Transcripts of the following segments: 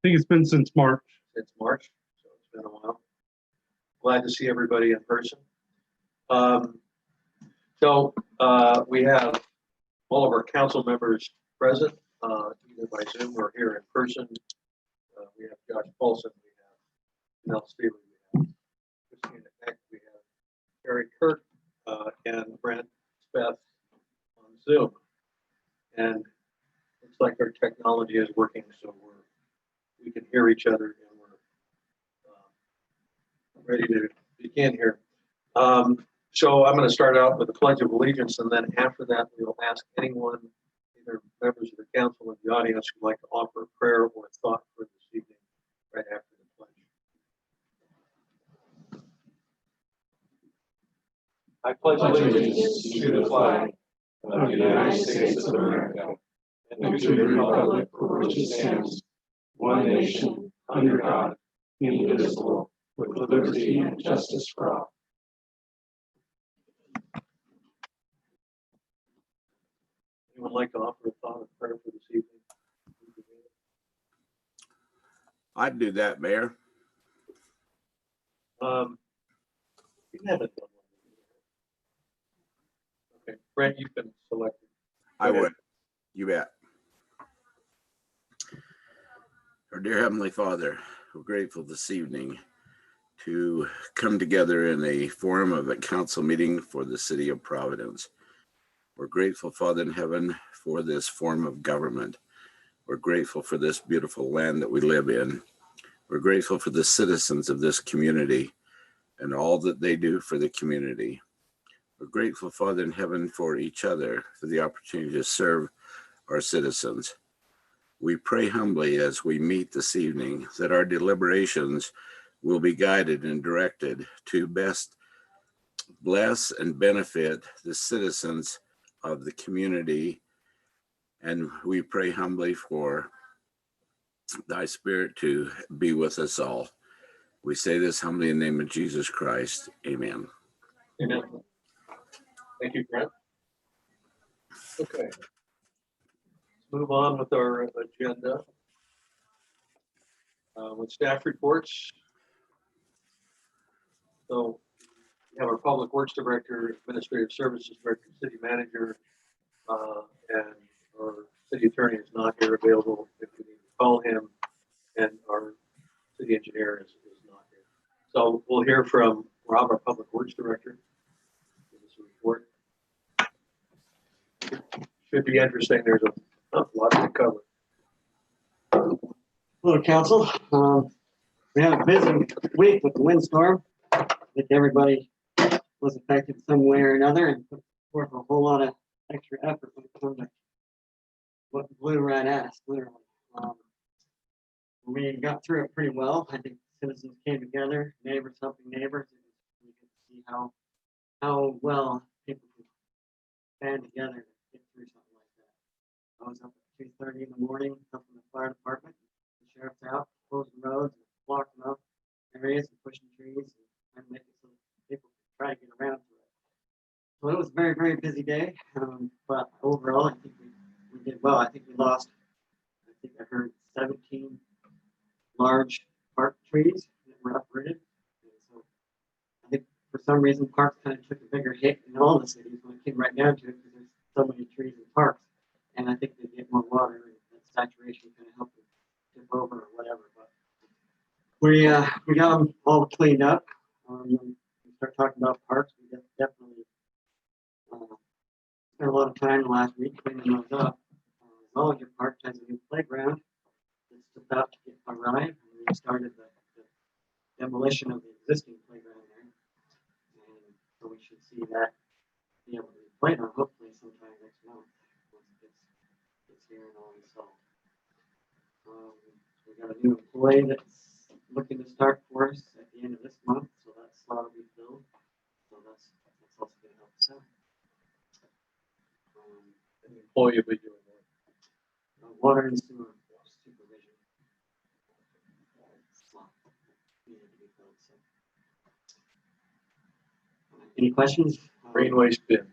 think it's been since March. Since March, so it's been a while. Glad to see everybody in person. We have all of our council members present, either by Zoom or here in person. We have Josh Paulson, we have Mel Steele, we have Christina Eck, we have Terry Kirk, and Brent Speth on Zoom. And it's like our technology is working, so we can hear each other, and we're ready to begin here. So I'm going to start out with the Pledge of Allegiance, and then after that, we will ask anyone, either members of the council or the audience, who'd like to offer a prayer or a thought for this evening, right after the pledge. I pledge allegiance to the flag of the United States of America and to the republic for which it stands, one nation, under God, indivisible, with liberty and justice for all. Anyone like to offer a thought or prayer for this evening? I'd do that, Mayor. You haven't done one. Okay, Brent, you've been selected. I would. You bet. Our dear Heavenly Father, we're grateful this evening to come together in a forum of a council meeting for the city of Providence. We're grateful, Father in heaven, for this form of government. We're grateful for this beautiful land that we live in. We're grateful for the citizens of this community and all that they do for the community. We're grateful, Father in heaven, for each other, for the opportunity to serve our citizens. We pray humbly as we meet this evening that our deliberations will be guided and directed to best bless and benefit the citizens of the community. And we pray humbly for thy spirit to be with us all. We say this humbly in the name of Jesus Christ. Amen. Amen. Thank you, Brent. Okay. Let's move on with our agenda. With staff reports. So we have our Public Works Director, Administrative Services Director, City Manager, and our City Attorney is not here available if we need to call him, and our City Engineer is not here. So we'll hear from Rob, our Public Works Director. Give us a report. Should be interesting. There's a lot to cover. Hello, Council. We had a busy week with the windstorm. I think everybody was affected some way or another and put forth a whole lot of extra effort when it comes to what blew right at us, literally. We got through it pretty well. I think citizens came together, neighbors helping neighbors. You can see how well people can band together to get through something like that. I was up at 2:30 in the morning, helping the fire department. The sheriff's out, closing roads, blocking up areas, and pushing trees, and making it so people can try to get around to it. So it was a very, very busy day, but overall, I think we did well. I think we lost, I think I heard 17 large park trees that were uprooted. And so I think for some reason, parks kind of took a bigger hit in all the cities when it came right down to it, because there's so many trees in parks. And I think they get more water, and that saturation kind of helped them tip over or whatever. But we got them all cleaned up. When we start talking about parks, we definitely spent a lot of time last week cleaning those up. Volunteer Park has a new playground that's about to get arrived. We started the demolition of the existing playground there, and so we should see that be able to be played on hopefully sometime next month once it gets here and all installed. We got a new employee that's looking to start for us at the end of this month, so that slot will be filled. So that's also going to help us out. An employee will be doing that. Water and sewer supervision. Slot needed to be filled. So. Any questions? Green waste bins.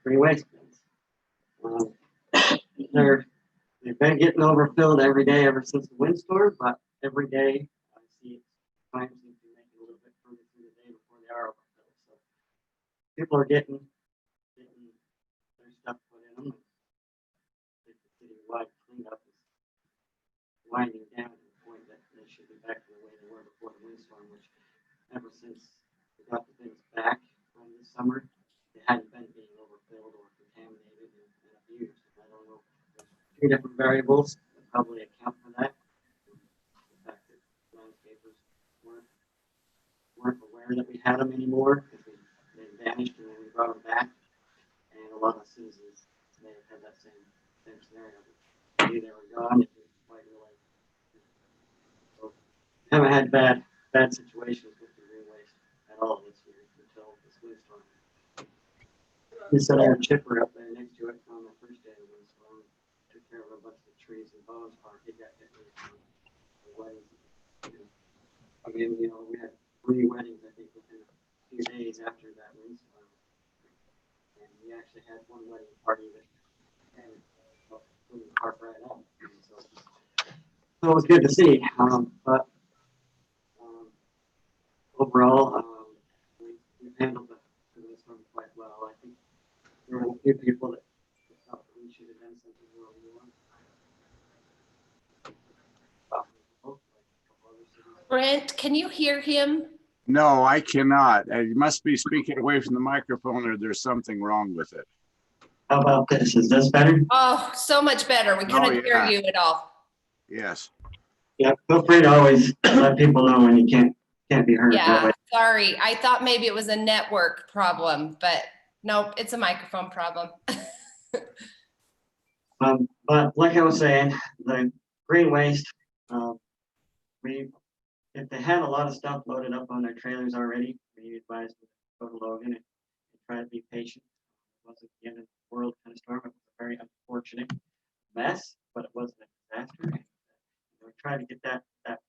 Green waste bins. They've been getting overfilled every day ever since the windstorm, but every day. I see it times seem to make it a little bit further through the day before they are overfilled. So people are getting their stuff put in them. The city-wide cleanup is winding down to the point that they should be back to the way they were before the windstorm, which ever since we got the things back this summer, they hadn't been being overfilled or contaminated and abused. I don't know. There's two different variables that probably account for that. The fact that landscapers weren't aware that we had them anymore because they vanished and then we brought them back. And a lot of citizens may have had that same scenario. Maybe they were gone. It was quite really. So haven't had bad situations with the green waste at all this year until this windstorm. We set our chipper up there next to it on the first day of the windstorm. Took care of a bunch of trees in Bones Park. It got hit with the weddings. I mean, we had 3 weddings, I think, within a few days after that windstorm. And we actually had one wedding party that and blew the park right up. So it was good to see. But overall, we handled the windstorm quite well. I think there were a few people that thought that we should have done something more. Brent, can you hear him? No, I cannot. You must be speaking away from the microphone or there's something wrong with it. How about this? Is this better? Oh, so much better. We couldn't hear you at all. Yes. Yeah, feel free to always let people know when you can't be heard. Yeah, sorry. I thought maybe it was a network problem, but nope, it's a microphone problem. But like I was saying, the green waste, if they had a lot of stuff loaded up on their trailers already, we advised them to go to Logan and try to be patient. It wasn't the end of the world kind of storm. It was a very unfortunate mess, but it wasn't a disaster. We tried to get that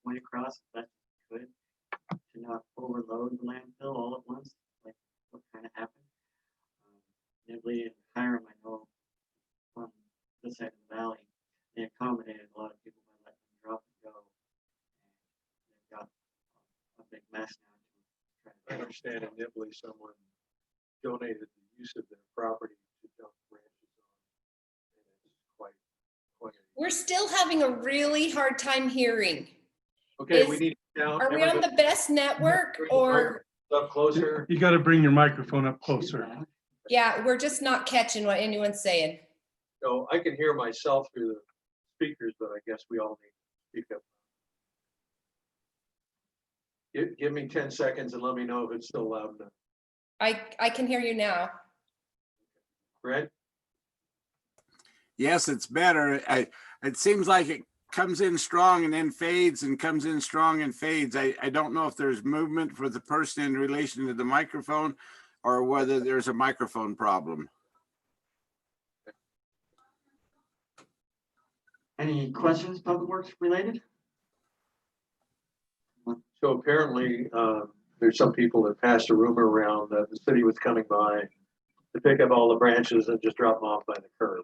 point across as best we could to not overload the landfill all at once, like what kind of happened. Nibley and Hiram, I know, on this side of the valley, they accommodated a lot of people by letting them drop and go. And they've got a big mess now. I understand in Nibley, someone donated the use of their property to dump branches on. And it's quite. We're still having a really hard time hearing. Okay, we need now. Are we on the best network or? Up closer. You got to bring your microphone up closer. Yeah, we're just not catching what anyone's saying. So I can hear myself through the speakers, but I guess we all need to speak up. Give me 10 seconds and let me know if it's still loud enough. I can hear you now. Brent? Yes, it's better. It seems like it comes in strong and then fades and comes in strong and fades. I don't know if there's movement for the person in relation to the microphone or whether there's a microphone problem. Any questions, Public Works related? So apparently, there's some people that passed a rumor around that the city was coming by to pick up all the branches and just drop them off by the curb.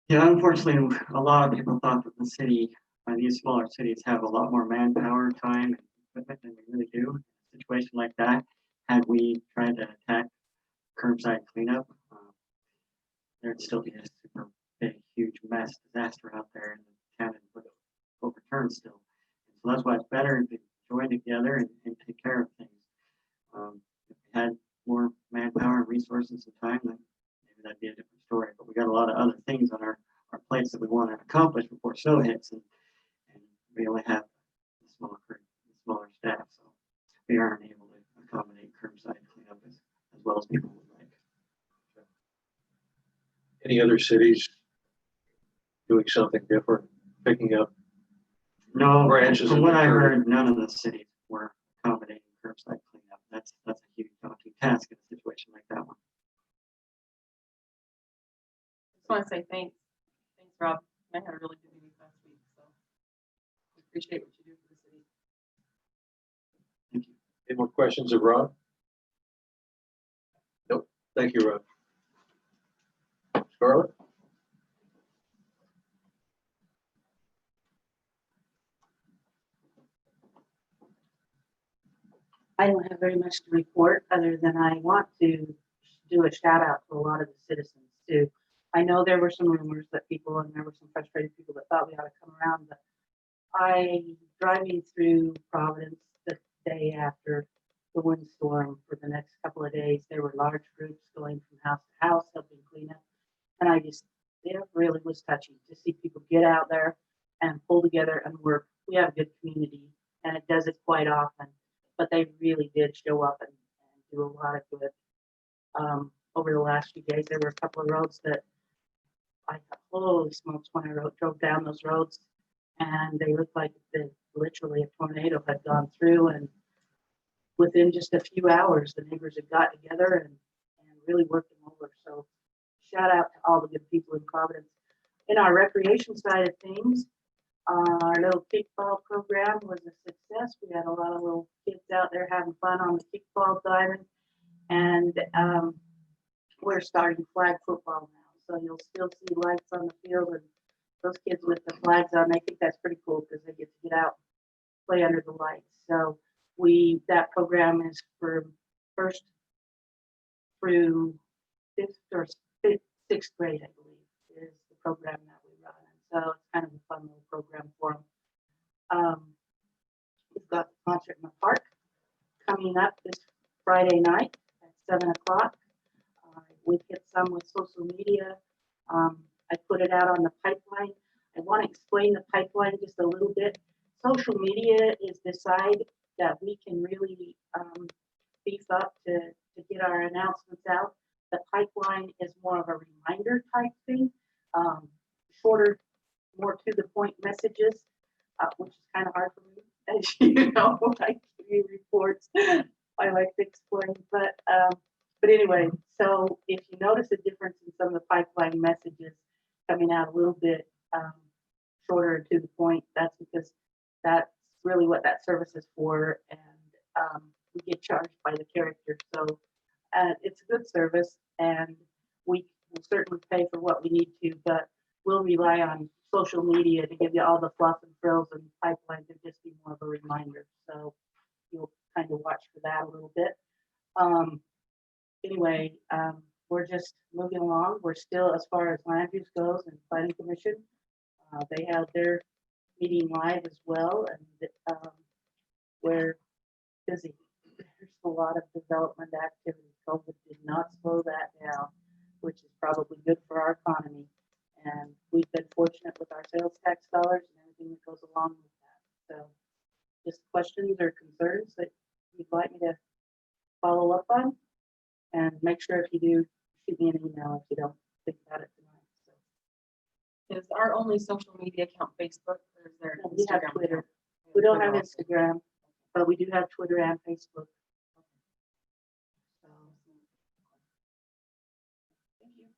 Yeah, unfortunately, a lot of people thought that the city, these smaller cities, have a lot more manpower, time, and equipment than we really do. In a situation like that, had we tried to attack curbside cleanup, there'd still be a super big, huge mess, disaster out there, and the town would overturn still. And so that's why it's better to join together and take care of things. If we had more manpower and resources and time, then maybe that'd be a different story. But we got a lot of other things on our plates that we want to accomplish before snow hits, and we only have a smaller staff, so we aren't able to accommodate curbside cleanup as well as people would like. Any other cities doing something different, picking up? No, branches from in what the I curb? heard, none of the cities were accommodating curbside cleanup. That's a huge daunting task in a situation like that one. Just want to say thanks. Thanks, Rob. I had a really good meeting last week, so we appreciate what you do for the city. Thank you. Any more questions of Rob? Nope. Thank you, Rob. Scarlett? I don't have very much to report other than I want to do a shout out to a lot of the citizens too. I know there were some rumors that people, and there were some frustrated people that thought we ought to come around, but driving through Providence the day after the windstorm for the next couple of days, there were large groups going from house to house helping clean up. And it really was touching to see people get out there and pull together and work. We have a good community and it does it quite often, but they really did show up and do a lot of good. Over the last few days, there were a couple of roads that I thought, holy smokes, when I drove down those roads and they looked like literally a tornado had gone through, and within just a few hours, the neighbors had got together and really worked them over. So shout out to all the good people in Providence. In our recreation side of things, our little kickball program was a success. We had a lot of little kids out there having fun on the kickball diamond, and we're starting flag football now. So you'll still see lights on the field and those kids with the flags on. I think that's pretty cool because they get to get out, play under the lights. So that program is for first through sixth grade, I believe, is the program that we run. And so it's kind of a fun little program for them. We've got the concert in the park coming up this Friday night at 7 o'clock. We hit some with social media. I put it out on the pipeline. I want to explain the pipeline just a little bit. Social media is the side that we can really beef up to get our announcements out. The pipeline is more of a reminder type thing, shorter, more to the point messages, which is kind of hard for me, as you know, I give you reports. I like to explain, but anyway, so if you notice a difference in some of the pipeline messages coming out a little bit shorter to the point, that's because that's really what that service is for, and we get charged by the character. So it's a good service, and we will certainly pay for what we need to, but we'll rely on social media to give you all the fluff and frills, and pipelines will just be more of a reminder. So you'll kind of watch for that a little bit. Anyway, we're just moving along. We're still, as far as land use goes and planning commission, they have their meeting live as well, and we're busy. There's a lot of development activity. COVID did not slow that down, which is probably good for our economy. And we've been fortunate with our sales tax dollars and everything that goes along with that. So just questions or concerns that you'd like me to follow up on, and make sure if you do, shoot me an email if you don't think about it tonight. So. Is our only social media account Facebook, or is there? We have Instagram Twitter. account? We don't have Twitter also. Instagram, but we do have Twitter and Facebook. So,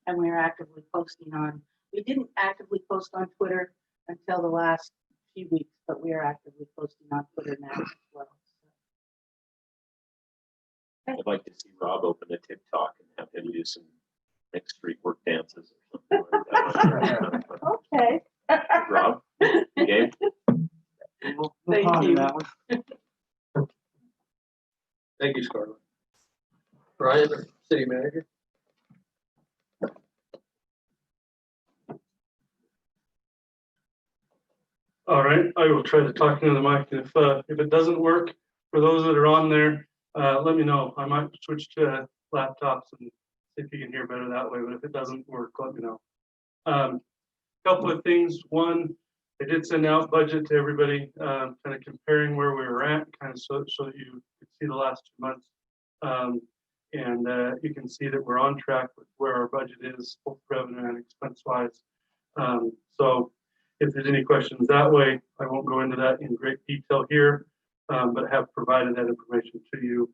and we're actively posting on. We didn't actively post on Twitter until the last few weeks, but we are actively posting on Twitter now as well. I'd like to see Rob open a TikTok and have him do some next street work dances or something like that. Okay. Rob, game? We'll Thank ponder you. that one. Thank you, Scarlett. Brian, our city manager. All right, I will try to talk into the mic. If it doesn't work, for those that are on there, let me know. I might switch to laptops and see if you can hear better that way, but if it doesn't work, let me know. Couple of things. One, I did send out budget to everybody, kind of comparing where we were at, kind of so that you could see the last 2 months. And you can see that we're on track with where our budget is, both revenue and expense wise. So if there's any questions that way, I won't go into that in great detail here, but have provided that information to you.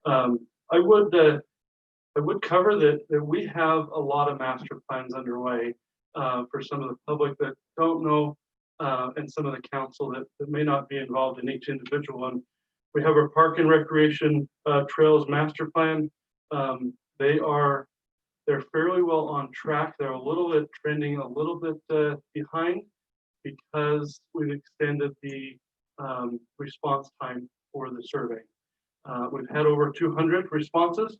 I would cover that we have a lot of master plans underway for some of the public that don't know, and some of the council that may not be involved in each individual one. We have our park and recreation trails master plan. They're fairly well on track. They're a little bit trending a little bit behind because we've extended the response time for the survey. We've had over 200 responses,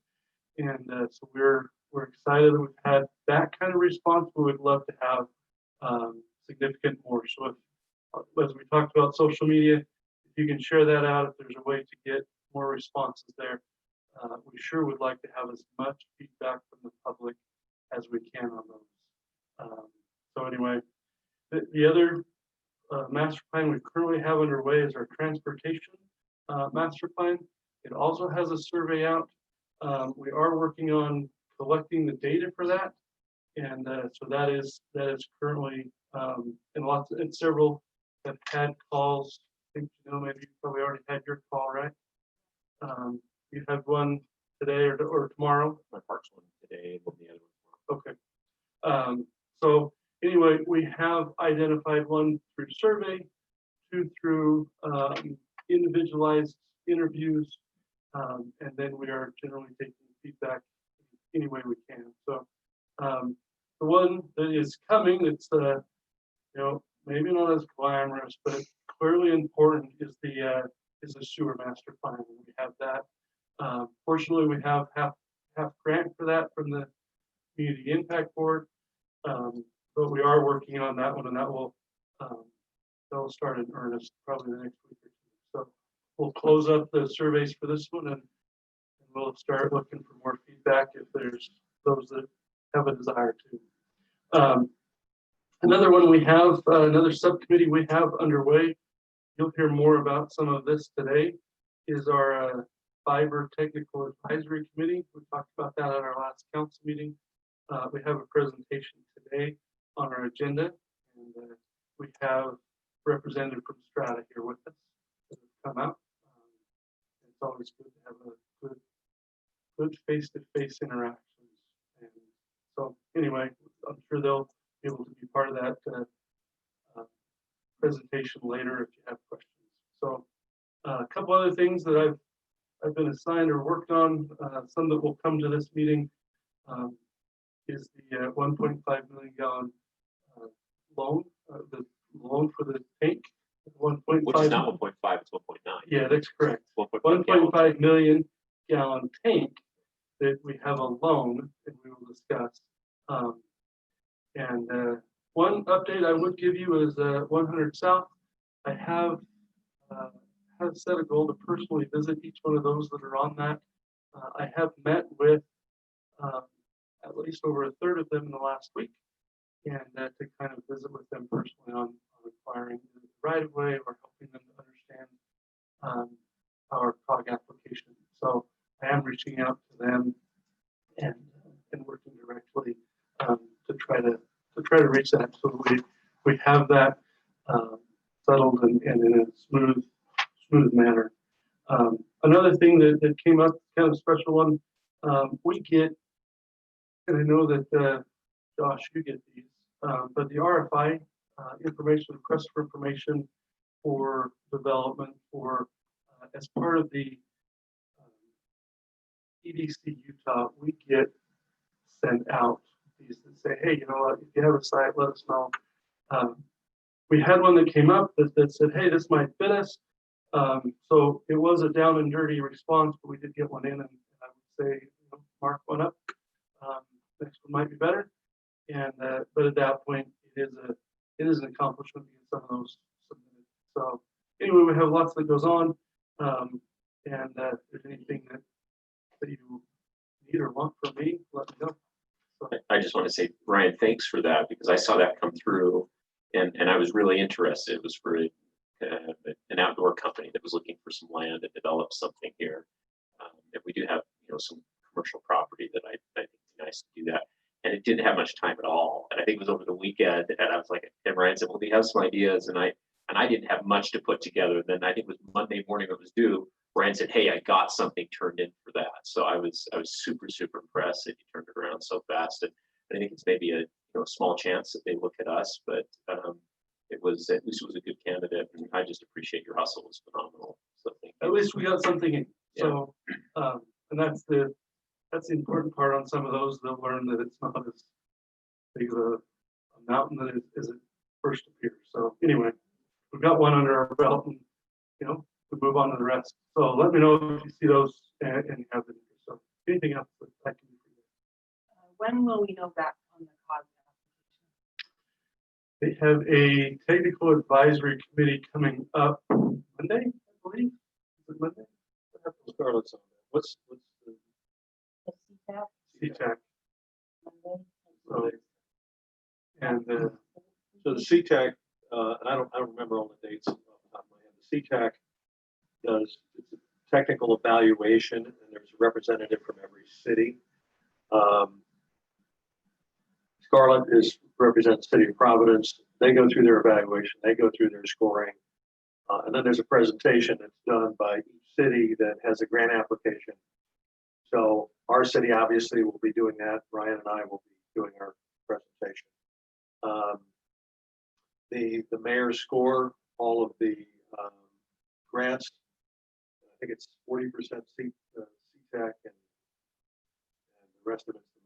and so we're excited that we've had that kind of response. We would love to have significant more. So as we talked about social media, if you can share that out, if there's a way to get more responses there, we sure would like to have as much feedback from the public as we can on those. So anyway, the other master plan we currently have underway is our transportation master plan. It also has a survey out. We are working on collecting the data for that, and so that is currently and several have had calls. I think maybe you probably already had your call, right? You had one today or tomorrow. My part's one today, and the other one tomorrow. Okay. So anyway, we have identified one through survey, two through individualized interviews, and then we are generally taking feedback any way we can. So the one that is coming, it's maybe not as glamorous, but clearly important is the sewer master plan. We have that. Fortunately, we have half grant for that from the Community Impact Board, but we are working on that one, and that will start in earnest probably the next week or two. So we'll close up the surveys for this one, and we'll start looking for more feedback if there's those that have a desire to. Another one we have, another subcommittee we have underway, you'll hear more about some of this today, is our Fiber Technical Advisory Committee. We talked about that at our last council meeting. We have a presentation today on our agenda, and we have representative from Strata here with us that have come out. It's always good to have a good face-to-face interactions. And so anyway, I'm sure they'll be able to be part of that presentation later if you have questions. So a couple other things that I've been assigned or worked on, some that will come to this meeting, is the 1.5 million gallon loan, the loan for the tank. 1.5, Which is not 1.5, it's 1.9. yeah, that's correct. 1.5 million gallon tank that we have a loan that we will discuss. And one update I would give you is 100 South. I have set a goal to personally visit each one of those that are on that. I have met with at least over a third of them in the last week, and to kind of visit with them personally on acquiring the right of way or helping them to understand our COG application. So I am reaching out to them and working directly to try to reach that, so we have that settled and in a smooth manner. Another thing that came up, kind of special one, we get, and I know that Josh, you get these, but the RFI information, request for information for development for as part of the EDC Utah, we get sent out these that say, hey, you know what, if you have a site, let us know. We had one that came up that said, hey, this might fit us. So it was a down and dirty response, but we did get one in, and I would say, mark one up. Next one might be better. And but at that point, it is an accomplishment to get some of those submitted. So anyway, we have lots that goes on. And if there's anything that you need or want from me, let me know. So. I just want to say, Ryan, thanks for that, because I saw that come through, and I was really interested. It was for an outdoor company that was looking for some land to develop something here. And we do have some commercial property that I think it's nice to do that. And it didn't have much time at all. And I think it was over the weekend, and I was like, and Ryan said, well, do you have some ideas? And I didn't have much to put together. And then I think it was Monday morning it was due. Ryan said, hey, I got something turned in for that. So I was super impressed that you turned it around so fast. And I think it's maybe a small chance that they look at us, but it was at least a good candidate. And I just appreciate your hustle. It was phenomenal. So thank you. At least we got something in. Yeah. So and that's the important part on some of those. They'll learn that it's not as big of a mountain that as it first appears. So anyway, we've got one under our belt, and to move on to the rest. So let me know if you see those and you have any. So anything else that I can do for you? When will we know back on the cause application? They have a technical advisory committee coming up Monday, I believe. Is it Monday? Scarlett's on that. What's the The CTAP, CTAC. Monday. So, and So the CTAC, and I don't remember all the dates off the top of my head. The CTAC does it's a technical evaluation, and there's a representative from every city. Scarlett represents the City of Providence. They go through their evaluation, they go through their scoring, and then there's a presentation that's done by each city that has a grant application. So our city obviously will be doing that. Ryan and I will be doing our presentation. The mayors score all of the grants. I think it's 40% CTAC and the rest of it's the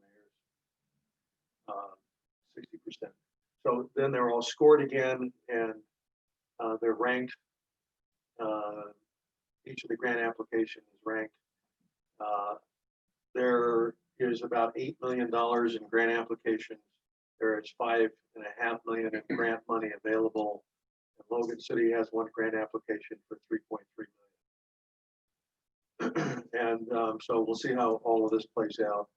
mayors, 60%. So then they're all scored again and they're ranked. Each of the grant applications is ranked. There is about $8 million in grant applications. There is $5.5 million in grant money available. And Logan City has one grant application for $3.3 million. And so we'll see how all of this plays out.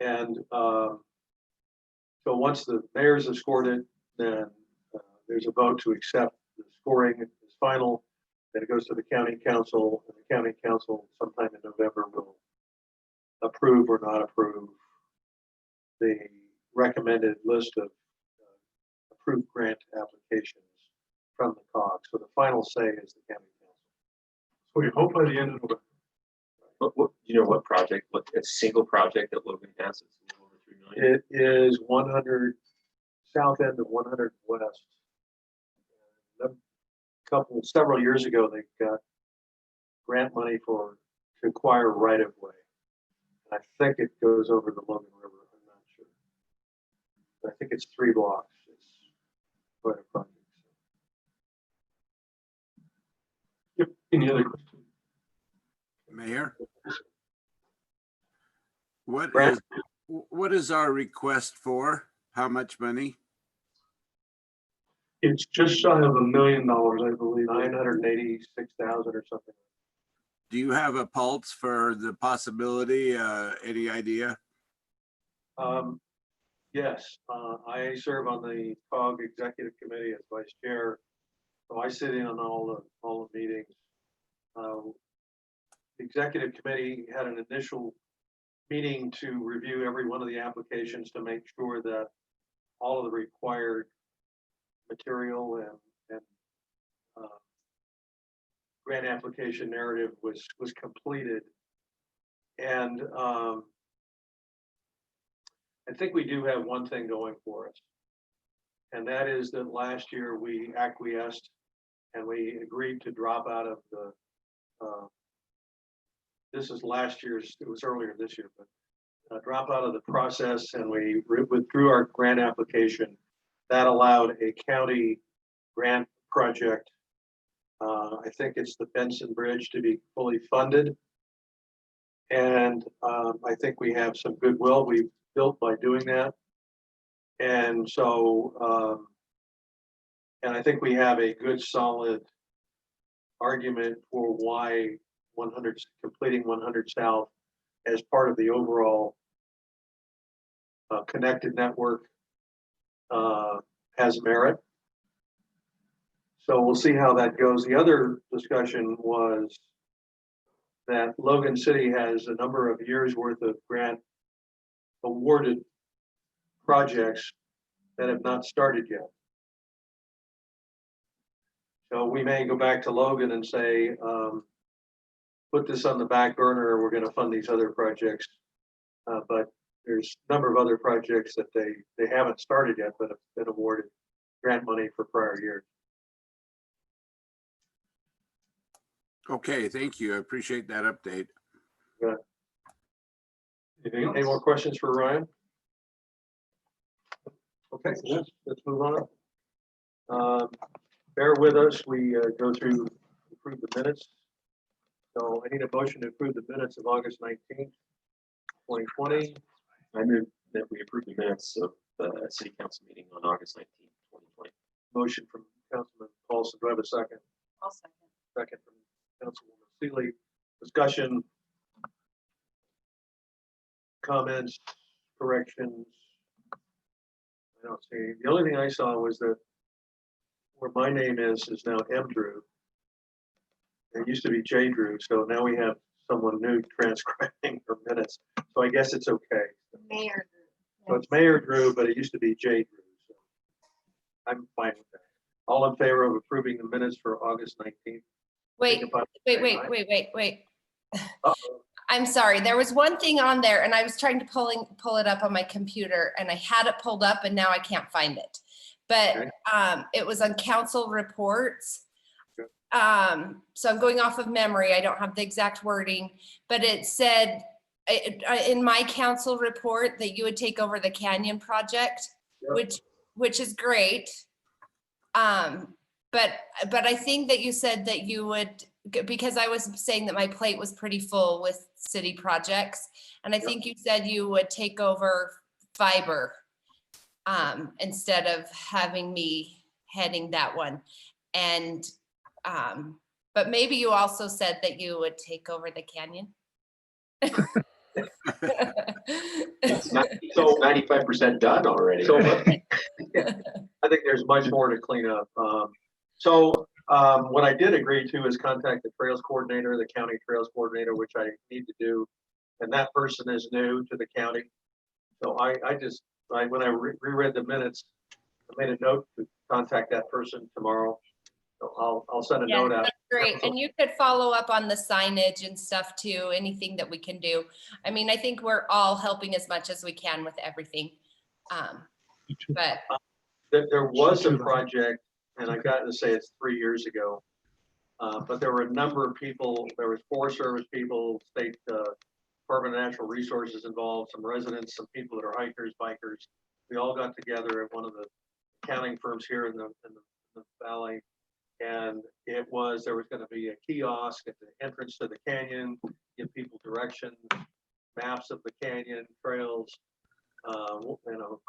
And so once the mayors have scored it, then there's a vote to accept the scoring is final. Then it goes to the county council, and the county council sometime in November will approve or not approve the recommended list of approved grant applications from the COG. So the final say is the county council. so we hope by the end of November. What you know, what project? What a single project that Logan has is a little over 3 million. It is 100 south end of 100 west. Several years ago, they got grant money to acquire right of way. I think it goes over the Logan River. I'm not sure. But I think it's 3 blocks. It's quite a project. Yep. Any other questions? Mayor? Brad? What is our request for? How much money? It's just shy of $1 million, I believe. 986,000 or something. Do you have a pulse for the possibility? Any idea? Yes, I serve on the COG executive committee as vice chair. So I sit in on all the meetings. The executive committee had an initial meeting to review every one of the applications to make sure that all of the required material and grant application narrative was completed. And I think we do have one thing going for us. And that is that last year we acquiesced and we agreed to drop out of the, this is last year's, it was earlier this year, but drop out of the process, and we withdrew our grant application. That allowed a county grant project. I think it's the Benson Bridge to be fully funded. And I think we have some goodwill we've built by doing that. And so, and I think we have a good solid argument for why completing 100 South as part of the overall connected network has merit. So we'll see how that goes. The other discussion was that Logan City has a number of years worth of grant awarded projects that have not started yet. So we may go back to Logan and say, put this on the back burner, we're going to fund these other projects. But there's a number of other projects that they haven't started yet, but have been awarded grant money for prior years. Okay, thank you. I appreciate that update. Good. Anything Any more else? questions for Ryan? Okay, let's move on. Bear with us. We go through the approve the minutes. So I need a motion to approve the minutes of August 19th, 2020. I move that we approve the minutes of the city council meeting on August 19th, 2020. Motion from Councilman Paulson. Do I have a second? I'll second. Second from Councilwoman Seeley. Discussion, comments, corrections. I don't see. The only thing I saw was that where my name is now M. Drew. It used to be J. Drew, so now we have someone new transcribing her minutes. So I guess it's okay. Mayor. So it's Mayor Drew, but it used to be J. Drew. So I'm fine with that. All in favor of approving the minutes for August 19th? Wait, wait. I'm sorry. There was one thing on there and I was trying to pull it up on my computer and I had it pulled up and now I can't find it. But Okay. it was on council reports. Sure. So I'm going off of memory. I don't have the exact wording, but it said in my council report that you would take over the Canyon project, Yep. which is great. But I think that you said that you would, because I was saying that my plate was pretty full with city projects. And I think you said you would take over fiber instead of having me heading that one. And, but maybe you also said that you would take over the Canyon. So 95% done already. So I think there's much more to clean up. What I did agree to is contact the trails coordinator, the county trails coordinator, which I need to do. And that person is new to the county. So when I reread the minutes, I made a note to contact that person tomorrow. So I'll send a Yeah, note out. that's great. And you could follow up on the signage and stuff too, anything that we can do. I mean, I think we're all helping as much as we can with everything. But There was a project, and I got to say it's 3 years ago, but there were a number of people. There was Forest Service people, state Department of Natural Resources involved, some residents, some people that are hikers, bikers. We all got together at one of the accounting firms here in the valley. And there was going to be a kiosk at the entrance to the canyon, give people directions, maps of the canyon, trails,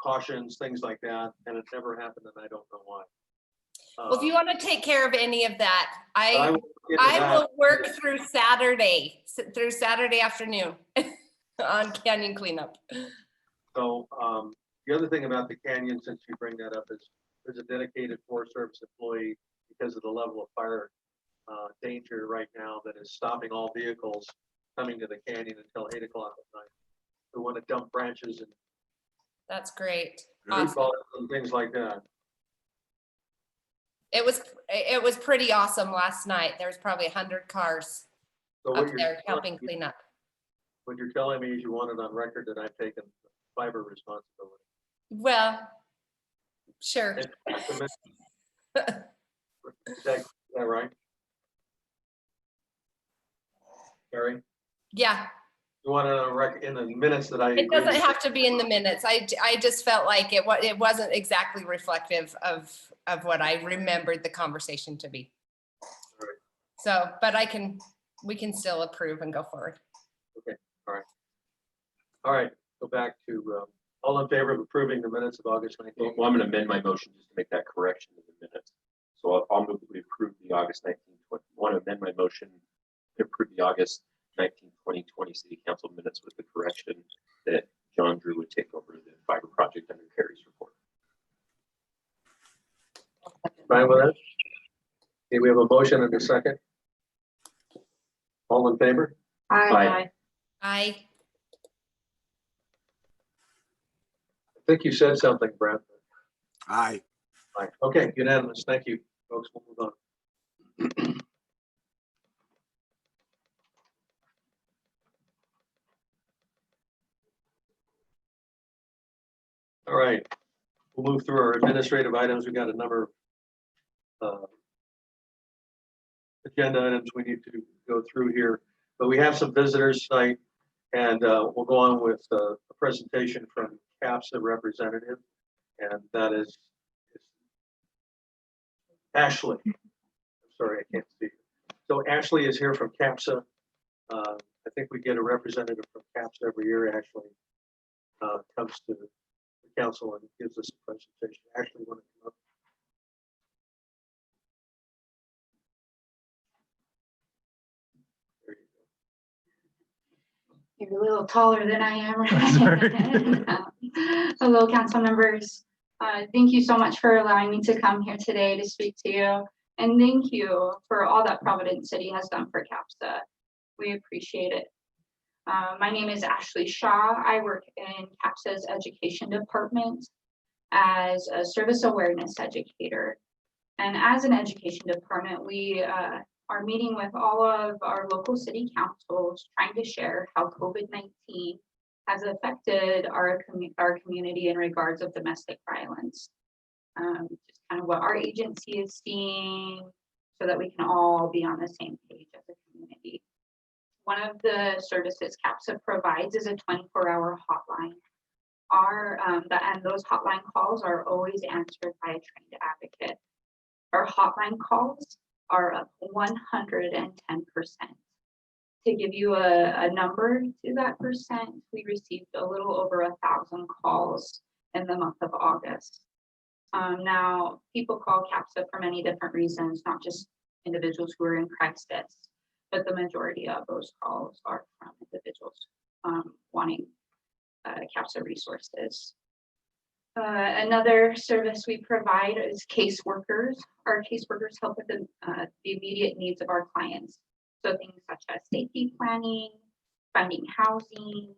cautions, things like that. And it never happened, and I don't know why. well, if you want to take care of any of that, I will get to I that. will work through Saturday afternoon on canyon cleanup. So the other thing about the canyon, since you bring that up, is there's a dedicated Forest Service employee because of the level of fire danger right now that is stopping all vehicles coming to the canyon until 8 o'clock at night. We want to dump branches and That's great. tree Awesome. balls and things like that. It was pretty awesome last night. There was probably 100 cars So up there helping clean up. what you're telling me is you want it on record that I've taken fiber responsibility. Well, sure. Is that right? Gary, Yeah, you want it on record in the minutes that I. it agreed doesn't with? have to be in the minutes. I just felt like it wasn't exactly reflective of what I remembered the conversation to be. All right. So, but we can still approve and go forward. All right, go back to, all in favor of approving the minutes of August 19th? Well, I'm going to amend my motion just to make that correction in the minutes. So I'll move that we approve the August 19th. Want to amend my motion to approve the August 19th, 2020 City Council minutes with the correction that John Drew would take over the fiber project under Carrie's report. Fine with that? Okay, we have a motion and a second. All in favor? Aye. I think you said something, Brent. Aye. Right. Okay, unanimous. Thank you, folks. We'll move on. All right, we'll move through our administrative items. We've got a number of agenda items we need to go through here, but we have some visitors tonight, and we'll go on with a presentation from CAPS, the representative, and that is Ashley. I'm sorry, I can't see. So Ashley is here from CAPSA. I think we get a representative from CAPSA every year. Ashley comes to the council and gives us a presentation. Ashley, want to come up? There you go. You're a little taller than I am. Hello, council members. Thank you so much for allowing me to come here today to speak to you. And thank you for all that Providence City has done for CAPSA. We appreciate it. My name is Ashley Shaw. I work in CAPSA's education department as a service awareness educator. And as an education department, we are meeting with all of our local city councils, trying to share how COVID-19 has affected our community in regards of domestic violence. Just kind of what our agency is seeing so that we can all be on the same page as a community. One of the services CAPSA provides is a 24-hour hotline. And those hotline calls are always answered by a trained advocate. Our hotline calls are up 110%. To give you a number to that percent, we received a little over 1,000 calls in the month of August. Now, people call CAPSA for many different reasons, not just individuals who are in crisis, but the majority of those calls are from individuals wanting CAPSA resources. Another service we provide is caseworkers. Our caseworkers help with the immediate needs of our clients. So things such as safety planning, finding housing,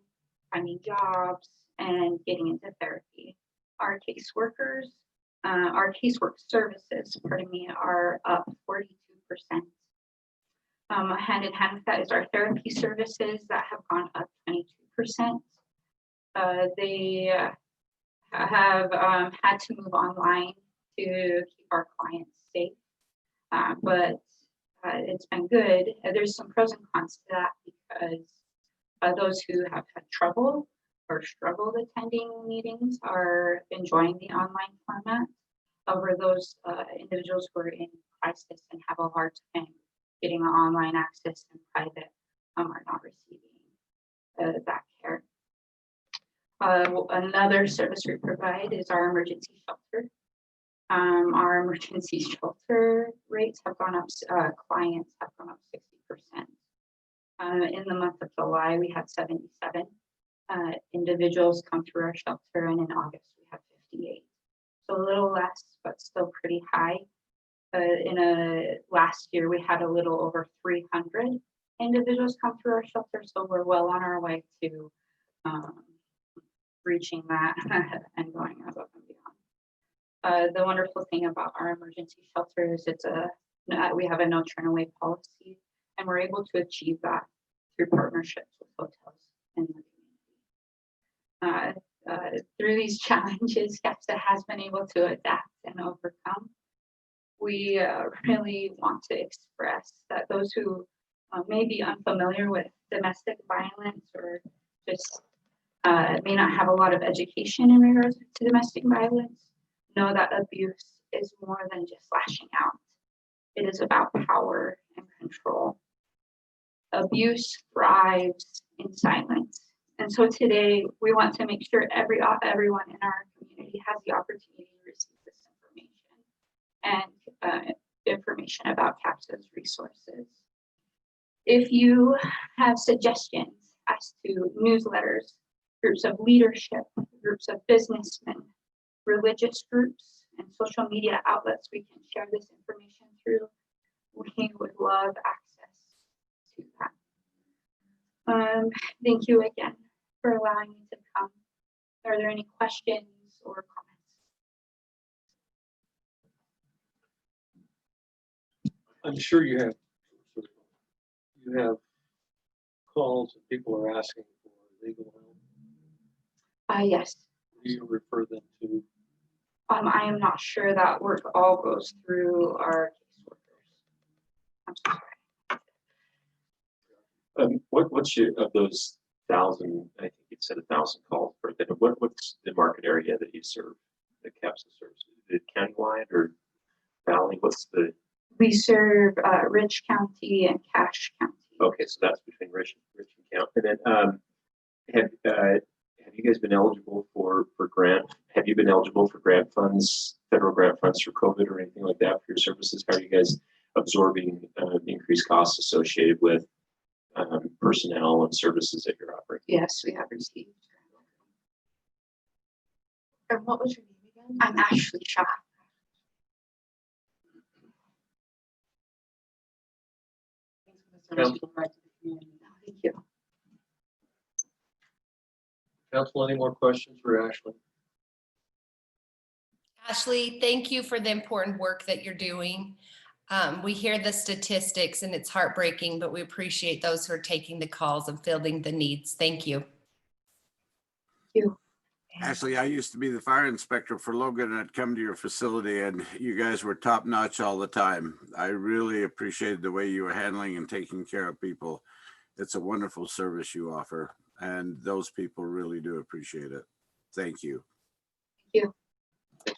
finding jobs, and getting into therapy. Our caseworkers, our casework services, are up 42%. Hand in hand with that is our therapy services that have gone up 22%. They have had to move online to keep our clients safe, but it's been good. There's some pros and cons to that because those who have had trouble or struggled attending meetings are enjoying the online format over those individuals who are in crisis and have a hard time getting online access in private are not receiving that care. Another service we provide is our emergency shelter. Our emergency shelter rates have gone up, clients have gone up 60%. In the month of July, we had 77 individuals come through our shelter, and in August, we had 58. So a little less, but still pretty high. Last year, we had a little over 300 individuals come through our shelter, so we're well on our way to reaching that and going above and beyond. The wonderful thing about our emergency shelter is we have a no turn away policy, and we're able to achieve that through partnerships with hotels in the community. Through these challenges, CAPSA has been able to adapt and overcome. We really want to express that those who may be unfamiliar with domestic violence or just may not have a lot of education in regards to domestic violence, know that abuse is more than just lashing out. It is about power and control. Abuse thrives in silence. And so today we want to make sure everyone in our community has the opportunity to receive this information and information about CAPSA's resources. If you have suggestions as to newsletters, groups of leadership, groups of businessmen, religious groups, and social media outlets we can share this information through, we would love access to that. Thank you again for allowing me to come. Are there any questions or comments? I'm sure you have calls and people are asking for legal help. Yes. Do you refer them to? I am not sure. That work all goes through our caseworkers. I'm so sorry. What's of those 1,000? I think you said 1,000 calls per day. What's the market area that you serve? The CAPSA serves? Is it countywide or valley? What's the We serve Rich County and Cache County. Okay, so that's between Rich and County. And then have you guys been eligible for grant? Have you been eligible for grant funds, federal grant funds for COVID or anything like that for your services? How are you guys absorbing the increased costs associated with personnel and services that you're offering? Yes, we have received. And what was your name again? I'm Ashley Shaw. Thanks for the service you provide to the community. Thank you. Council, any more questions for Ashley? Ashley, thank you for the important work that you're doing. We hear the statistics and it's heartbreaking, but we appreciate those who are taking the calls and filling the needs. Thank you. Ashley, I used to be the fire inspector for Logan, and I'd come to your facility and you guys were top notch all the time. I really appreciated the way you were handling and taking care of people. It's a wonderful service you offer, and those people really do appreciate it. Thank you. Thank you.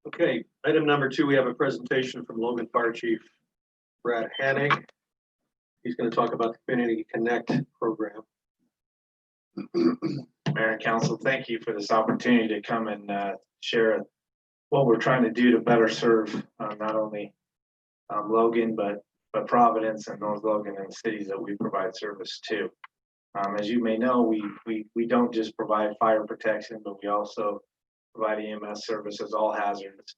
Okay, item number 2, we have a presentation from Logan Fire Chief Brad Hanning. He's going to talk about the Community Connect program. Mayor and Council, thank you for this opportunity to come and share what we're trying to do to better serve not only Logan, but Providence and North Logan and the cities that we provide service to. As you may know, we don't just provide fire protection, but we also provide EMS services, all hazards.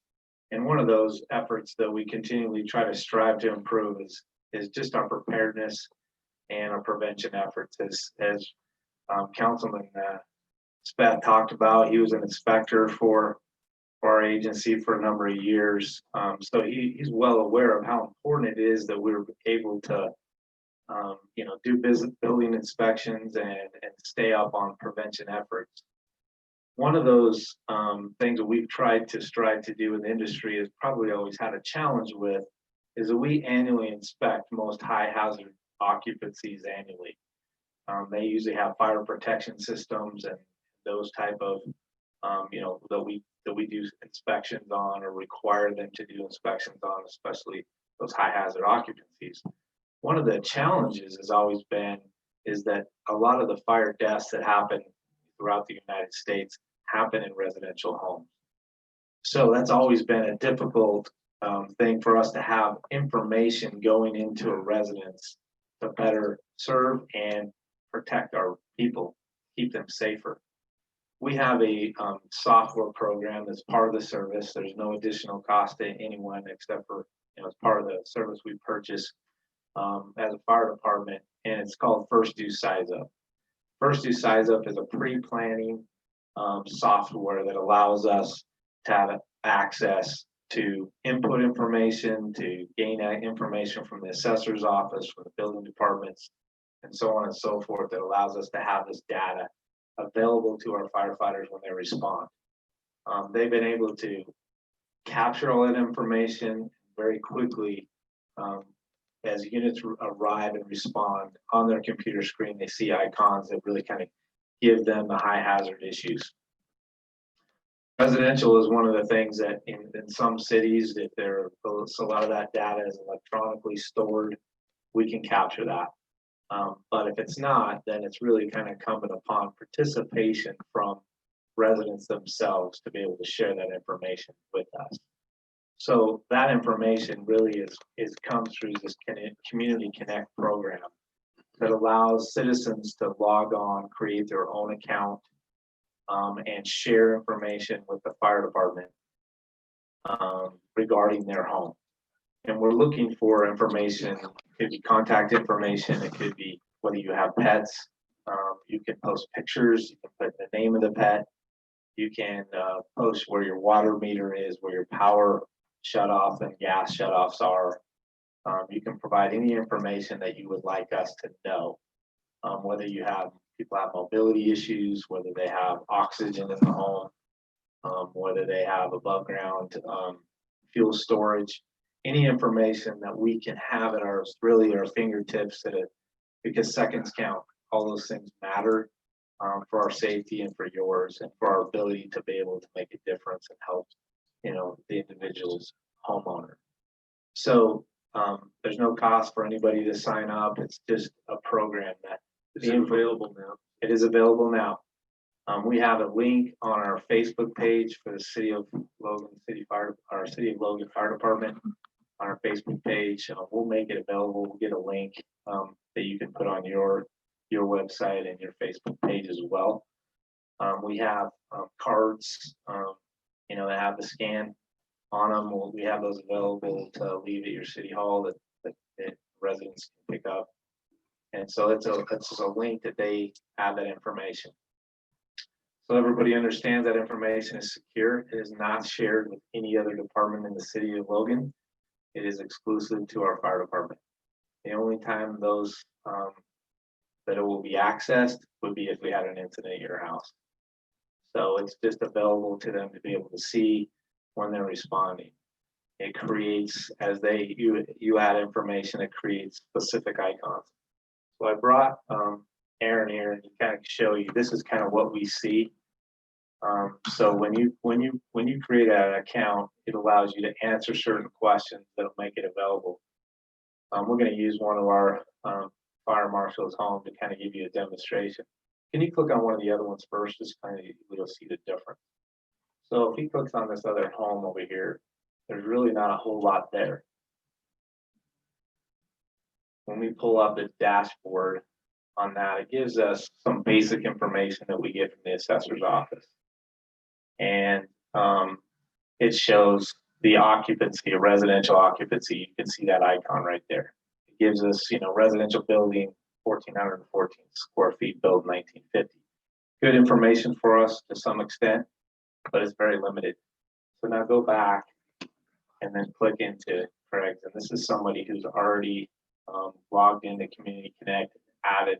And one of those efforts that we continually try to strive to improve is just our preparedness and our prevention efforts. As Councilman Speth talked about, he was an inspector for our agency for a number of years. So he's well aware of how important it is that we're able to do building inspections and stay up on prevention efforts. One of those things that we've tried to strive to do in the industry has probably always had a challenge with is that we annually inspect most high hazard occupancies annually. They usually have fire protection systems and those type of, that we do inspections on or require them to do inspections on, especially those high hazard occupancies. One of the challenges has always been is that a lot of the fire deaths that happen throughout the United States happen in residential homes. So that's always been a difficult thing for us to have information going into a residence to better serve and protect our people, keep them safer. We have a software program that's part of the service. There's no additional cost to anyone except for, as part of the service we purchase as a fire department, and it's called First Do Size Up. First Do Size Up is a pre-planning software that allows us to have access to input information, to gain that information from the assessor's office, from the building departments, and so on and so forth, that allows us to have this data available to our firefighters when they respond. They've been able to capture all that information very quickly. As units arrive and respond on their computer screen, they see icons that really kind of give them the high hazard issues. Residential is one of the things that in some cities, if there's a lot of that data is electronically stored, we can capture that. But if it's not, then it's really kind of incumbent upon participation from residents themselves to be able to share that information with us. So that information really comes through this Community Connect program that allows citizens to log on, create their own account, and share information with the fire department regarding their home. And we're looking for information. It could be contact information. It could be whether you have pets. You can post pictures. You can put the name of the pet. You can post where your water meter is, where your power shutoff and gas shutoffs are. You can provide any information that you would like us to know, whether people have mobility issues, whether they have oxygen in the home, whether they have above ground fuel storage, any information that we can have at our fingertips, because seconds count. All those things matter. for our safety and for yours and for our ability to be able to make a difference and help, the individual's homeowner. So there's no cost for anybody to sign up. It's just a program that Is it available now? it is available now. We have a link on our Facebook page for the City of Logan Fire Department on our Facebook page. We'll make it available. We'll get a link that you can put on your website and your Facebook page as well. We have cards, that have the scan on them. We have those available to leave at your city hall that residents can pick up. And so it's a link that they have that information. So everybody understands that information is secure. It is not shared with any other department in the city of Logan. It is exclusive to our fire department. The only time those that it will be accessed would be if we had an incident at your house. So it's just available to them to be able to see when they're responding. It creates, as you add information, it creates specific icons. So I brought Aaron here to kind of show you, this is kind of what we see. So when you create an account, it allows you to answer certain questions that'll make it available. We're going to use one of our fire marshal's home to kind of give you a demonstration. Can you click on one of the other ones first? Just kind of, you'll see the difference. So if he clicks on this other home over here, there's really not a whole lot there. When we pull up the dashboard on that, it gives us some basic information that we get from the assessor's office. And it shows the occupancy, residential occupancy. You can see that icon right there. It gives us, residential building, 1,414 square feet, built 1950. Good information for us to some extent, but it's very limited. So now go back and then click into Craig's. And this is somebody who's already logged into Community Connect, added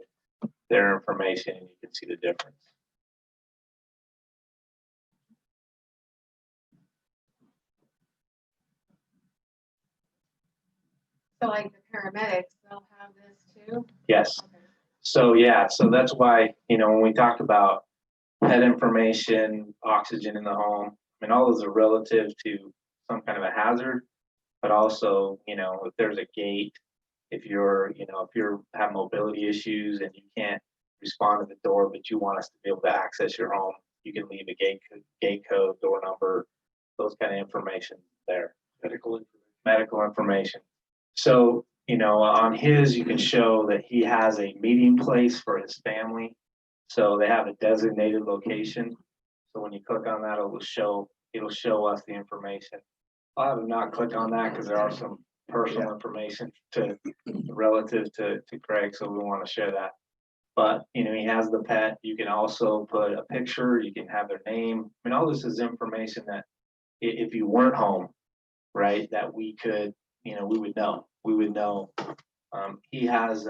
their information, and you can see the difference. So like the paramedics, they'll have this too? Yes. Okay. So yeah, so that's why, when we talk about pet information, oxygen in the home, all those are relative to some kind of a hazard, but also, if there's a gate, if you're have mobility issues and you can't respond to the door, but you want us to be able to access your home, you can leave a gate code, door number, those kind of information there. Medical information. So, on his, you can show that he has a meeting place for his family. So they have a designated location. So when you click on that, it'll show us the information. I'll have him not click on that because there are some personal information relative to Craig, so we want to share that. But he has the pet. You can also put a picture. You can have their name. All this is information that if you weren't home, right, that we could, we would know. We would know. He has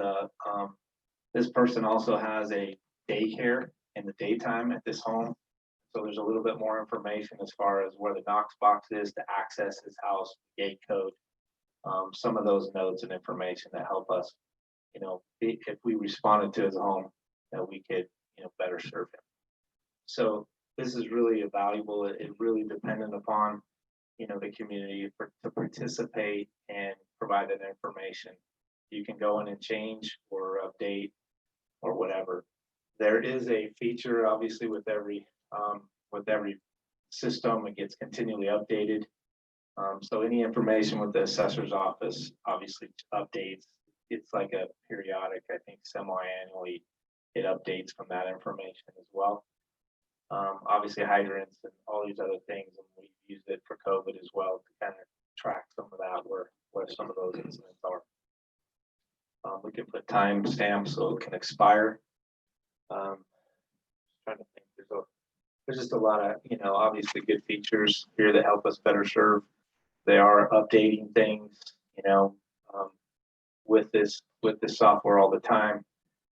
this person also has a daycare in the daytime at this home. So there's a little bit more information as far as where the Knox box is to access his house, gate code, some of those notes and information that help us, if we responded to his home, that we could, better serve him. So this is really valuable. It really dependent upon, the community to participate and provide that information. You can go in and change or update or whatever. There is a feature, obviously, with every system, it gets continually updated. So any information with the assessor's office obviously updates. It's like a periodic, I think semi-annually, it updates from that information as well. Obviously hydrants and all these other things, and we've used it for COVID as well to kind of track some of that where some of those incidents are. We can put time stamps so it can expire. Trying to think, there's just a lot of, obviously good features here that help us better serve. They are updating things, with this software all the time.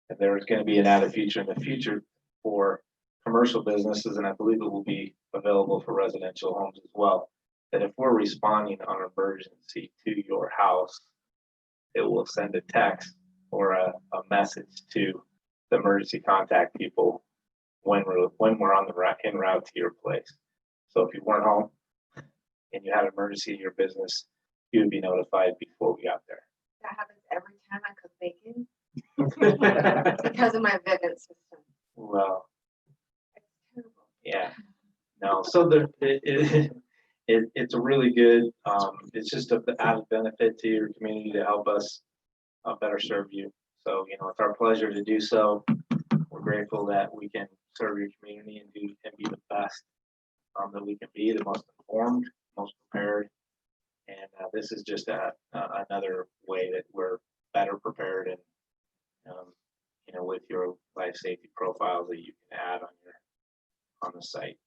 And there's going to be an added feature in the future for commercial businesses, and I believe it will be available for residential homes as well, that if we're responding on an emergency to your house, it will send a text or a message to the emergency contact people when we're on the en route to your place. So if you weren't home and you had an emergency in your business, you would be notified before we got there. That happens every time I cook bacon because of my Vivint system. Well, It's terrible. yeah, no, so it's a really good, it's just an added benefit to your community to help us better serve you. So, you know, it's our pleasure to do so. We're grateful that we can serve your community and be the best that we can be, the most informed, most prepared. And this is just another way that we're better prepared and, you know, with your life safety profiles that you can add on the site.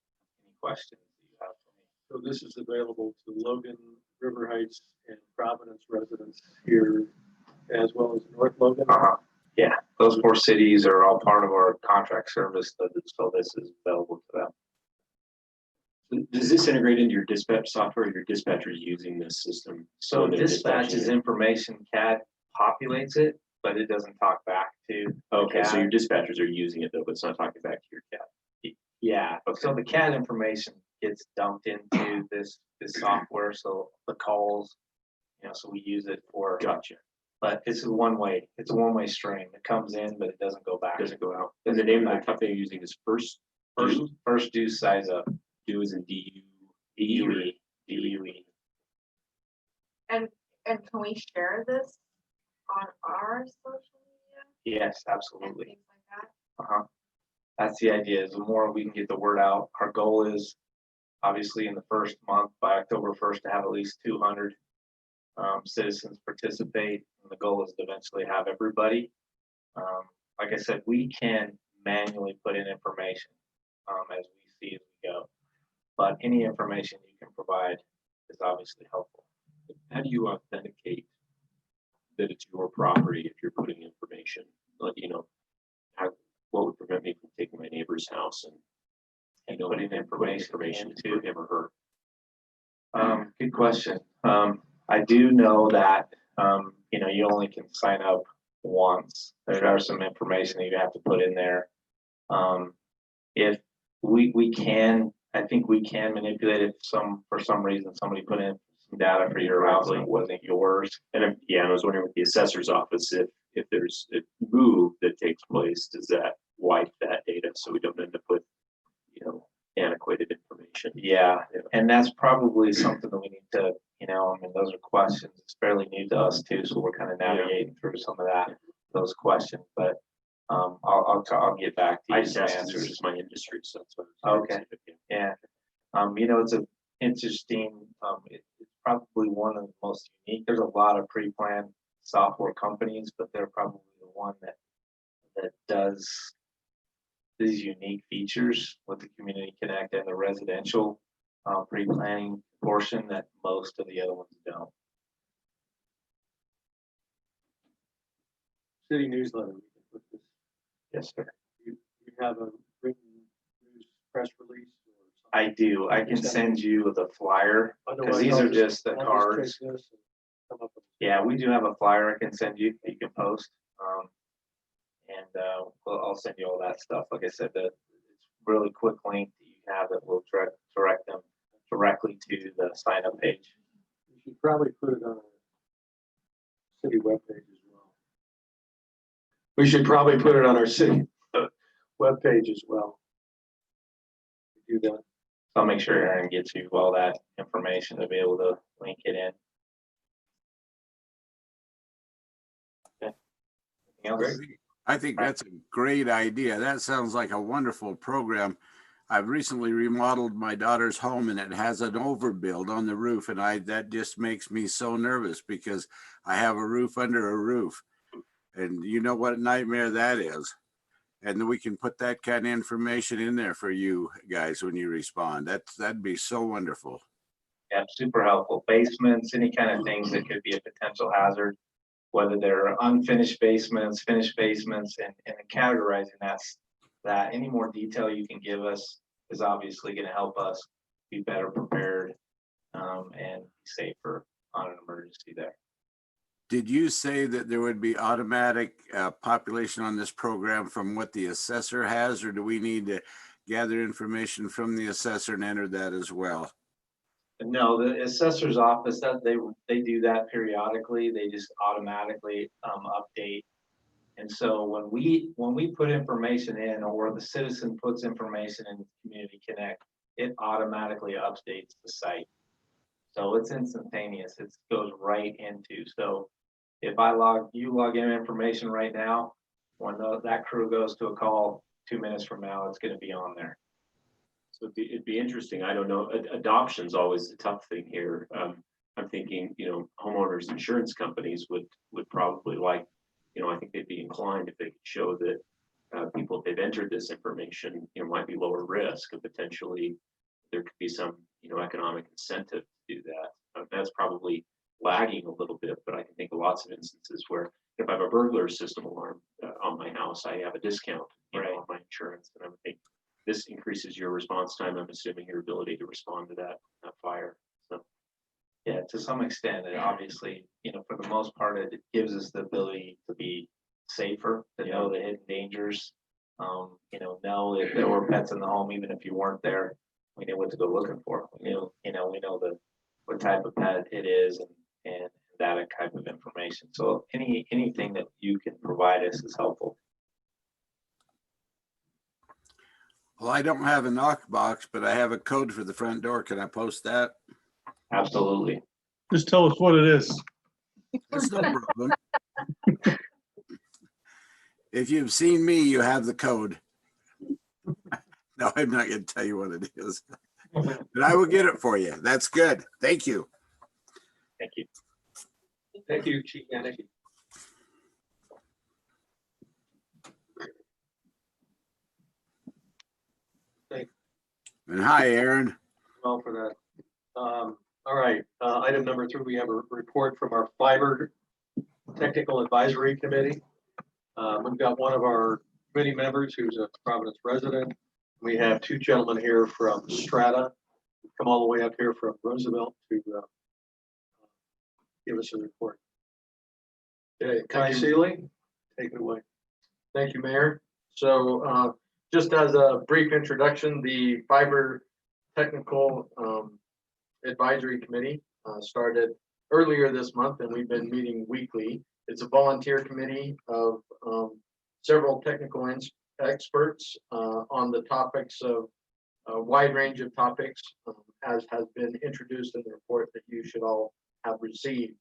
Any questions that you have for me? So this is available to Logan, River Heights, and Providence residents here, as well as North Logan. Yeah, those 4 cities are all part of our contract service, so this is available to them. Does this integrate into your dispatch software, or your dispatchers using this system? So they're dispatch's dispatching it? information CAD populates it, but it doesn't talk back to. Okay, so CAD. your dispatchers are using it though, but it's not talking back to your CAD. Yeah, so the CAD information gets dumped into this software, so the calls, you know, so we use it for. Gotcha. But it's a one-way stream. It comes in, but it doesn't go back. Doesn't go out. And the name of the company you're using is First First do size up. Do is in DUE. DUE. And can we share this on our social media? Yes, And absolutely. things like that? That's the idea, is the more we can get the word out. Our goal is obviously in the first month by October 1st to have at least 200 citizens participate. And the goal is to eventually have everybody. Like I said, we can manually put in information as we see as we go. But any information you can provide is obviously helpful. How do you authenticate that it's your property if you're putting information? Like, you know, what would prevent me from taking my neighbor's house and Putting information to him or her? Good question. I do know that, you know, you only can sign up once. There are some information that you have to put in there. If we can, I think we can manipulate it for some reason, somebody put in some data for your house and it wasn't yours. And I was wondering with the assessor's office, if there's a move that takes place, does that wipe that data so we don't end up with, you know, antiquated information? Yeah, and that's probably something that we need to, you know, I mean, those are questions. It's fairly new to us too, so we're kind of navigating through some of those questions. But I'll get back to you. I just with asked, answers. this is my industry, so that's what I was Okay. Yeah. You know, it's a interesting, it's probably one of the most unique. There's a lot of pre-planned software companies, but they're probably the one that does these unique features with the Community Connect and the residential pre-planning portion that most of the other ones don't. City newsletter. We can put this. Yes, sir. You have a written news press release or something? I do. I can send you the flyer because Otherwise, these I'll are just the I'll cards. take this and come up with- Yeah, we do have a flyer I can send you. You can post. I'll send you all that stuff. Like I said, it's really quick link that you have that will direct them directly to the sign up page. You should probably put it on a city webpage as well. We should probably put it on our city webpage as well. Do that. I'll make sure Aaron gets you all that information to be able to link it in. Okay. Anything else? I think that's a great idea. That sounds like a wonderful program. I've recently remodeled my daughter's home and it has an overbuild on the roof, and that just makes me so nervous because I have a roof under a roof, and you know what a nightmare that is. And we can put that kind of information in there for you guys when you respond. That'd be so wonderful. Yeah, super helpful. Basements, any kind of things that could be a potential hazard, whether they're unfinished basements, finished basements, and categorizing that any more detail you can give us is obviously going to help us be better prepared and be safer on an emergency there. Did you say that there would be automatic population on this program from what the assessor has, or do we need to gather information from the assessor and enter that as well? No, the assessor's office, that they do that periodically. They just automatically update. And so when we put information in, or the citizen puts information in Community Connect, it automatically updates the site. So it's instantaneous. It goes right into. So if you log in information right now, when that crew goes to a call 2 minutes from now, it's going to be on there. So it'd be interesting. I don't know. Adoption's always the tough thing here. I'm thinking, homeowners insurance companies would probably like, I think they'd be inclined if they could show that people, if they've entered this information, might be lower risk, and potentially there could be some, economic incentive to do that. That's probably lagging a little bit, but I can think of lots of instances where if I have a burglar system alarm on my house, I have a discount on my insurance, and I would think this increases your response time. I'm assuming your ability to respond to that fire. So yeah, to some extent, it obviously, for the most part, it gives us the ability to be safer, to know the hidden dangers. Know if there were pets in the home, even if you weren't there, we know what to go looking for. We know what type of pet it is, and that type of information. So anything that you can provide us is helpful. Well, I don't have a knock box, but I have a code for the front door. Can I post that? Absolutely. Just tell us what it is. That's no problem. If you've seen me, you have the code. No, I'm not going to tell you what it is, but I will get it for you. That's good. Thank you. Thank you. Thank you, Chief Annexation. And hi, Aaron. Well for that. All right, item number 3, we have a report from our Fiber Technical Advisory Committee. We've got one of our committee members who's a Providence resident. We have 2 gentlemen here from Strata, come all the way up here from Roosevelt to give us a report. Okay, Kai Seeley, take it away. Thank you, Mayor. So just as a brief introduction, the Fiber Technical Advisory Committee started earlier this month, and we've been meeting weekly. It's a volunteer committee of several technical experts on the topics of a wide range of topics, as has been introduced in the report that you should all have received.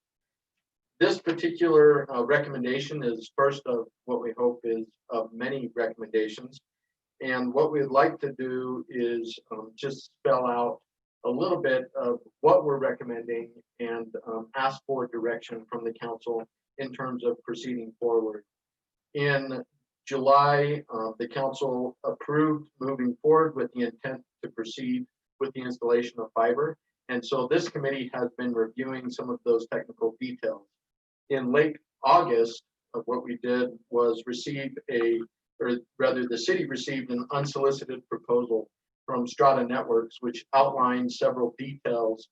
This particular recommendation is first of what we hope is of many recommendations. And what we'd like to do is just spell out a little bit of what we're recommending and ask for direction from the council in terms of proceeding forward. In July, the council approved moving forward with the intent to proceed with the installation of fiber. And so this committee has been reviewing some of those technical details. In late August, what we did was receive the city received an unsolicited proposal from Strata Networks, which outlines several details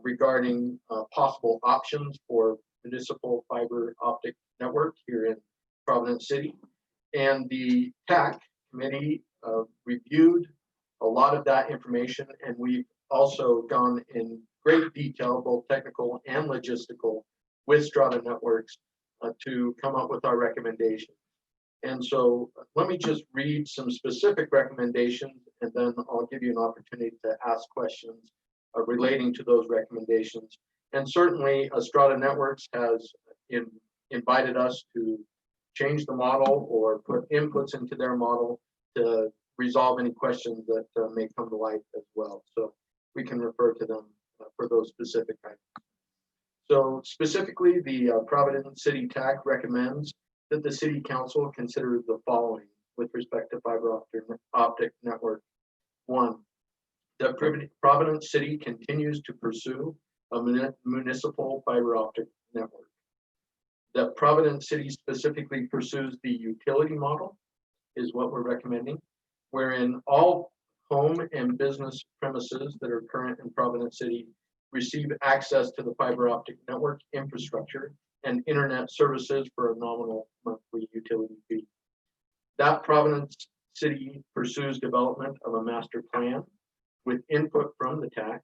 regarding possible options for municipal fiber optic network here in Providence City. And the TAC committee reviewed a lot of that information, and we've also gone in great detail, both technical and logistical, with Strata Networks to come up with our recommendations. And so let me just read some specific recommendations, and then I'll give you an opportunity to ask questions relating to those recommendations. And certainly Strata Networks has invited us to change the model or put inputs into their model to resolve any questions that may come to light as well. So we can refer to them for those specific items. So specifically, the Providence City TAC recommends that the City Council consider the following with respect to fiber optic network. 1, that Providence City continues to pursue a municipal fiber optic network. That Providence City specifically pursues the utility model is what we're recommending, wherein all home and business premises that are current in Providence City receive access to the fiber optic network infrastructure and internet services for a nominal monthly utility fee. That Providence City pursues development of a master plan with input from the TAC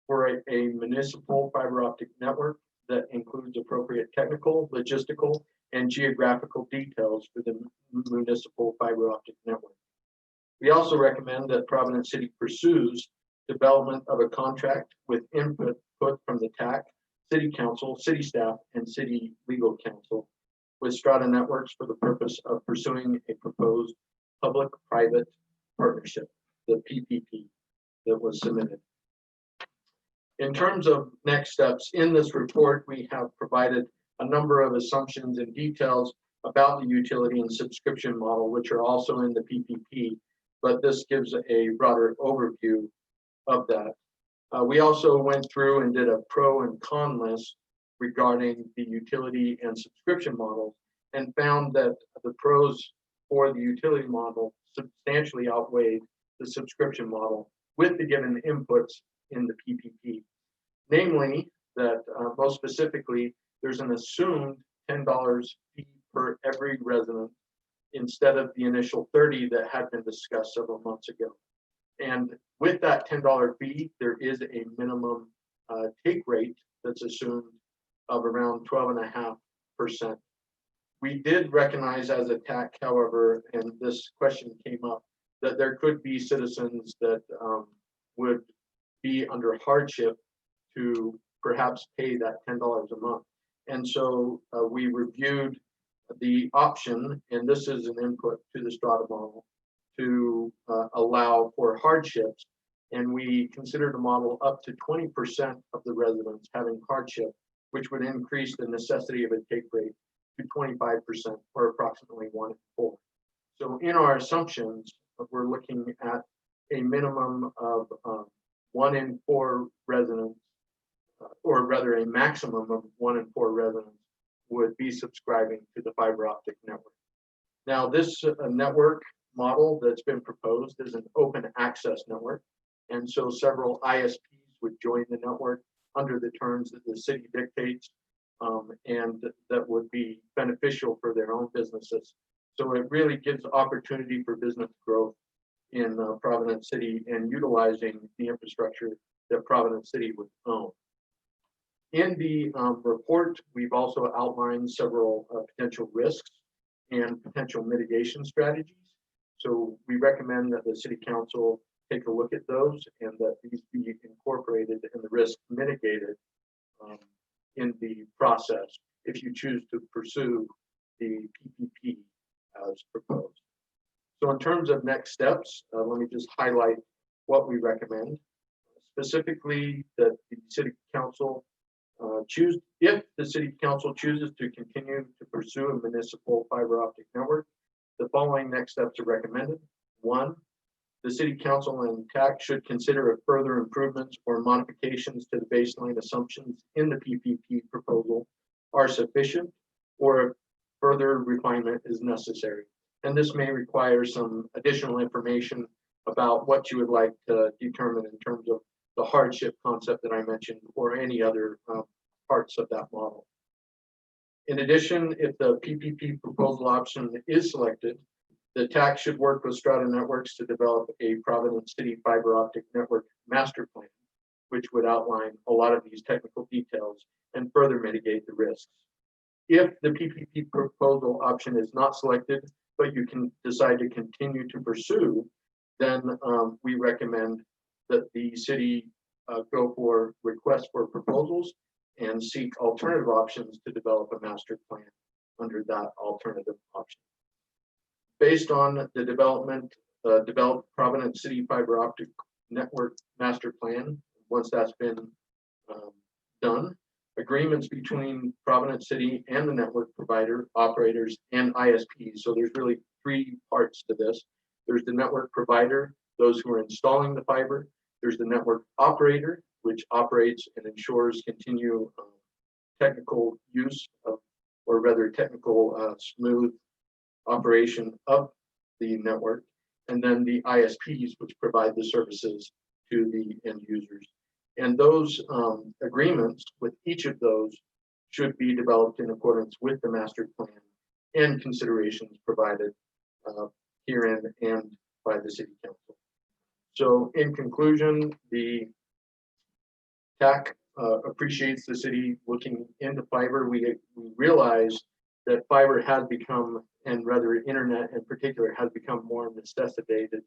for a municipal fiber optic network that includes appropriate technical, logistical, and geographical details for the municipal fiber optic network. We also recommend that Providence City pursues development of a contract with input from the TAC, City Council, City staff, and City Legal Counsel with Strata Networks for the purpose of pursuing a proposed public-private partnership, the PPP, that was submitted. In terms of next steps, in this report, we have provided a number of assumptions and details about the utility and subscription model, which are also in the PPP, but this gives a broader overview of that. We also went through and did a pro and con list regarding the utility and subscription models and found that the pros for the utility model substantially outweighed the subscription model with the given inputs in the PPP. Namely, that most specifically, there's an assumed $10 fee per every resident instead of the initial 30 that had been discussed several months ago. And with that $10 fee, there is a minimum take rate that's assumed of around 12.5%. We did recognize as a TAC, however, and this question came up, that there could be citizens that would be under hardship to perhaps pay that $10 a month. And so we reviewed the option, and this is an input to the Strata model, to allow for hardships. And we considered a model up to 20% of the residents having hardship, which would increase the necessity of a take rate to 25%, or approximately 1 in 4. So in our assumptions, we're looking at a minimum of 1 in 4 residents, or rather a maximum of 1 in 4 residents would be subscribing to the fiber optic network. Now, this network model that's been proposed is an open access network. And so several ISPs would join the network under the terms that the city dictates, and that would be beneficial for their own businesses. So it really gives opportunity for business growth in Providence City and utilizing the infrastructure that Providence City would own. In the report, we've also outlined several potential risks and potential mitigation strategies. So we recommend that the City Council take a look at those and that these be incorporated and the risk mitigated in the process if you choose to pursue the PPP as proposed. So in terms of next steps, let me just highlight what we recommend. Specifically, that the City Council if the City Council chooses to continue to pursue a municipal fiber optic network, the following next steps are recommended. 1, the City Council and TAC should consider if further improvements or modifications to the baseline assumptions in the PPP proposal are sufficient, or if further refinement is necessary. And this may require some additional information about what you would like to determine in terms of the hardship concept that I mentioned, or any other parts of that model. In addition, if the PPP proposal option is selected, the TAC should work with Strata Networks to develop a Providence City fiber optic network master plan, which would outline a lot of these technical details and further mitigate the risks. If the PPP proposal option is not selected, but you can decide to continue to pursue, then we recommend that the city go for requests for proposals and seek alternative options to develop a master plan under that alternative option. Based on the developed Providence City fiber optic network master plan, once that's been done, agreements between Providence City and the network provider, operators, and ISPs. So there's really 3 parts to this. There's the network provider, those who are installing the fiber. There's the network operator, which operates and ensures continued technical use of, or rather technical smooth operation of the network. And then the ISPs, which provide the services to the end users. And those agreements with each of those should be developed in accordance with the master plan and considerations provided herein and by the city council. So in conclusion, the TAC appreciates the city looking into fiber. We realize that fiber has become, and rather internet in particular, has become more necessitated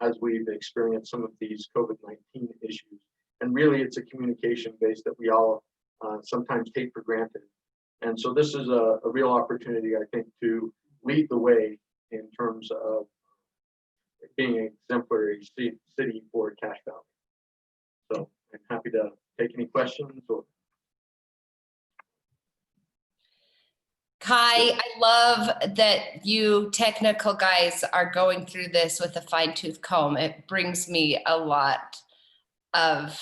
as we've experienced some of these COVID-19 issues. And really it's a communication base that we all sometimes take for granted. And so this is a real opportunity, I think, to lead the way in terms of being an exemplary city for Cache Valley. So I'm happy to take any questions or. Kai, I love that you technical guys are going through this with a fine-tooth comb. It brings me a lot of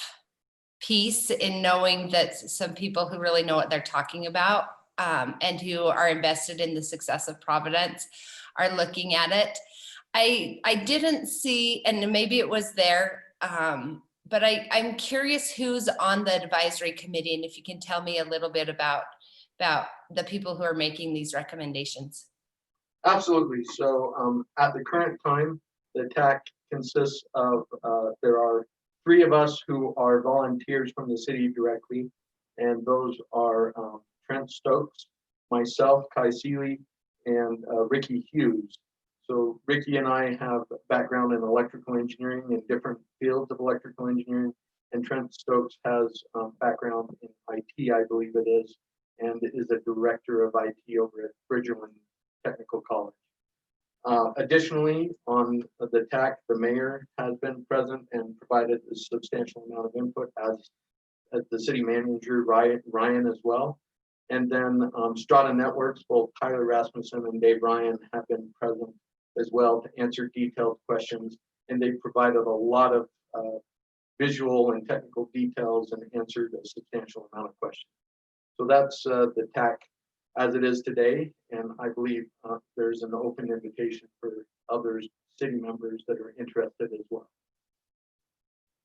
peace in knowing that some people who really know what they're talking about and who are invested in the success of Providence are looking at it. I didn't see, and maybe it was there, but I'm curious who's on the advisory committee, and if you can tell me a little bit about the people who are making these recommendations. Absolutely. So at the current time, the TAC consists of, there are 3 of us who are volunteers from the city directly, and those are Trent Stokes, myself, Kai Seeley, and Ricky Hughes. So Ricky and I have background in electrical engineering in different fields of electrical engineering, and Trent Stokes has background in IT, I believe it is, and is a director of IT over at Bridgerland Technical College. Additionally, on the TAC, the mayor has been present and provided a substantial amount of input, as the city manager, Ryan as well. And then Strata Networks, both Tyler Rasmussen and Dave Ryan have been present as well to answer detailed questions. And they provided a lot of visual and technical details and answered a substantial amount of questions. So that's the TAC as it is today, and I believe there's an open invitation for others, city members that are interested as well.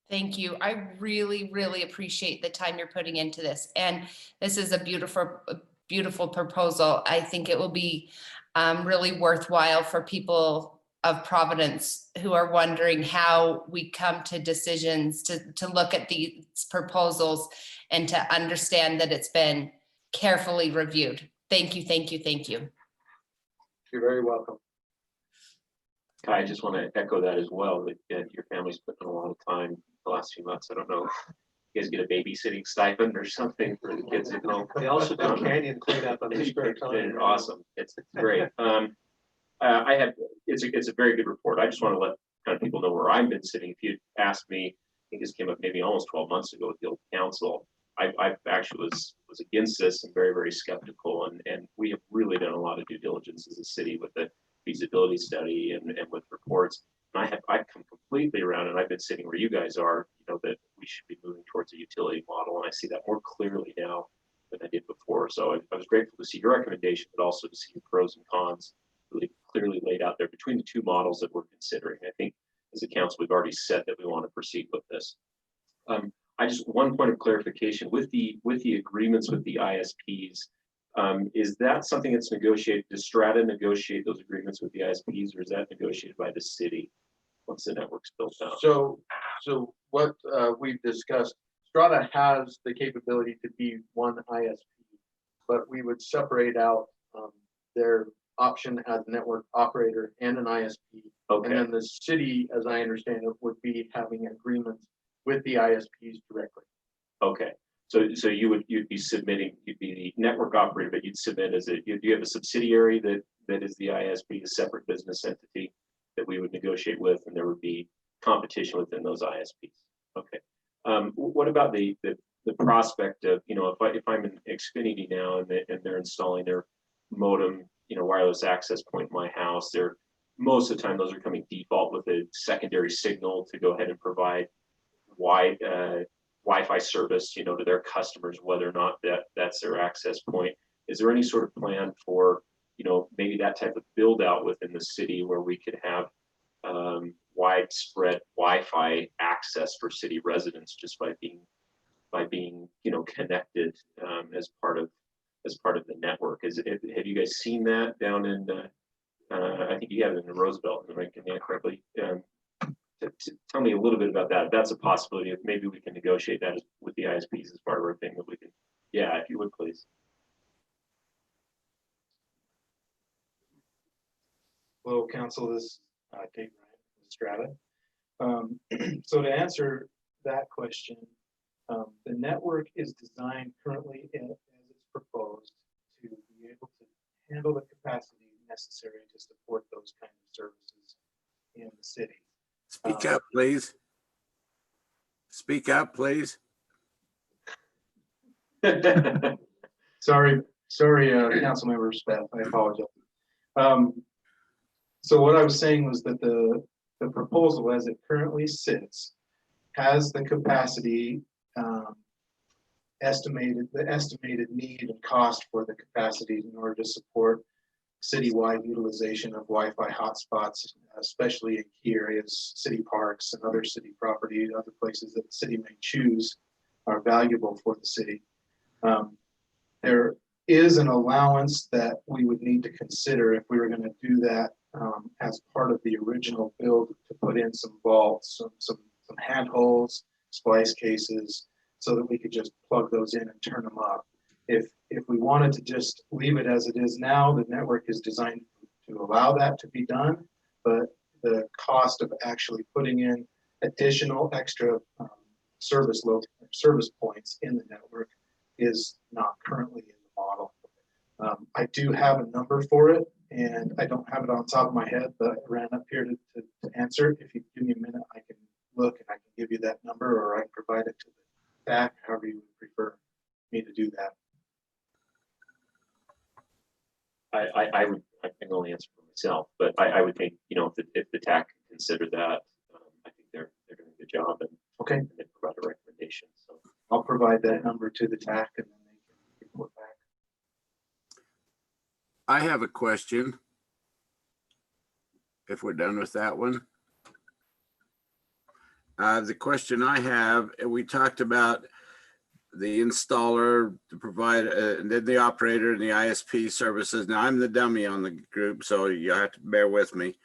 Thank you. I really, really appreciate the time you're putting into this. And this is a beautiful proposal. I think it will be really worthwhile for people of Providence who are wondering how we come to decisions to look at these proposals and to understand that it's been carefully reviewed. Thank you, thank you, thank you. You're very welcome. Kai, I just want to echo that as well, that your family's put in a lot of time the last few months. I don't know, you guys get a babysitting stipend or something for the kids at home? They also do canyon cleanup on their spare time. Awesome, it's great. It's a very good report. I just want to let kind of people know where I've been sitting. If you asked me, I think this came up maybe almost 12 months ago with the old council. I actually was against this and very, very skeptical. And we have really done a lot of due diligence as a city with the feasibility study and with reports. And I've come completely around, and I've been sitting where you guys are, that we should be moving towards a utility model. And I see that more clearly now than I did before. So I was grateful to see your recommendation, but also to see the pros and cons really clearly laid out there between the 2 models that we're considering. I think as a council, we've already said that we want to proceed with this. I just, one point of clarification with the agreements with the ISPs, is that something that's negotiated? Does Strata negotiate those agreements with the ISPs, or is that negotiated by the city once the network's built out? So what we've discussed, Strata has the capability to be one ISP, but we would separate out their option as a network operator and an ISP. Okay. And then the city, as I understand it, would be having agreements with the ISPs directly. Okay. So you'd be submitting, you'd be the network operator, but you'd submit as do you have a subsidiary that is the ISP, a separate business entity that we would negotiate with, and there would be competition within those ISPs? Okay. What about the prospect of, if I'm in Xfinity now and they're installing their modem, wireless access point in my house, most of the time those are coming default with a secondary signal to go ahead and provide Wi-Fi service, to their customers, whether or not that's their access point. Is there any sort of plan for, maybe that type of build out within the city where we could have widespread Wi-Fi access for city residents just by being connected as part of as part of the network. Have you guys seen that down in, I think you have it in Roosevelt, am I getting that correctly? Tell me a little bit about that. If that's a possibility, if maybe we can negotiate that with the ISPs as part of our thing that we can, yeah, if you would please. Hello, council, this is Dave Ryan from Strata. So to answer that question, the network is designed currently as it's proposed to be able to handle the capacity necessary to support those kinds of services in the city. Speak up, please. Speak up, please. Sorry, council members, staff, I apologize. So what I was saying was that the proposal as it currently sits has the capacity estimated need and cost for the capacity in order to support citywide utilization of Wi-Fi hotspots, especially in key areas, city parks and other city property, other places that the city may choose are valuable for the city. There is an allowance that we would need to consider if we were going to do that as part of the original build, to put in some vaults, some handholds, splice cases, so that we could just plug those in and turn them up. If we wanted to just leave it as it is now, the network is designed to allow that to be done, but the cost of actually putting in additional extra service points in the network is not currently in the model. I do have a number for it, and I don't have it on top of my head, but I ran up here to answer. If you give me a minute, I can look and I can give you that number, or I can provide it to the staff, however you would prefer me to do that. I can only answer for myself, but I would think, you know, if the TAC can consider that, I think they're doing a good job, and Okay, and they provide a recommendation. So I'll provide that number to the TAC and then they can report back. I have a question. If we're done with that one. The question I have, we talked about the installer, the provider, and then the operator and the ISP services. Now I'm the dummy on the group, so you have to bear with me.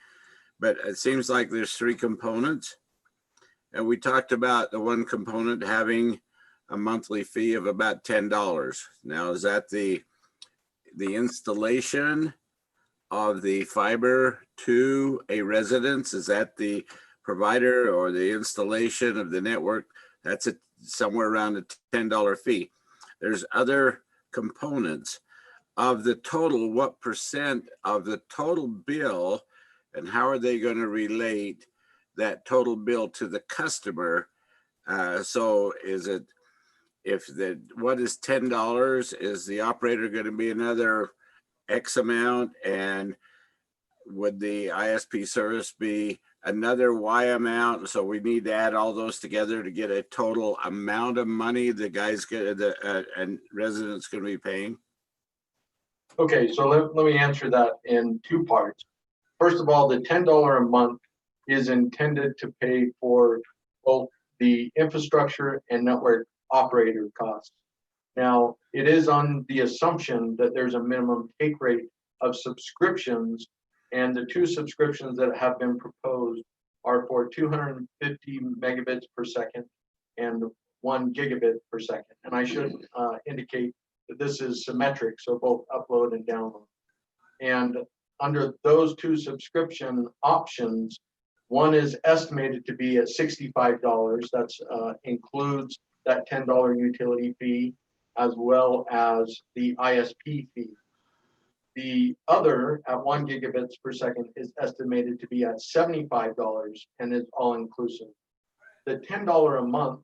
But it seems like there's three components. And we talked about the one component having a monthly fee of about $10. Now, is that the installation of the fiber to a residence? Is that the provider, or the installation of the network? That's somewhere around a $10 fee. There's other components of the total. What percent of the total bill, and how are they going to relate that total bill to the customer? So is it, what is $10? Is the operator going to be another X amount? And would the ISP service be another Y amount? So we need to add all those together to get a total amount of money the guys get, and residents going to be paying. Okay, so let me answer that in two parts. First of all, the $10 a month is intended to pay for both the infrastructure and network operator costs. Now, it is on the assumption that there's a minimum take rate of subscriptions, and the two subscriptions that have been proposed are for 250 megabits per second and 1 gigabit per second. And I should indicate that this is symmetric, so both upload and download. And under those two subscription options, one is estimated to be at $65. That's includes that $10 utility fee, as well as the ISP fee. The other, at 1 gigabits per second, is estimated to be at $75 and is all inclusive. The $10 a month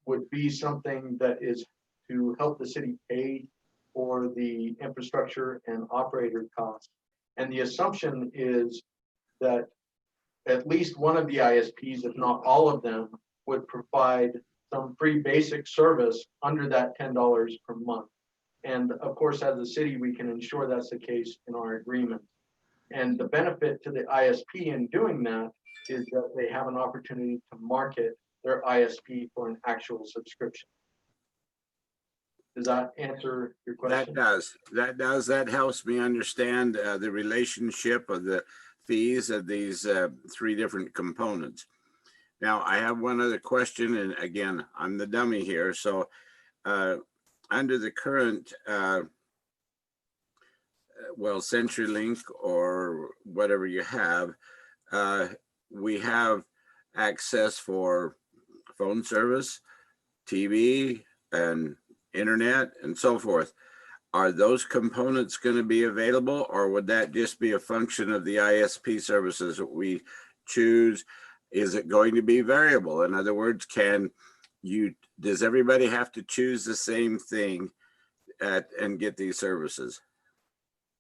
would be something that is to help the city pay for the infrastructure and operator costs. And the assumption is that at least one of the ISPs, if not all of them, would provide some free basic service under that $10 per month. And of course, as a city, we can ensure that's the case in our agreement. And the benefit to the ISP in doing that is that they have an opportunity to market their ISP for an actual subscription. Does that answer your question? That helps me understand the relationship of the fees of these three different components. Now, I have one other question, and again, I'm the dummy here. So under the current, CenturyLink or whatever you have, we have access for phone service, TV, and internet, and so forth. Are those components going to be available, or would that just be a function of the ISP services that we choose? Is it going to be variable? In other words, does everybody have to choose the same thing and get these services?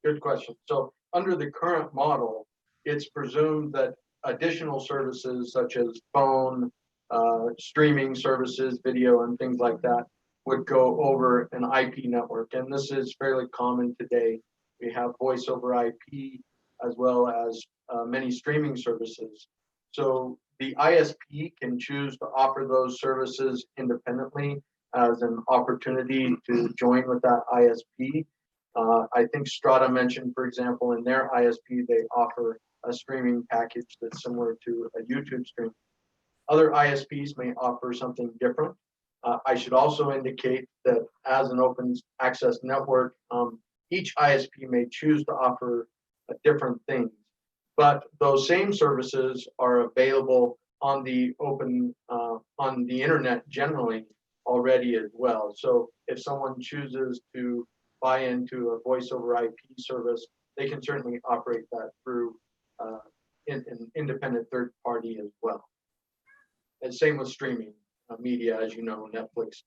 Good question. So under the current model, it's presumed that additional services such as phone, streaming services, video, and things like that would go over an IP network. And this is fairly common today. We have voice over IP as well as many streaming services. So the ISP can choose to offer those services independently as an opportunity to join with that ISP. I think Strata mentioned, for example, in their ISP, they offer a streaming package that's similar to a YouTube stream. Other ISPs may offer something different. I should also indicate that as an open access network, each ISP may choose to offer different things, but those same services are available on the open, on the internet generally already as well. So if someone chooses to buy into a voice over IP service, they can certainly operate that through an independent third party as well. And same with streaming media, as you know, Netflix,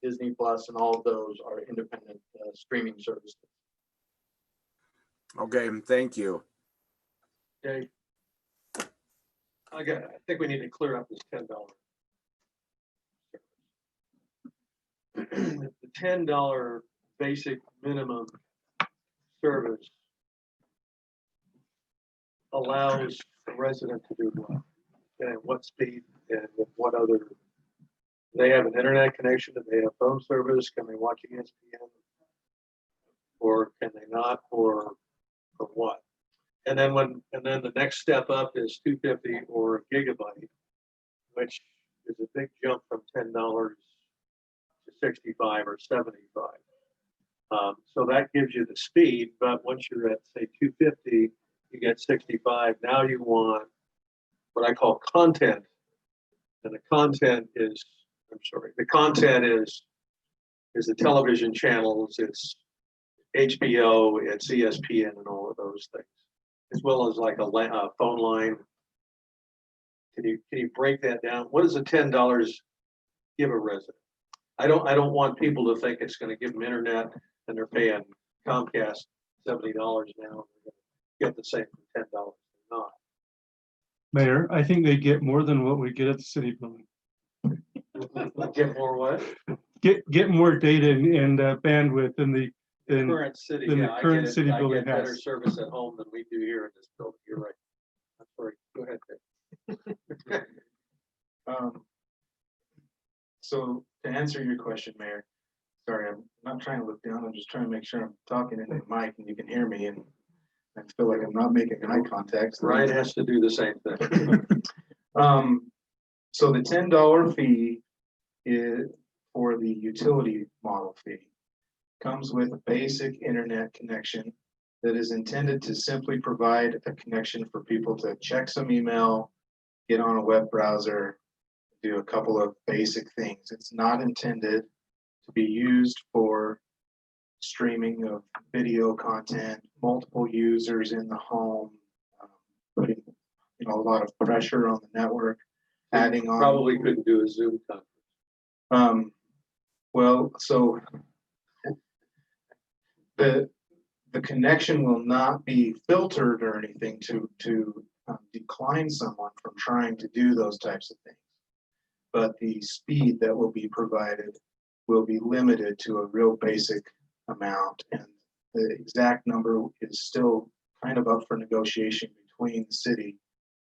Disney Plus, and all of those are independent streaming services. Okay, thank you. Okay. I think we need to clear up this $10. The $10 basic minimum service allows the resident to do what? And at what speed and with what other? They have an internet connection, do they have phone service? Can they watch ESPN? Or can they not? Or what? And then the next step up is 250 or a gigabyte, which is a big jump from $10 to 65 or 75. So that gives you the speed, but once you're at say 250, you get 65. Now you want what I call content, and the content is the television channels, it's HBO, it's ESPN, and all of those things, as well as like a phone line. Can you break that down? What does the $10 give a resident? I don't want people to think it's going to give them internet and they're paying Comcast $70 now. And they're going to get the same for $10. They're not. Mayor, I think they get more than what we get at the city building. Get more what? Get more data and bandwidth in the Current city, than the yeah, current I city building get better has. service at home than we do here in this building. You're right. I'm sorry. Go ahead, Dave. So to answer your question, Mayor, sorry, I'm not trying to look down. I'm just trying to make sure I'm talking into the mic and you can hear me, and I feel like I'm not making eye contact. So Ryan has to do the same thing. So the $10 fee is for the utility model fee. Comes with a basic internet connection that is intended to simply provide a connection for people to check some email, get on a web browser, do a couple of basic things. It's not intended to be used for streaming of video content, multiple users in the home, putting a lot of pressure on the network, adding on. Probably couldn't do a Zoom conference. Well, so the connection will not be filtered or anything to decline someone from trying to do those types of things. But the speed that will be provided will be limited to a real basic amount, and the exact number is still kind of up for negotiation between the city.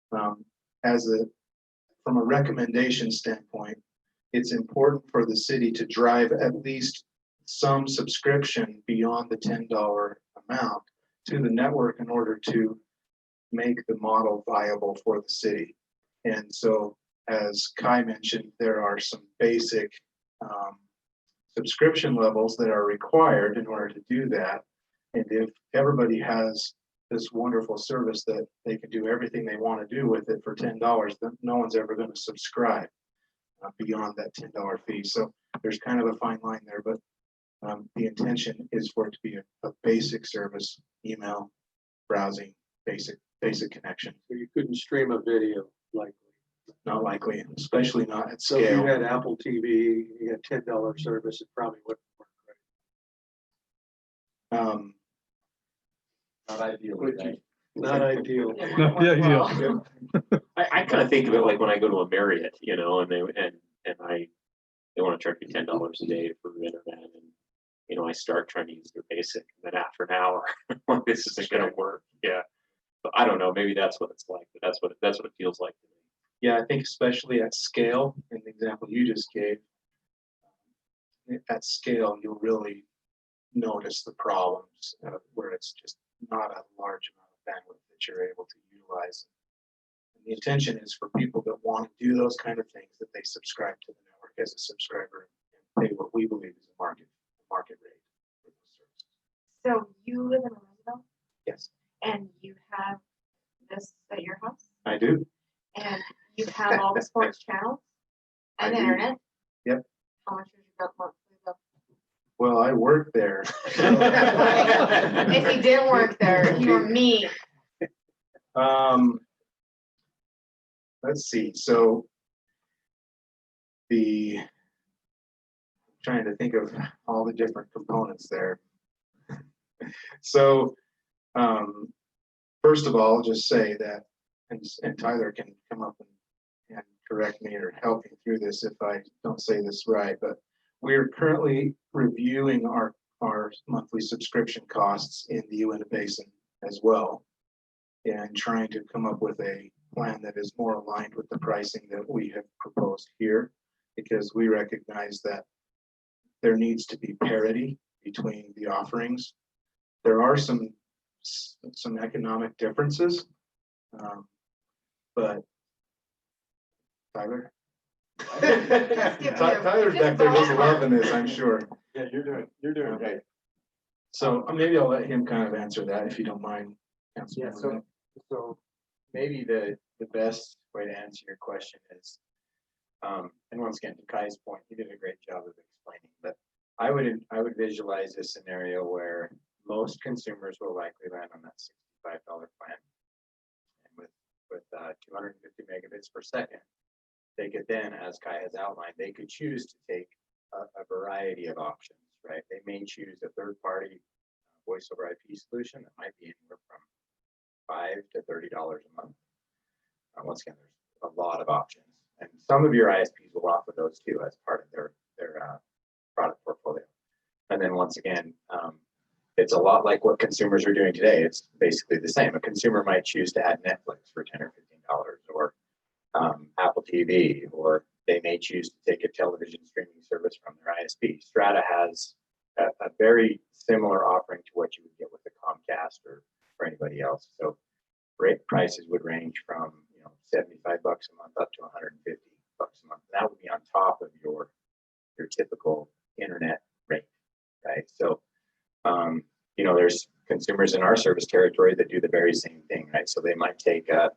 From a recommendation standpoint, it's important for the city to drive at least some subscription beyond the $10 amount to the network in order to make the model viable for the city. And so, as Kai mentioned, there are some basic subscription levels that are required in order to do that. And if everybody has this wonderful service that they can do everything they want to do with it for $10, then no one's ever going to subscribe beyond that $10 fee. So there's kind of a fine line there, but the intention is for it to be a basic service, email, browsing, basic connection. So you couldn't stream a video likely. Not likely, especially not at So if you scale. had Apple TV, you had $10 service, it probably wouldn't work Not ideal. right. Not ideal. It No, won't work yeah, well. I kind of think of it like when I go to a Marriott, you know, and they want to charge me $10 a day for internet, and you know, I start trying to use their basic, and then after an hour, I'm like, this isn't going to work. Yeah, but I don't know. Maybe that's what it's like, but that's what it feels like to me. Yeah, I think especially at scale, in the example you just gave, at scale, you'll really notice the problems where it's just not a large amount of bandwidth that you're able to utilize. And the intention is for people that want to do those kind of things, that they subscribe to the network as a subscriber and pay what we believe is a market rate for those services. So you live in a Roosevelt Yes, and you have this at your house I do. and you have all the sports channels and I do. internet. Yep. How much would you go monthly bill? Well, I work there. If you didn't work there, if you were me, Let's see, so trying to think of all the different components there. So, first of all, I'll just say that, and Tyler can come up and correct me or help me through this if I don't say this right, but we're currently reviewing our monthly subscription costs in the Uinta Basin as well, and trying to come up with a plan that is more aligned with the pricing that we have proposed here, because we recognize that there needs to be parity between the offerings. There are some economic differences, but Tyler? Tyler's back there just loving this, I'm sure. Yeah, you're doing great. So maybe I'll let him kind of answer that if you don't mind. Yeah, so maybe the best way to answer your question is, and once again, to Kai's point, he did a great job of explaining, but I would visualize a scenario where most consumers will likely land on that $65 plan. And with 250 megabits per second, they could then, as Kai has outlined, they could choose to take a variety of options, right? They may choose a third-party voice over IP solution that might be anywhere from $5 to $30 a month. Once again, there's a lot of options, and some of your ISPs will offer those too as part of their product portfolio. And then once again, it's a lot like what consumers are doing today. It's basically the same. A consumer might choose to add Netflix for $10 or $15, or Apple TV, or they may choose to take a television streaming service from their ISP. Strata has a very similar offering to what you would get with a Comcast or anybody else. So rate prices would range from $75 a month up to $150 a month. That would be on top of your typical internet rate, right? So there's consumers in our service territory that do the very same thing, right? So they might take a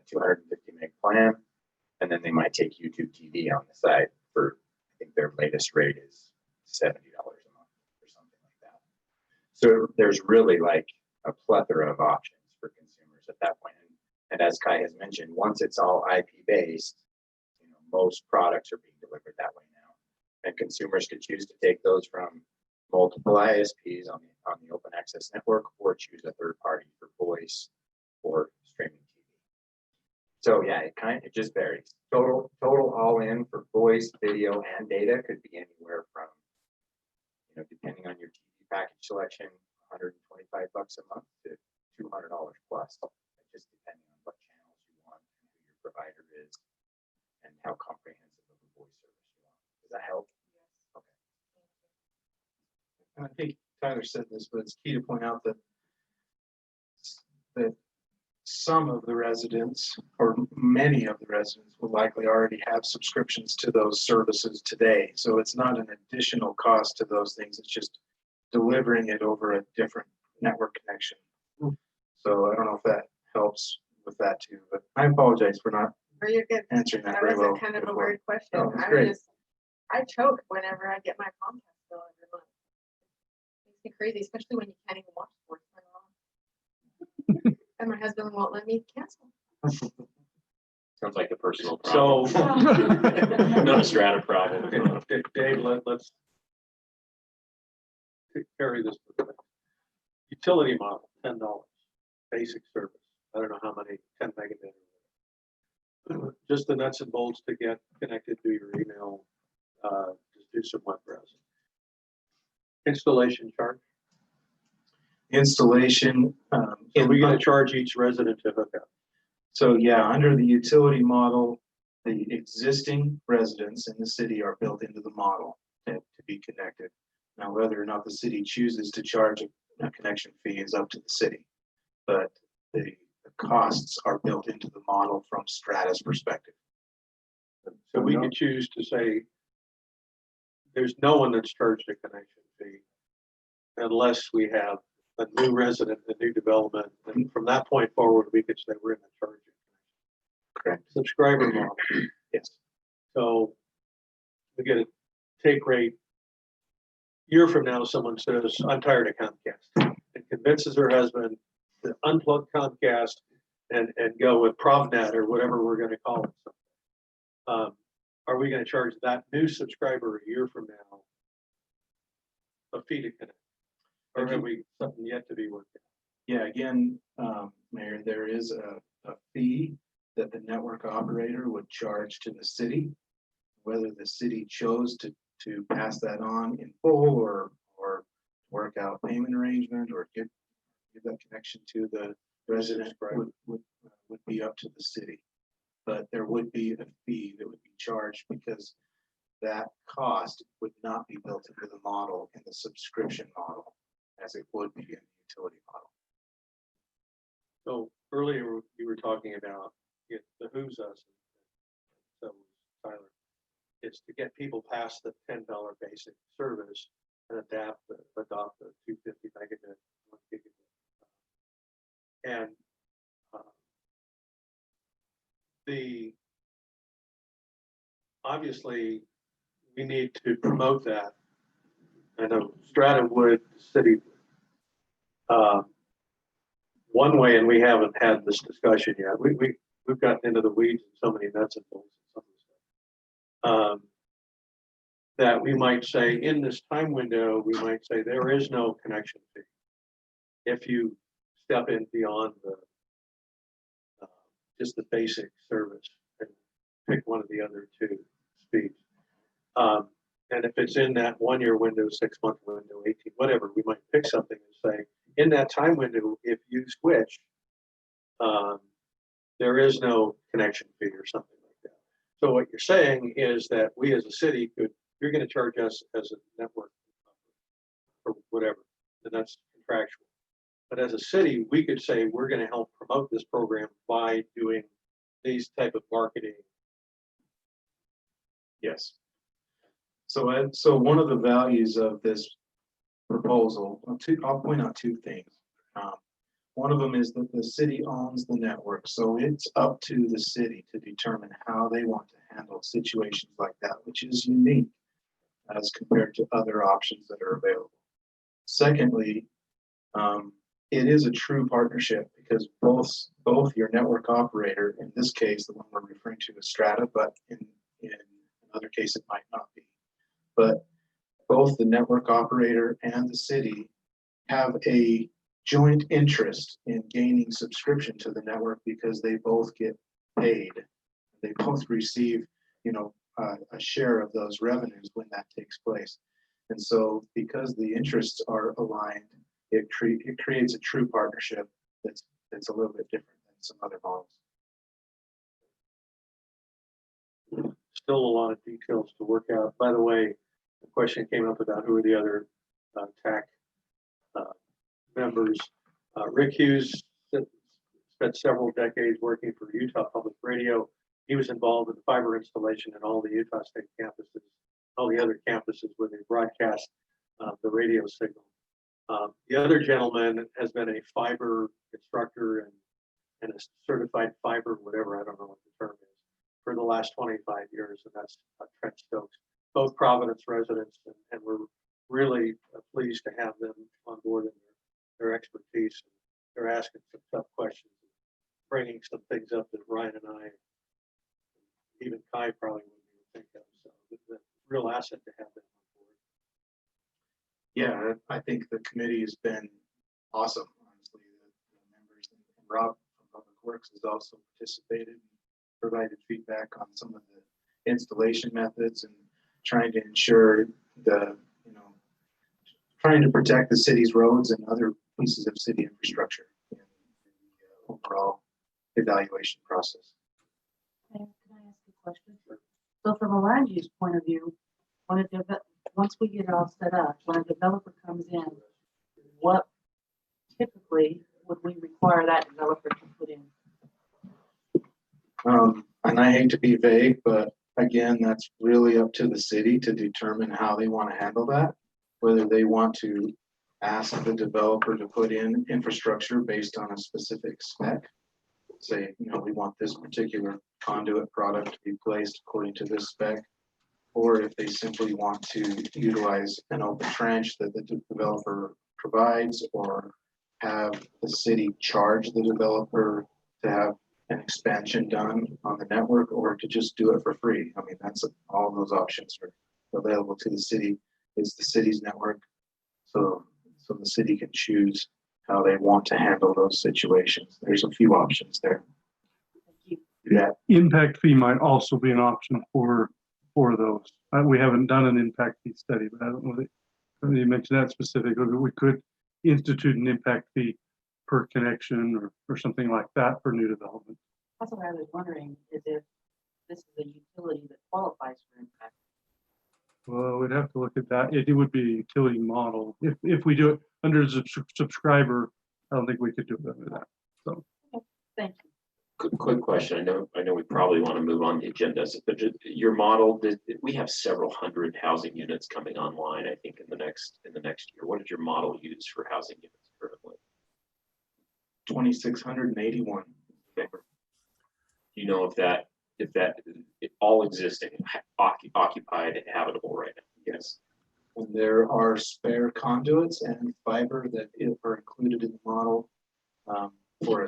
250 meg plan, and then they might take YouTube TV on the side for, I think their latest rate is $70 a month or something like that. So there's really like a plethora of options for consumers at that point. And as Kai has mentioned, once it's all IP based, most products are being delivered that way now. And consumers could choose to take those from multiple ISPs on the open access network, or choose a third party for voice or streaming TV. So yeah, it just varies. Total all in for voice, video, and data could be anywhere from, depending on your TV package selection, $125 a month to $200 plus. Just depending on what channels you want and who your provider is and how comprehensive of a voice service you want. Does that help? Yes. Okay. and I think Tyler said this, but it's key to point out that some of the residents, or many of the residents, will likely already have subscriptions to those services today. So it's not an additional cost to those things. It's just delivering it over a different network connection. So I don't know if that helps with that too, but I apologize for not Or you're good. answering that That very was well. a kind of a before. weird question. No, it's I great. I choke whenever I get my Comcast bill every month. Makes me crazy, especially when you can't even watch sports. And my husband won't let me cancel. Sounds like a personal So, problem. Not a strata problem. Dave, let's carry this. Utility model, $10, basic service. I don't know how many, 10 megabit. Just the nuts and bolts to get connected to your email, just do some web browsing. Installation charge. Installation. Are we going to charge each resident to hook up? So yeah, under the utility model, the existing residents in the city are built into the model to be connected. Now, whether or not the city chooses to charge a connection fee is up to the city, but the costs are built into the model from Strata's perspective. So we could choose to say there's no one that's charged a connection fee unless we have a new resident, a new development. And from that point forward, we could say we're going to charge you. Correct. Subscriber model. Yes. So we get a take rate. Year from now, someone says, I'm tired of Comcast, and convinces her husband to unplug Comcast and go with ProvNet or whatever we're going to call it. Are we going to charge that new subscriber a year from now a fee to connect? Or have we something yet to be worked out? Yeah, again, Mayor, there is a fee that the network operator would charge to the city. Whether the city chose to pass that on in full or work out payment arrangement or give that connection to the resident would be up to the city. But there would be a fee that would be charged because that cost would not be built into the model in the subscription model as it would be in the utility model. So earlier you were talking about it behooves us, so Tyler, it's to get people past the $10 basic service and adopt the 250 megabit, 1 gigabit. And obviously we need to promote that. I know Strata would, city, one way, and we haven't had this discussion yet. We've gotten into the weeds and so many nuts and bolts and some of this stuff. That we might say in this time window, we might say there is no connection fee. If you step in beyond the just the basic service and pick one of the other two speeds. And if it's in that 1 year window, 6 month window, 18, whatever, we might pick something and say, in that time window, if you switch, there is no connection fee or something like that. So what you're saying is that we as a city could, you're going to charge us as a network or whatever, and that's contractual. But as a city, we could say we're going to help promote this program by doing these type of marketing. Yes. So one of the values of this proposal, I'll point out two things. One of them is that the city owns the network, so it's up to the city to determine how they want to handle situations like that, which is unique as compared to other options that are available. Secondly, it is a true partnership because both your network operator, in this case, the one we're referring to is Strata, but in another case it might not be. But both the network operator and the city have a joint interest in gaining subscription to the network because they both get paid. They both receive, a share of those revenues when that takes place. And so because the interests are aligned, it creates a true partnership that's a little bit different than some other models. Still a lot of details to work out. By the way, the question came up about who are the other TAC members. Rick Hughes spent several decades working for Utah Public Radio. He was involved in the fiber installation in all the Utah State campuses, all the other campuses where they broadcast the radio signal. The other gentleman has been a fiber instructor and a certified fiber, whatever, I don't know what the term is, for the last 25 years, and that's Trent Stokes. Both Providence residents, and we're really pleased to have them on board and their expertise. They're asking some tough questions, bringing some things up that Ryan and I, even Kai probably wouldn't even think of. So it's a real asset to have them on board. Yeah, I think the committee has been awesome, honestly. The members and Rob from Public Works has also participated and provided feedback on some of the installation methods and trying to ensure trying to protect the city's roads and other pieces of city infrastructure in the overall evaluation process. Can I ask a question? So from a land use point of view, once we get it all set up, when a developer comes in, what typically would we require that developer to put in? And I hate to be vague, but again, that's really up to the city to determine how they want to handle that. Whether they want to ask the developer to put in infrastructure based on a specific spec. Say, we want this particular conduit product to be placed according to this spec. Or if they simply want to utilize an open trench that the developer provides, or have the city charge the developer to have an expansion done on the network, or to just do it for free. I mean, that's all those options are available to the city. It's the city's network, so the city can choose how they want to handle those situations. There's a few options there. Yeah. Impact fee might also be an option for those. We haven't done an impact fee study, but I don't know that you mentioned that specifically. We could institute an impact fee per connection or something like that for new development. That's what I was wondering, is if this is a utility that qualifies for impact. Well, we'd have to look at that. It would be a utility model. If we do it under the subscriber, I don't think we could do it under that. So, thank you. Quick question. I know we probably want to move on the agendas, but your model, we have several hundred housing units coming online, I think, in the next year. What did your model use for housing units currently? 2,681. Okay. Do you know if all existing, occupied and habitable right now? Yes. And there are spare conduits and fiber that are included in the model for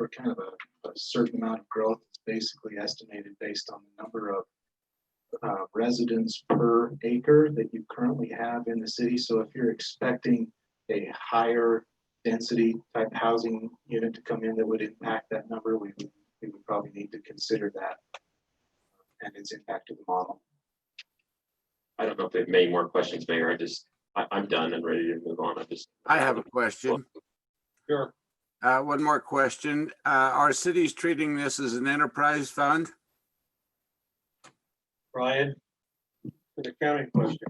kind of a certain amount of growth. It's basically estimated based on the number of residents per acre that you currently have in the city. So if you're expecting a higher density type housing unit to come in that would impact that number, we would probably need to consider that and its impact to the model. I don't know if they've made more questions, Mayor. I'm done and ready to move on. I have a question. Sure. One more question. Are cities treating this as an enterprise fund? Ryan, an accounting question.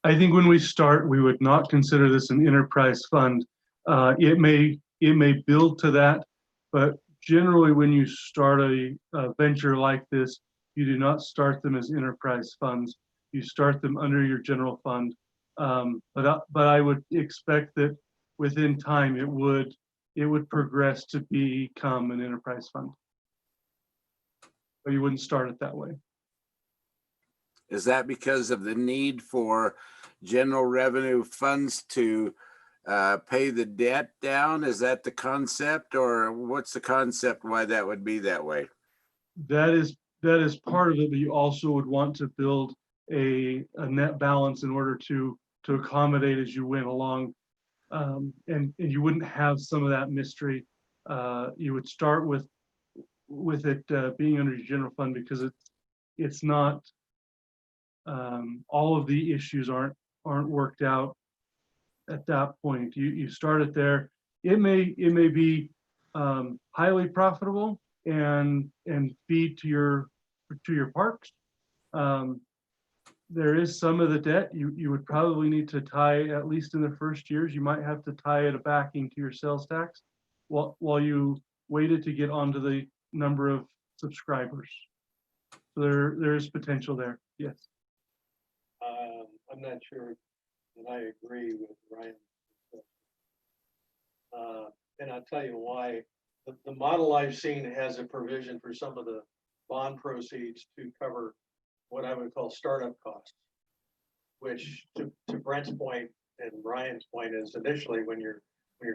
I think when we start, we would not consider this an enterprise fund. It may build to that, but generally when you start a venture like this, you do not start them as enterprise funds. You start them under your general fund. But I would expect that within time it would progress to become an enterprise fund. But you wouldn't start it that way. Is that because of the need for general revenue funds to pay the debt down? Is that the concept, or what's the concept why that would be that way? That is part of it, but you also would want to build a net balance in order to accommodate as you went along. And you wouldn't have some of that mystery. You would start with it being under your general fund because it's not all of the issues aren't worked out at that point. You start it there. It may be highly profitable and feed to your parks. there is some of the debt you would probably need to tie, at least in the first years, you might have to tie it backing to your sales tax while you waited to get onto the number of subscribers. So there is potential there, yes. I'm not sure that I agree with Ryan. And I'll tell you why. The model I've seen has a provision for some of the bond proceeds to cover what I would call startup costs, which to Brent's point and Ryan's point is initially when you're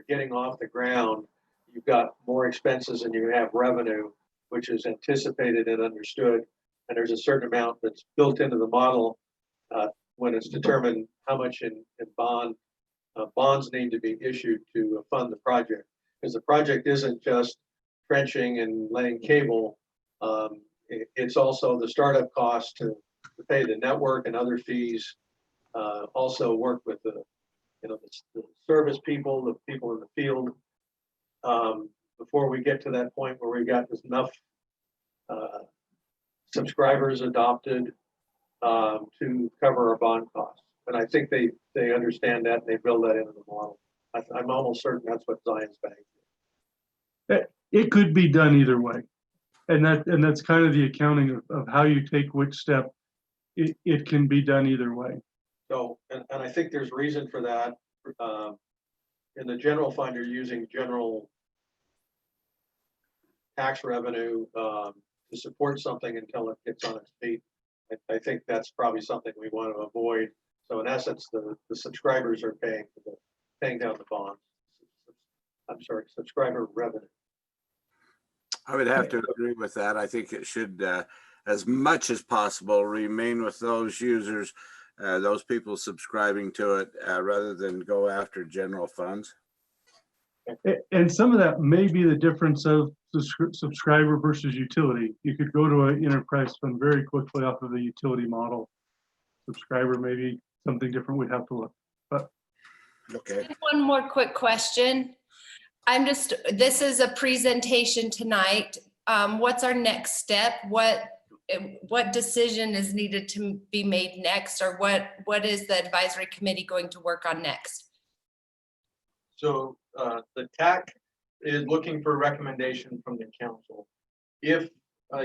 getting off the ground, you've got more expenses than you have revenue, which is anticipated and understood. And there's a certain amount that's built into the model when it's determined how much in bonds need to be issued to fund the project. Because the project isn't just trenching and laying cable. It's also the startup costs to pay the network and other fees. Also work with the service people, the people in the field. Before we get to that point where we've got enough subscribers adopted to cover our bond costs. And I think they understand that and they build that into the model. I'm almost certain that's what Zion's Bank. It could be done either way. And that's kind of the accounting of how you take which step. It can be done either way. So, and I think there's reason for that. In the general fund, you're using general tax revenue to support something until it gets on its feet. I think that's probably something we want to avoid. So in essence, the subscribers are paying down the bonds. I'm sorry, subscriber revenue. I would have to agree with that. I think it should, as much as possible, remain with those users, those people subscribing to it, rather than go after general funds. And some of that may be the difference of subscriber versus utility. You could go to an enterprise fund very quickly off of the utility model. Subscriber may be something different. We'd have to look. But okay. One more quick question. This is a presentation tonight. What's our next step? What decision is needed to be made next, or what is the advisory committee going to work on next? So the TAC is looking for a recommendation from the council. If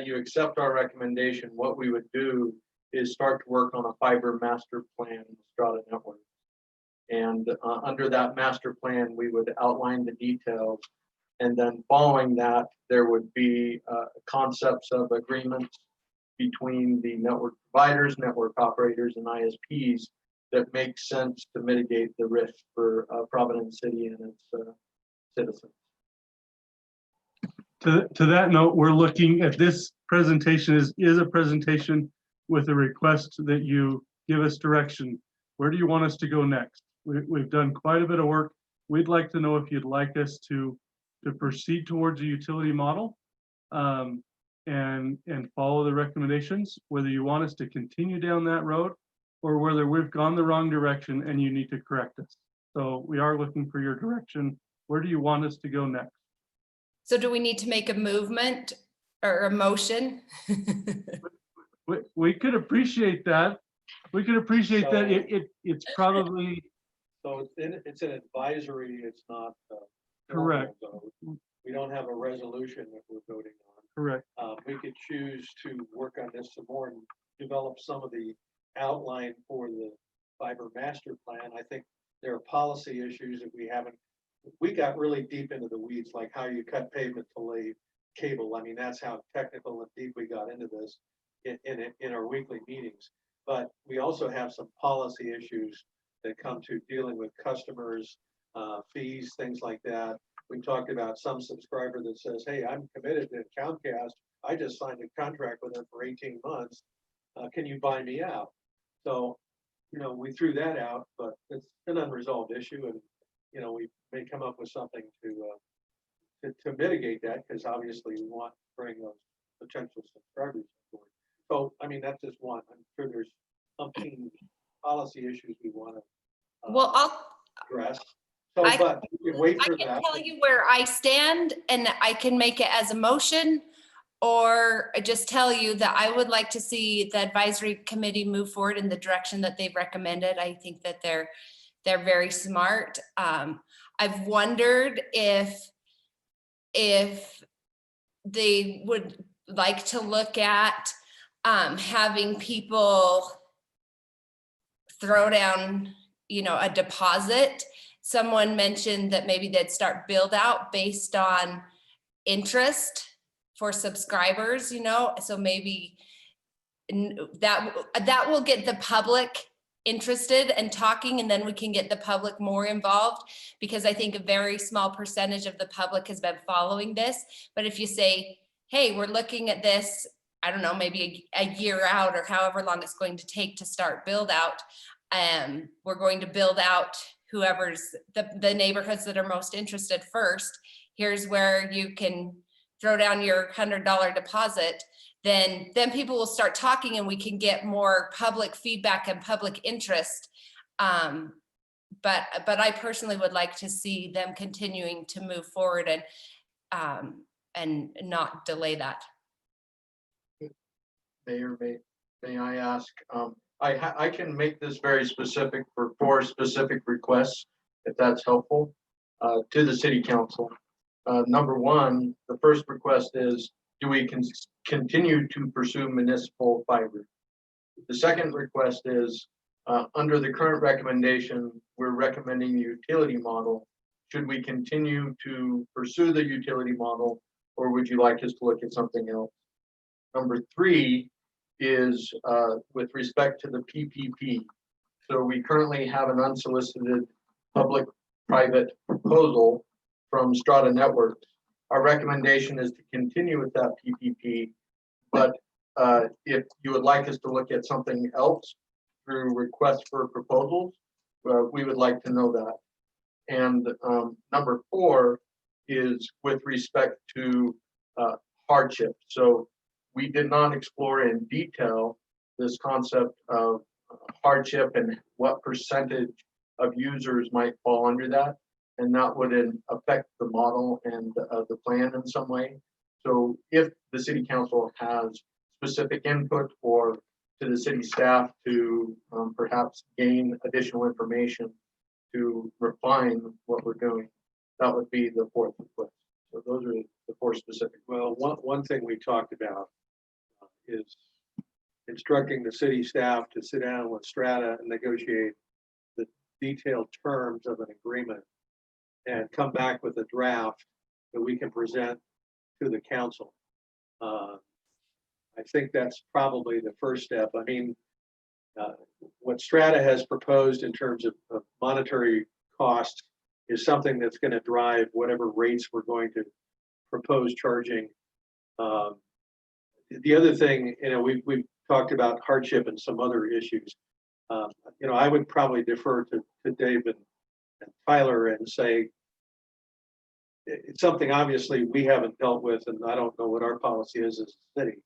you accept our recommendation, what we would do is start to work on a fiber master plan, Strata Network. And under that master plan, we would outline the details. And then following that, there would be concepts of agreements between the network providers, network operators, and ISPs that make sense to mitigate the risk for Providence City and its citizens. to that note, we're looking at this presentation is a presentation with a request that you give us direction. Where do you want us to go next? We've done quite a bit of work. We'd like to know if you'd like us to proceed towards a utility model and follow the recommendations, whether you want us to continue down that road or whether we've gone the wrong direction and you need to correct us. So we are looking for your direction. Where do you want us to go next? So do we need to make a movement or a motion? We could appreciate that. We could appreciate that. It's probably. So it's an advisory, it's not. Correct. We don't have a resolution that we're voting on. Correct. We could choose to work on this some more and develop some of the outline for the fiber master plan. I think there are policy issues that we got really deep into the weeds, like how you cut pavement to lay cable. I mean, that's how technical and deep we got into this in our weekly meetings. But we also have some policy issues that come to dealing with customers, fees, things like that. We talked about some subscriber that says, hey, I'm committed to Comcast. I just signed a contract with them for 18 months. Can you buy me out? So, we threw that out, but it's an unresolved issue. And, we may come up with something to mitigate that, because obviously we want to bring those potential subscribers forward. So, I mean, that's just one. I'm sure there's umpteen policy issues we want to Well, address. So, but we can wait for that. I can tell you where I stand and I can make it as a motion, or just tell you that I would like to see the advisory committee move forward in the direction that they've recommended. I think that they're very smart. I've wondered if they would like to look at having people throw down, a deposit. Someone mentioned that maybe they'd start build out based on interest for subscribers, so maybe that will get the public interested and talking, and then we can get the public more involved, because I think a very small percentage of the public has been following this. But if you say, hey, we're looking at this, I don't know, maybe a year out or however long it's going to take to start build out, we're going to build out whoever's the neighborhoods that are most interested first. Here's where you can throw down your $100 deposit. Then people will start talking, and we can get more public feedback and public interest. But I personally would like to see them continuing to move forward and not delay that. Mayor, may I ask, I can make this very specific for 4 specific requests, if that's helpful, to the city council. Number 1, the first request is, do we continue to pursue municipal fiber? The second request is, under the current recommendation, we're recommending the utility model. Should we continue to pursue the utility model, or would you like us to look at something else? Number 3 is with respect to the PPP. So we currently have an unsolicited public-private proposal from Strata Networks. Our recommendation is to continue with that PPP, but if you would like us to look at something else through requests for proposals, we would like to know that. And number 4 is with respect to hardship. So we did not explore in detail this concept of hardship and what percentage of users might fall under that. And that would affect the model and the plan in some way. So if the city council has specific input or to the city staff to perhaps gain additional information to refine what we're doing, that would be the 4th request. So those are the 4 specific. Well, one thing we talked about is instructing the city staff to sit down with Strata and negotiate the detailed terms of an agreement and come back with a draft that we can present to the council. I think that's probably the first step. I mean, what Strata has proposed in terms of monetary cost is something that's going to drive whatever rates we're going to propose charging. The other thing, we've talked about hardship and some other issues. I would probably defer to David and Tyler and say, it's something obviously we haven't dealt with, and I don't know what our policy is as a city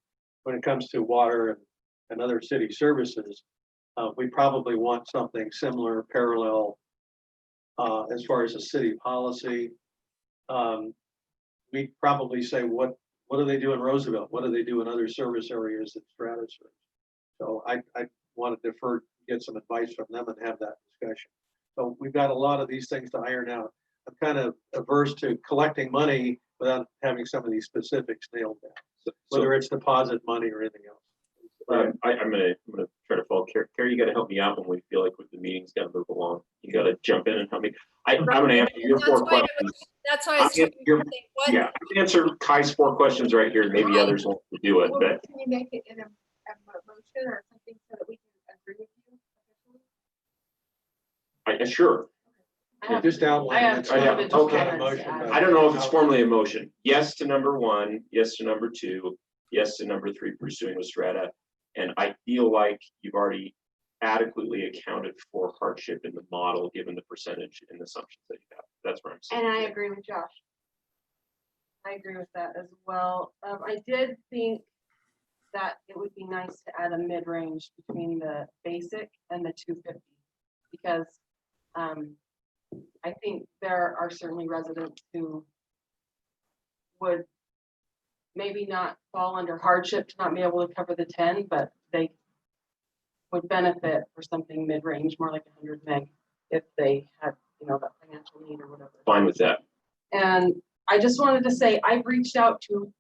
when it comes to water and other city services. We probably want something similar, parallel, as far as a city policy. We probably say, what do they do in Roosevelt? What do they do in other service areas that Strata serves? So I want to defer, get some advice from them and have that discussion. So we've got a lot of these things to iron out. I'm kind of averse to collecting money without having some of these specifics nailed down, whether it's deposit money or anything else. I'm gonna try to follow Carrie. You got to help me out when we feel like the meeting's got to move along. You got to jump in and help me. I'm going to answer your 4 questions. That's why I was trying to think, what? Yeah, I can answer Kai's 4 questions right here. Maybe others won't do it, but Can you make it in a motion or something so that we can agree with you? Sure. Just outline it. Okay. I don't know if it's formally a motion. Yes to number 1, yes to number 2, yes to number 3, pursuing with Strata. And I feel like you've already adequately accounted for hardship in the model, given the percentage and assumptions that you have. That's where I'm saying. And I agree with Josh. I agree with that as well. I did think that it would be nice to add a mid-range between the basic and the 250, because I think there are certainly residents who would maybe not fall under hardship to not be able to cover the 10, but they would benefit for something mid-range, more like 100 meg, if they had, that financial need or whatever. Fine with that. And I just wanted to say, I've reached out to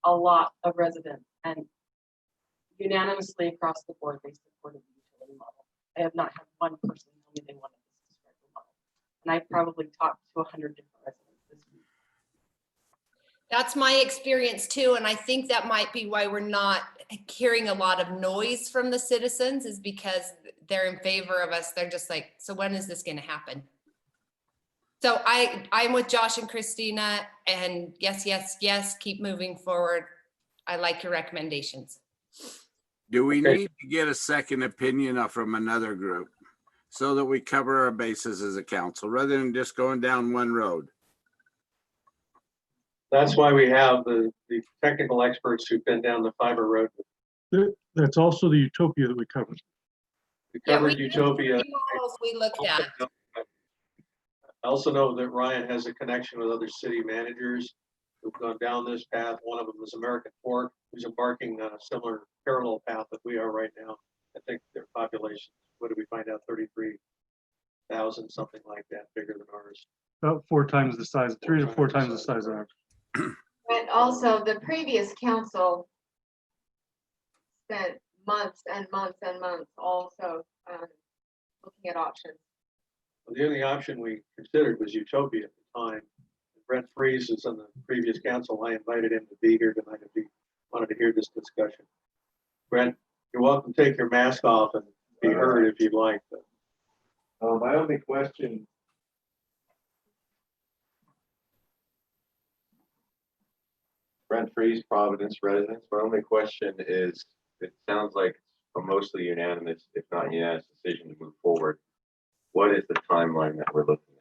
a lot of residents, and unanimously across the board, they supported the utility model. I have not had one person tell me they wanted this subscriber model. And I've probably talked to 100 different residents this week. That's my experience too. And I think that might be why we're not hearing a lot of noise from the citizens, is because they're in favor of us. They're just like, so when is this going to happen? So I'm with Josh and Christina, and yes, yes, yes, keep moving forward. I like your recommendations. Do we Okay. need to get a second opinion from another group so that we cover our bases as a council rather than just going down one road? That's why we have the technical experts who've been down the fiber road. That's also the utopia that we covered. We Yeah, covered we did Utopia. three models we looked at. I also know that Ryan has a connection with other city managers who've gone down this path. One of them is American Fork, who's embarking on a similar parallel path that we are right now. I think their population, what did we find out, 33,000, something like that, bigger than ours. About 4 times the size, 3 to 4 times the size of ours. And also, the previous council spent months and months and months also looking at options. Well, the only option we considered was Utopia at the time. Brent Freese is on the previous council. I invited him to be here tonight if he wanted to hear this discussion. Brent, you're welcome to take your mask off and be heard if you'd like. But My only question. Brent Freese, Providence residents. My only question is, it sounds like it's a mostly unanimous, if not unanimous, decision to move forward. What is the timeline that we're looking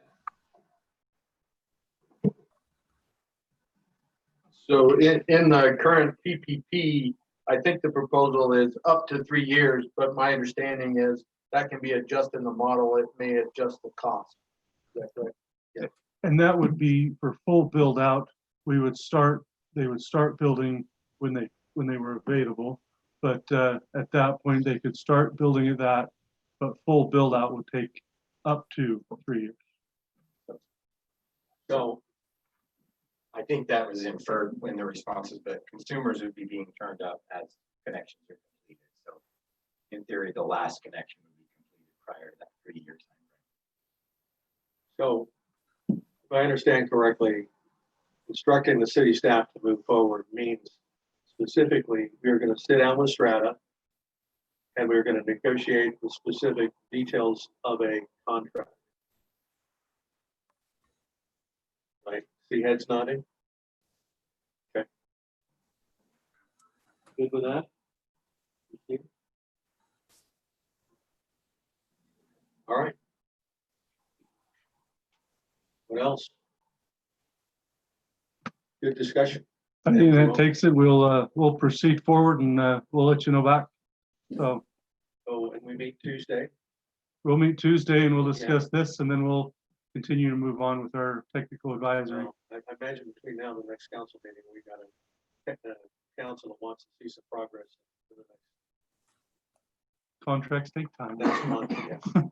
at? So in the current PPP, I think the proposal is up to 3 years, but my understanding is that can be adjusted in the model. It may adjust the cost. Is that correct? And that would be for full build out. They would start building when they were available. But at that point, they could start building at that, but full build out would take up to 3 years. so I think that was inferred in the responses, but consumers would be being turned up as connections are completed. So in theory, the last connection would be completed prior to that 3-year time frame. So, if I understand correctly, instructing the city staff to move forward means specifically, we're going to sit down with Strata and we're going to negotiate the specific details of a contract. Right? See heads nodding? Okay. Good with that? All right. What else? Good discussion. I think that takes it. We'll proceed forward and we'll let you know back. So So, and we meet Tuesday. we'll meet Tuesday and we'll discuss this, and then we'll continue to move on with our technical advisory. I imagine between now and the next council meeting, we got a council that wants to see some progress for the Contracts take time. next month. Yeah.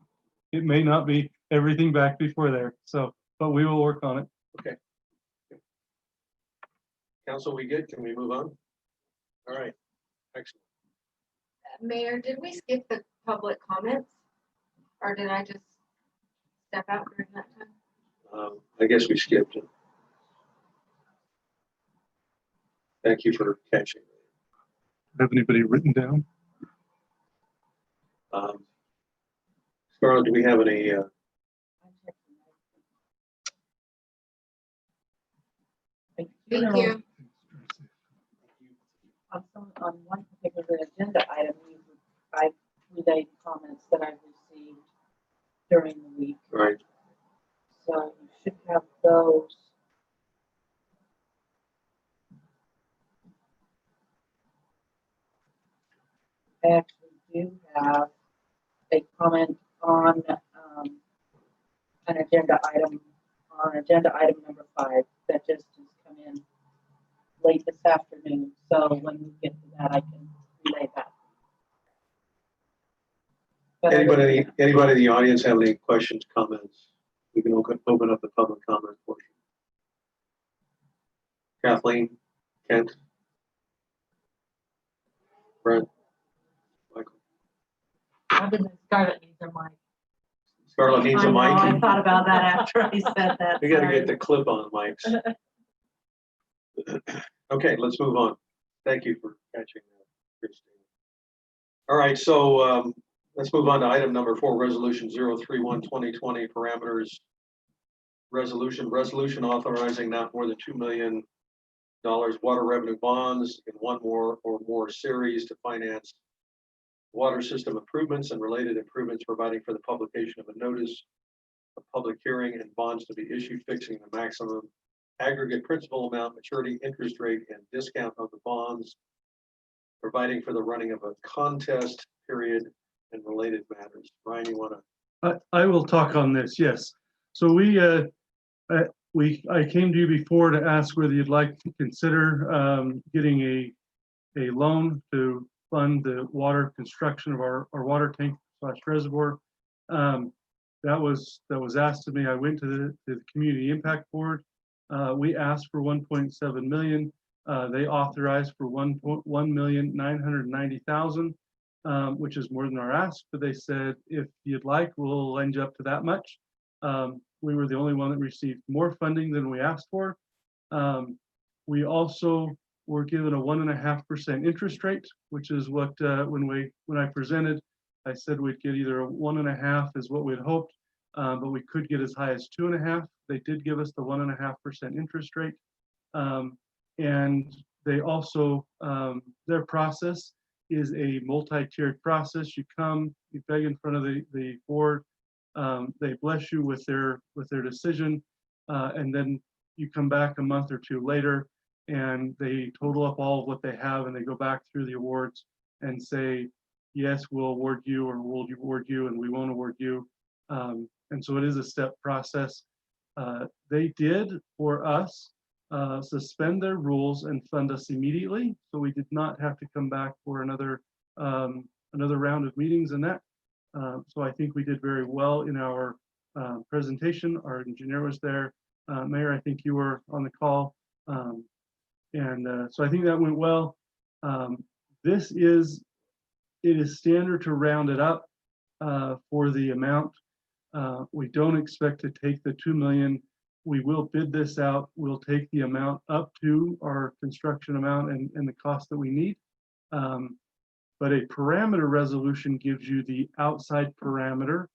It may not be everything back before there, so, but we will work on it. Okay. Council, we good? Can we move on? All right. Excellent. Mayor, did we skip the public comments? Or did I just step out during that time? I guess we skipped it. Thank you for catching. Have anybody written down? Scarlett, do we have any? Thank you. On one particular agenda item, I relayed comments that I've received during the week. Right. So you should have those. I actually do have a comment on an agenda item, on agenda item number 5 that just has come in. late this afternoon. So when we get to that, I can relay that. But Anybody in the audience have any questions, comments? We can open up the public comment portion. Kathleen, Kent, Brent, Michael. Other than Scarlett needs her mic. Scarlett needs a I know, I mic. thought about that after I said that. We gotta sorry. get the clip on mics. Okay, let's move on. Thank you for catching that, Christine. All right, so let's move on to item number 4, resolution 031-2020 parameters. Resolution authorizing not more than $2 million water revenue bonds in one or more series to finance water system improvements and related improvements, providing for the publication of a notice of public hearing and bonds to be issued, fixing the maximum aggregate principal amount, maturity, interest rate, and discount of the bonds, providing for the running of a contest period and related matters. Ryan, you want to? I will talk on this, yes. So I came to you before to ask whether you'd like to consider getting a loan to fund the water construction of our water tank / reservoir. That was asked of me. I went to the Community Impact Board. We asked for 1.7 million. They authorized for 1,990,000, which is more than our ask. But they said, if you'd like, we'll lend you up to that much. We were the only one that received more funding than we asked for. We also were given a 1.5% interest rate, which is what when I presented, I said we'd get either a 1.5 is what we'd hoped, but we could get as high as 2.5. They did give us the 1.5% interest rate, and they also their process is a multi-tiered process. You come, you beg in front of the board. They bless you with their decision, and then you come back a month or two later and they total up all of what they have and they go back through the awards and say, yes, we'll award you, or we'll award you, and we won't award you. And so it is a step process. They did, for us, suspend their rules and fund us immediately. So we did not have to come back for another round of meetings and that. So I think we did very well in our presentation. Our engineer was there. Mayor, I think you were on the call. So I think that went well. It is standard to round it up for the amount. We don't expect to take the 2 million. We will bid this out. We'll take the amount up to our construction amount and the cost that we need. But a parameter resolution gives you the outside parameter,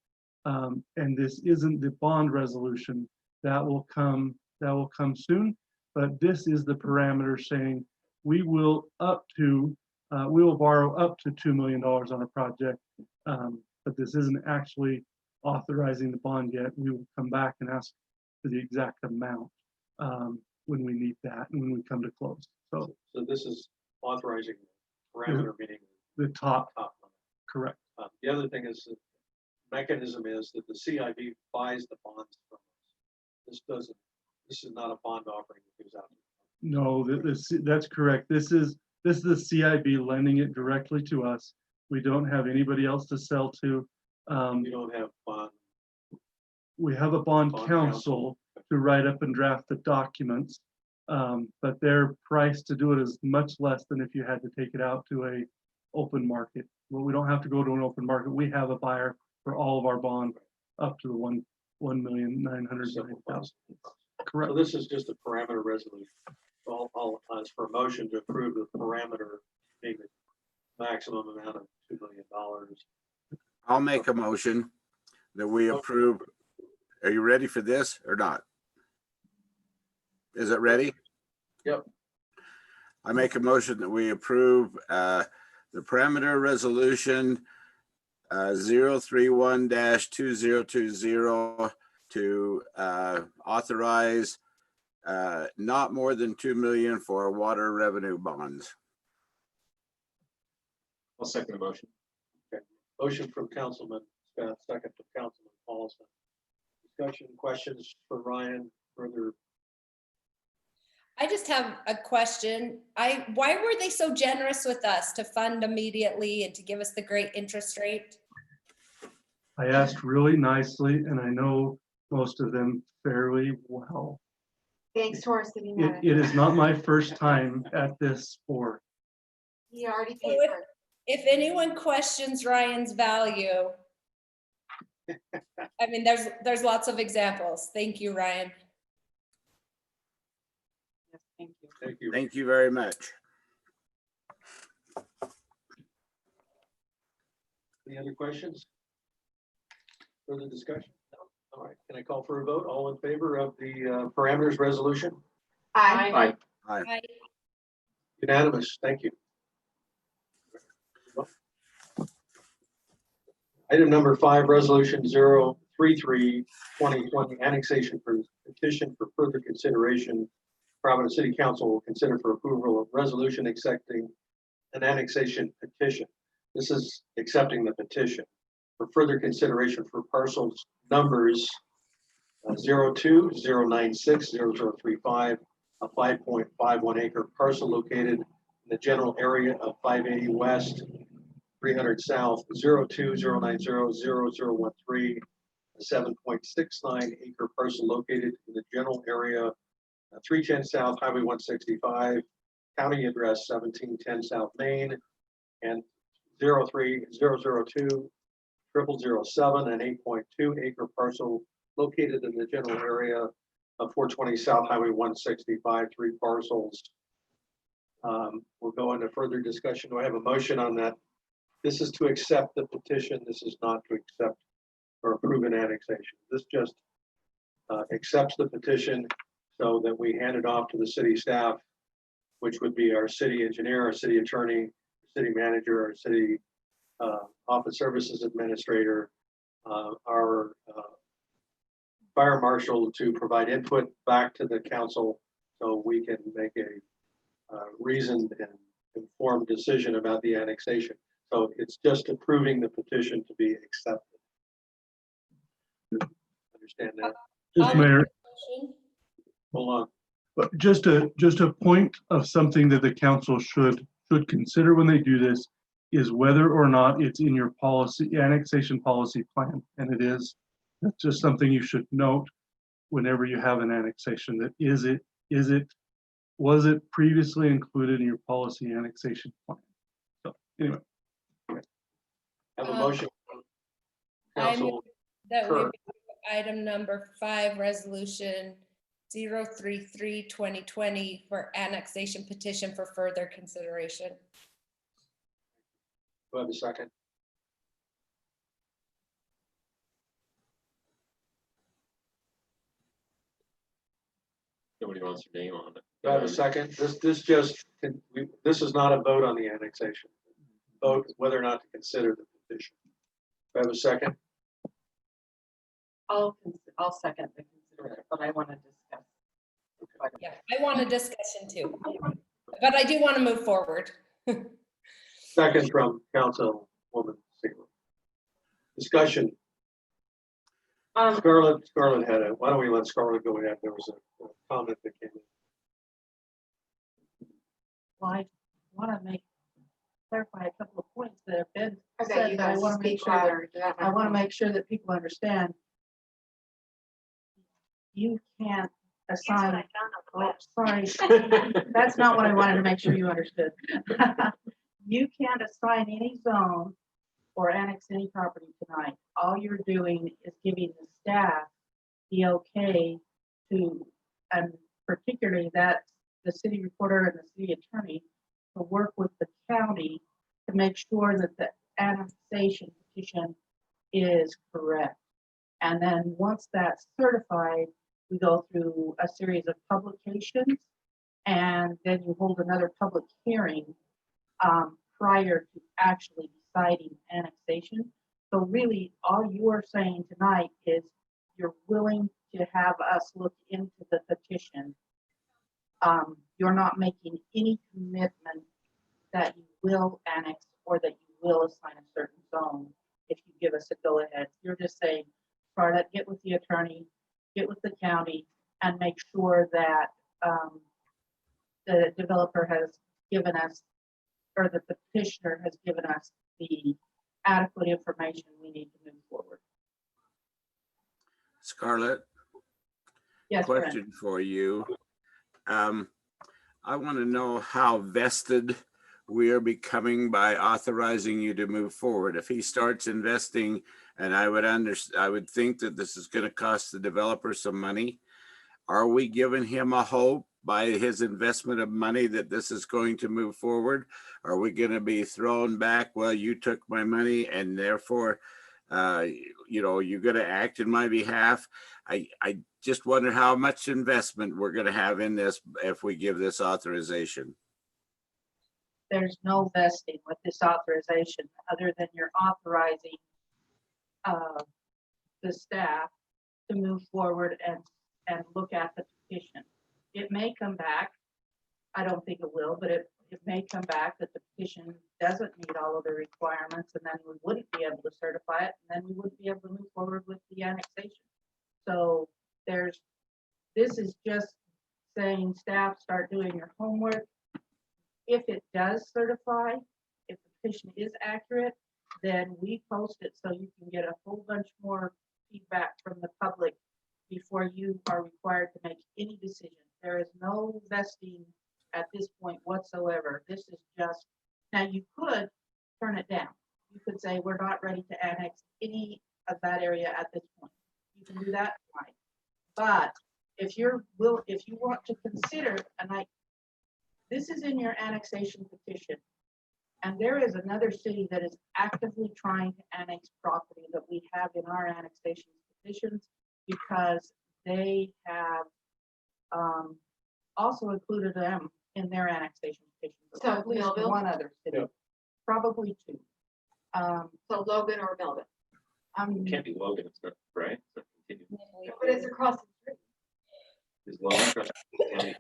and this isn't the bond resolution. That will come soon. But this is the parameter saying we will borrow up to $2 million on a project, but this isn't actually authorizing the bond yet. We will come back and ask for the exact amount when we need that and when we come to close. So this is authorizing parameter, meaning the top, limit. correct. The other thing is the mechanism is that the CIB buys the bonds from us. This is not a bond offering that goes out. No, that's correct. This is the CIB lending it directly to us. We don't have anybody else to sell to. You don't have bond. We have a bond Bond counsel to write up and draft the documents, but their price to do it is much less than if you had to take it out to a open market. Well, we don't have to go to an open market. We have a buyer for all of our bond up to the 1,990,000. Correct. So this is just a parameter resolution. I'll ask for a motion to approve the parameter being the maximum amount of $2 million. I'll make a motion that we approve. Are you ready for this or not? Is it ready? Yep. I make a motion that we approve the parameter resolution 031-2020 to authorize not more than 2 million for water revenue bonds. I'll second the motion. Okay. Motion from Councilman Scott, second from Councilman Paulson. Discussion, questions for Ryan, further? I just have a question. Why were they so generous with us to fund immediately and to give us the great interest rate? I asked really nicely, and I know most of them fairly well. Thanks to our city It manager. is not my first time at this board. He already So paid for it. if anyone questions Ryan's value, I mean, there's lots of examples. Thank you, Ryan. Yes, thank you. Thank you. Thank you very much. Any other questions? Further discussion? No? All right, can I call for a vote? All in favor of the parameters resolution? Aye. Hi. Unanimous, thank you. Item number 5, resolution 033-2020, annexation for petition for further consideration. Providence City Council will consider for approval of resolution accepting an annexation petition. This is accepting the petition for further consideration for parcels numbers 02, 096, 0035, a 5.51 acre parcel located in the general area of 580 West, 300 South, 02, 090, 0013, a 7.69 acre parcel located in the general area 310 South Highway 165, county address 1710 South Main, and 03002 0007, an 8.2 acre parcel located in the general area of 420 South Highway 165, 3 parcels. We'll go into further discussion. Do I have a motion on that? This is to accept the petition. This is not to accept or approve an annexation. This just accepts the petition so that we hand it off to the city staff, which would be our city engineer, our city attorney, city manager, our city office services administrator, our fire marshal, to provide input back to the council so we can make a reasoned and informed decision about the annexation. So it's just approving the petition to be accepted. Understand that? Just Mayor, Hold on. but just a point of something that the council should consider when they do this is whether or not it's in your policy, annexation policy plan, and it is. That's just something you should note whenever you have an annexation. That was it previously included in your policy annexation plan? So anyway. Have a motion. I move Council, that we Kerr. approve item number 5, resolution 033-2020 for annexation petition for further consideration. do I have a second? Nobody wants their name on it. Do I have a second? This is not a vote on the annexation. Vote whether or not to consider the petition. Do I have a second? I'll second the consideration, but I want to discuss. Yeah, I want a discussion too, but I do want to move forward. Second from Councilwoman Sealer. Discussion. Scarlett had it. Why don't we let Scarlett go ahead? There was a comment that came in. Well, I want to clarify a couple of points that have been I bet said, you but I guys want to make speak sure that louder. I want to make sure that people understand. You can't assign, oh, sorry, that's not what I wanted to make sure you understood. You can't assign any zone or annex any property tonight. All you're doing is giving the staff the okay to, and particularly that the city recorder and the city attorney to work with the county to make sure that the annexation petition is correct. And then once that's certified, we go through a series of publications, and then you hold another public hearing prior to actually deciding annexation. So really, all you are saying tonight is you're willing to have us look into the petition. You're not making any commitment that you will annex or that you will assign a certain zone if you give us a go-ahead. You're just saying, Charlotte, get with the attorney, get with the county, and make sure that the developer has given us, or that the petitioner has given us the adequate information we need to move forward. Scarlett, Yes, Brent. question for you. I want to know how vested we are becoming by authorizing you to move forward. If he starts investing, and I would think that this is going to cost the developer some money. Are we giving him a hope by his investment of money that this is going to move forward? Are we going to be thrown back? Well, you took my money and therefore, you're going to act in my behalf. I just wonder how much investment we're going to have in this if we give this authorization. There's no vesting with this authorization other than you're authorizing the staff to move forward and look at the petition. It may come back, I don't think it will, but it may come back that the petition doesn't meet all of the requirements, and then we wouldn't be able to certify it, and then we wouldn't be able to move forward with the annexation. So this is just saying, staff, start doing your homework. If it does certify, if the petition is accurate, then we post it so you can get a whole bunch more feedback from the public before you are required to make any decision. There is no vesting at this point whatsoever. This is just, now you could turn it down. You could say, we're not ready to annex any of that area at this point. You can do that, fine. But if you want to consider, this is in your annexation petition, and there is another city that is actively trying to annex property that we have in our annexation petitions, because they have also included them in their annexation petitions. So At least Millville? one other city, Yeah. probably two. So Logan or Melvin? It can't be Logan, it's not, right? It's not continuous. But it's across the street. Is Logan across the county?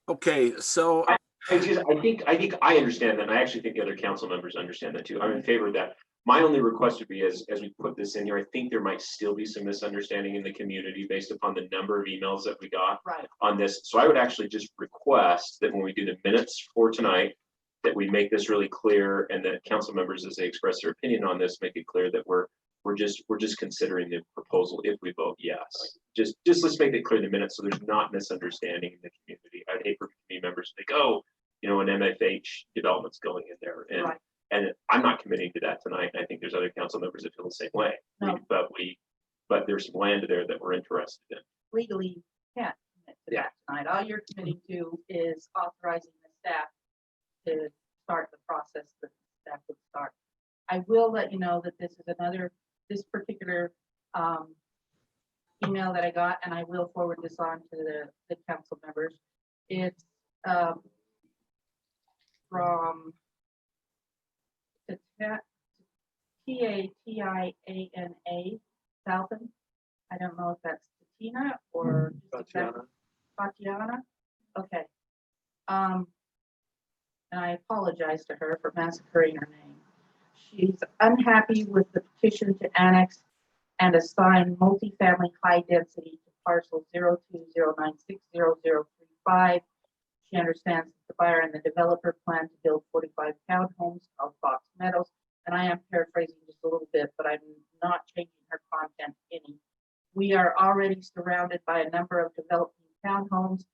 Okay, so I think I understand that, and I actually think the other council members understand that too. I'm in favor of that. My only request would be as we put this in here, I think there might still be some misunderstanding in the community based upon the number of emails that we got Right. on this. So I would actually just request that when we do the minutes for tonight, that we make this really clear, and that council members, as they express their opinion on this, make it clear that we're just considering the proposal if we vote yes. Just let's make it clear in the minutes so there's not misunderstanding in the community. I'd hate for community members to think, oh, an MFH development's going in there, Right. and I'm not committing to that tonight. I think there's other council members that feel the same way. No. But there's some land there that we're interested in. Legally, you can't commit to that tonight. All you're committing to is authorizing the staff to start the process that the staff would start. I will let you know that this particular email that I got, and I will forward this on to the council members. It's from Tatiana Southern. I don't know if that's Tatina or Tatiana. Okay. And I apologize to her for massacring her name. She's unhappy with the petition to annex and assign multifamily high density to parcel 0209600035. She understands that the buyer and the developer plan to build 45 townhomes called Fox Meadows. And I am paraphrasing just a little bit, but I'm not changing her content any. We are already surrounded by a number of developing townhomes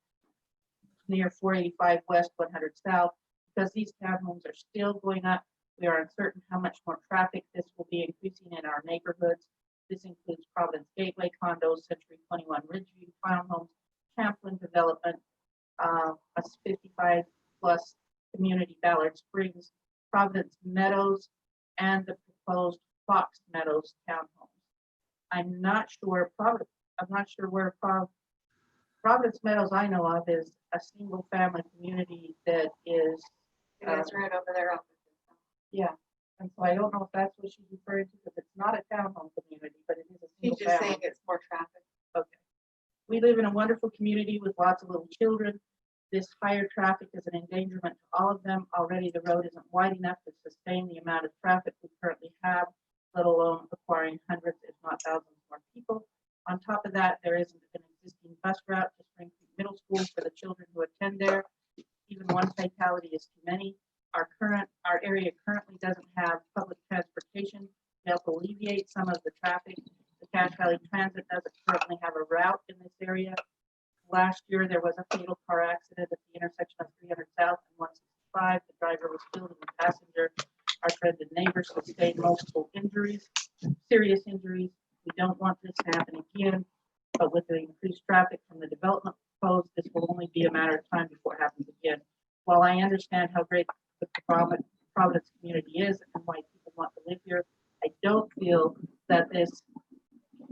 near 485 West, 100 South. Because these townhomes are still going up, we are uncertain how much more traffic this will be increasing in our neighborhoods. This includes Providence Gateway condos, Century 21 Ridgeview townhomes, Champlin development, a 55 plus community Ballard Springs, Providence Meadows, and the proposed Fox Meadows townhomes. I'm not sure where Providence Meadows I know of is a single family community that is. It's right over there. Yeah, and so I don't know if that's what she's referring to, because it's not a townhome community, but it is a He's single just family. saying it's more traffic. Okay. We live in a wonderful community with lots of little children. This higher traffic is an endangerment to all of them. Already the road isn't wide enough to sustain the amount of traffic we currently have, let alone acquiring hundreds, if not thousands more people. On top of that, there isn't an totality is too many. Our area currently doesn't have public transportation to help alleviate some of the traffic. The Cache Valley Transit doesn't currently have a route in this area. Last year, there was a fatal car accident at the intersection of 300 South and 165. The driver was killed and the passenger, our friend and neighbor, sustained multiple injuries, serious injuries. We don't want this to happen again, but with the increased traffic from the development proposed, this will only be a matter of time before it happens again. While I understand how great the Providence community is and why people want to live here, I don't feel that this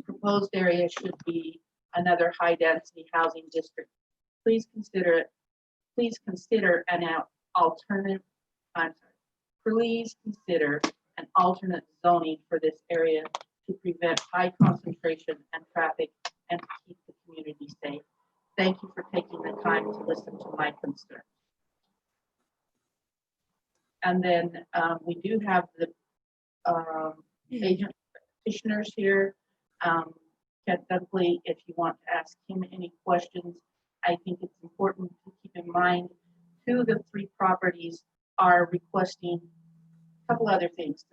proposed area should be another high density housing district. Please consider it. Please consider an alternative. I'm sorry. Please consider an alternate zoning for this area to prevent high concentration and traffic and to keep the community safe. Thank you for taking the time to listen to my concerns. And then we do have the agent petitioners here. Ted Dunkley, if you want to ask him any questions, I think it's important to keep in mind 2 of the 3 properties are requesting a couple other things.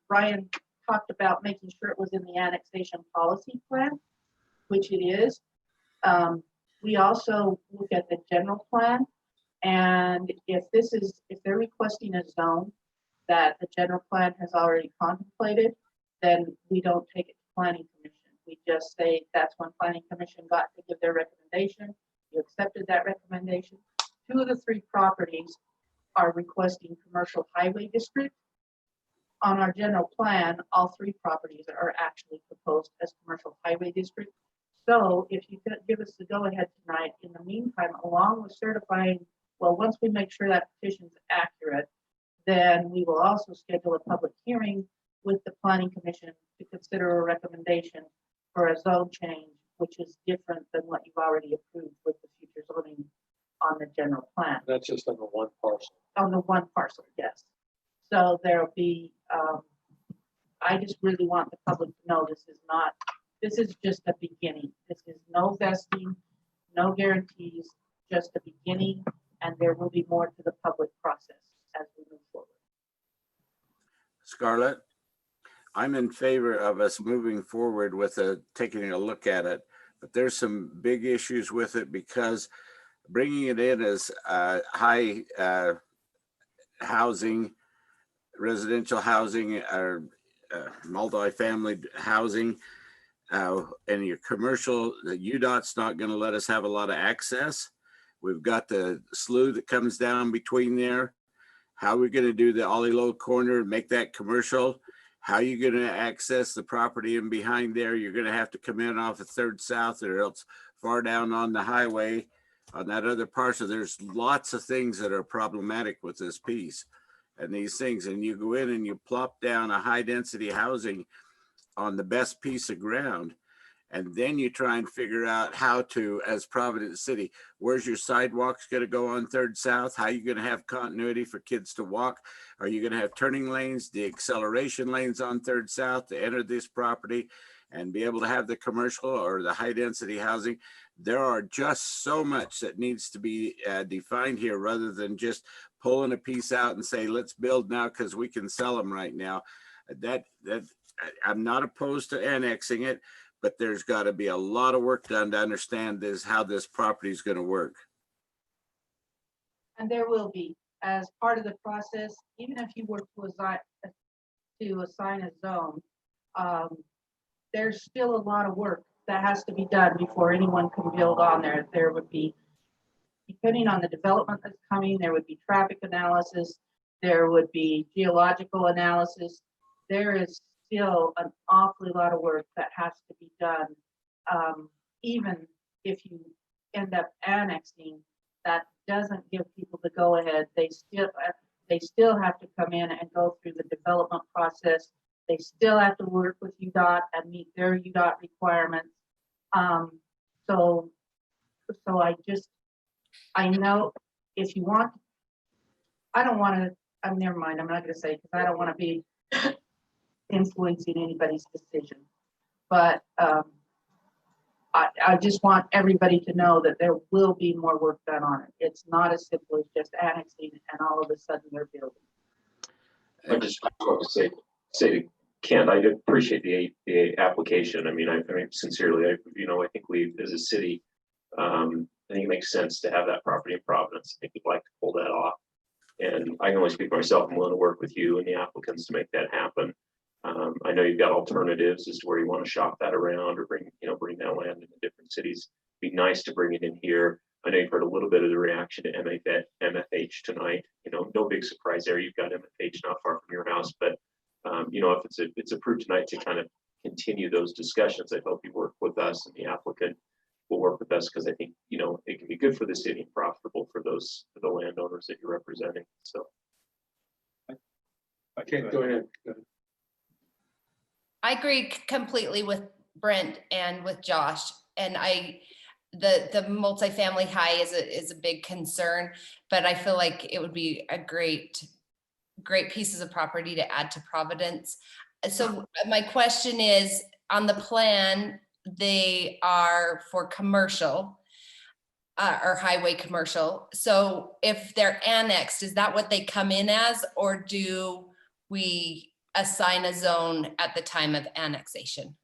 Brian talked about making sure it was in the annexation policy plan, which it is. We also look at the general plan, and if they're requesting a zone that the general plan has already contemplated, then we don't take it to planning commission. We just say that's when planning commission got to give their recommendation. You accepted that recommendation. 2 of the 3 properties are requesting commercial highway district. On our general plan, all 3 properties are actually proposed as commercial highway district. So if you could give us the go-ahead tonight, in the meantime, along with certifying, well, once we make sure that petition is accurate, then we will also schedule a public hearing with the planning commission to consider a recommendation for a zone change, which is different than what you've already approved with the future zoning on the general plan. That's just on the one parcel. On the one parcel, yes. So there'll be, I just really want the public to know this is just a beginning. This is no vesting, no guarantees, just a beginning, and there will be more to the public process as we move forward. Scarlett, I'm in favor of us moving forward with taking a look at it, but there's some big issues with it because bringing it in as high housing, residential housing, or multi-family housing, and your commercial, the UDOT's not going to let us have a lot of access. We've got the slough that comes down between there. How are we going to do the Ollie Low corner, make that commercial? How are you going to access the property in behind there? You're going to have to come in off of 3rd South or else far down on the highway on that other parcel. There's lots of things that are problematic with this piece and these things. And you go in and you plop down a high density housing on the best piece of ground. And then you try and figure out how to, as Providence City, where's your sidewalks going to go on 3rd South? How are you going to have continuity for kids to walk? Are you going to have turning lanes, the acceleration lanes on 3rd South to enter this property and be able to have the commercial or the high density housing? There are just so much that needs to be defined here rather than just pulling a piece out and say, let's build now because we can sell them right now. I'm not opposed to annexing it, but there's got to be a lot of work done to understand how this property is going to work. And there will be, as part of the process, even if you were to assign a zone, there's still a lot of work that has to be done before anyone can build on there. There would be, depending on the development that's coming, there would be traffic analysis, there would be geological analysis. There is still an awfully lot of work that has to be done. Even if you end up annexing, that doesn't give people the go ahead. They still have to come in and go through the development process. They still have to work with UDOT and meet their UDOT requirements. So I know if you want, I don't want to, never mind, I'm not going to say, because I don't want to be influencing anybody's decision. But I just want everybody to know that there will be more work done on it. It's not as simple as just annexing and all of a sudden they're building. I just want to say to Kent, I appreciate the application. I mean, sincerely, I think we, as a city, I think it makes sense to have that property in Providence. I think we'd like to pull that off. And I can only speak for myself. I'm willing to work with you and the applicants to make that happen. I know you've got alternatives as to where you want to shop that around or bring that land into different cities. Be nice to bring it in here. I know you've heard a little bit of the reaction to MFH tonight. No big surprise there. You've got MFH not far from your house, but if it's approved tonight to kind of continue those discussions, I hope you work with us and the applicant will work with us because I think it can be good for the city and profitable for the landowners that you're representing. So I can't go ahead. I agree completely with Brent and with Josh, and the multifamily high is a big concern, but I feel like it would be a great pieces of property to add to Providence. So my question is, on the plan, they are for commercial or highway commercial. So if they're annexed, is that what they come in as, or do we assign a zone at the time of annexation?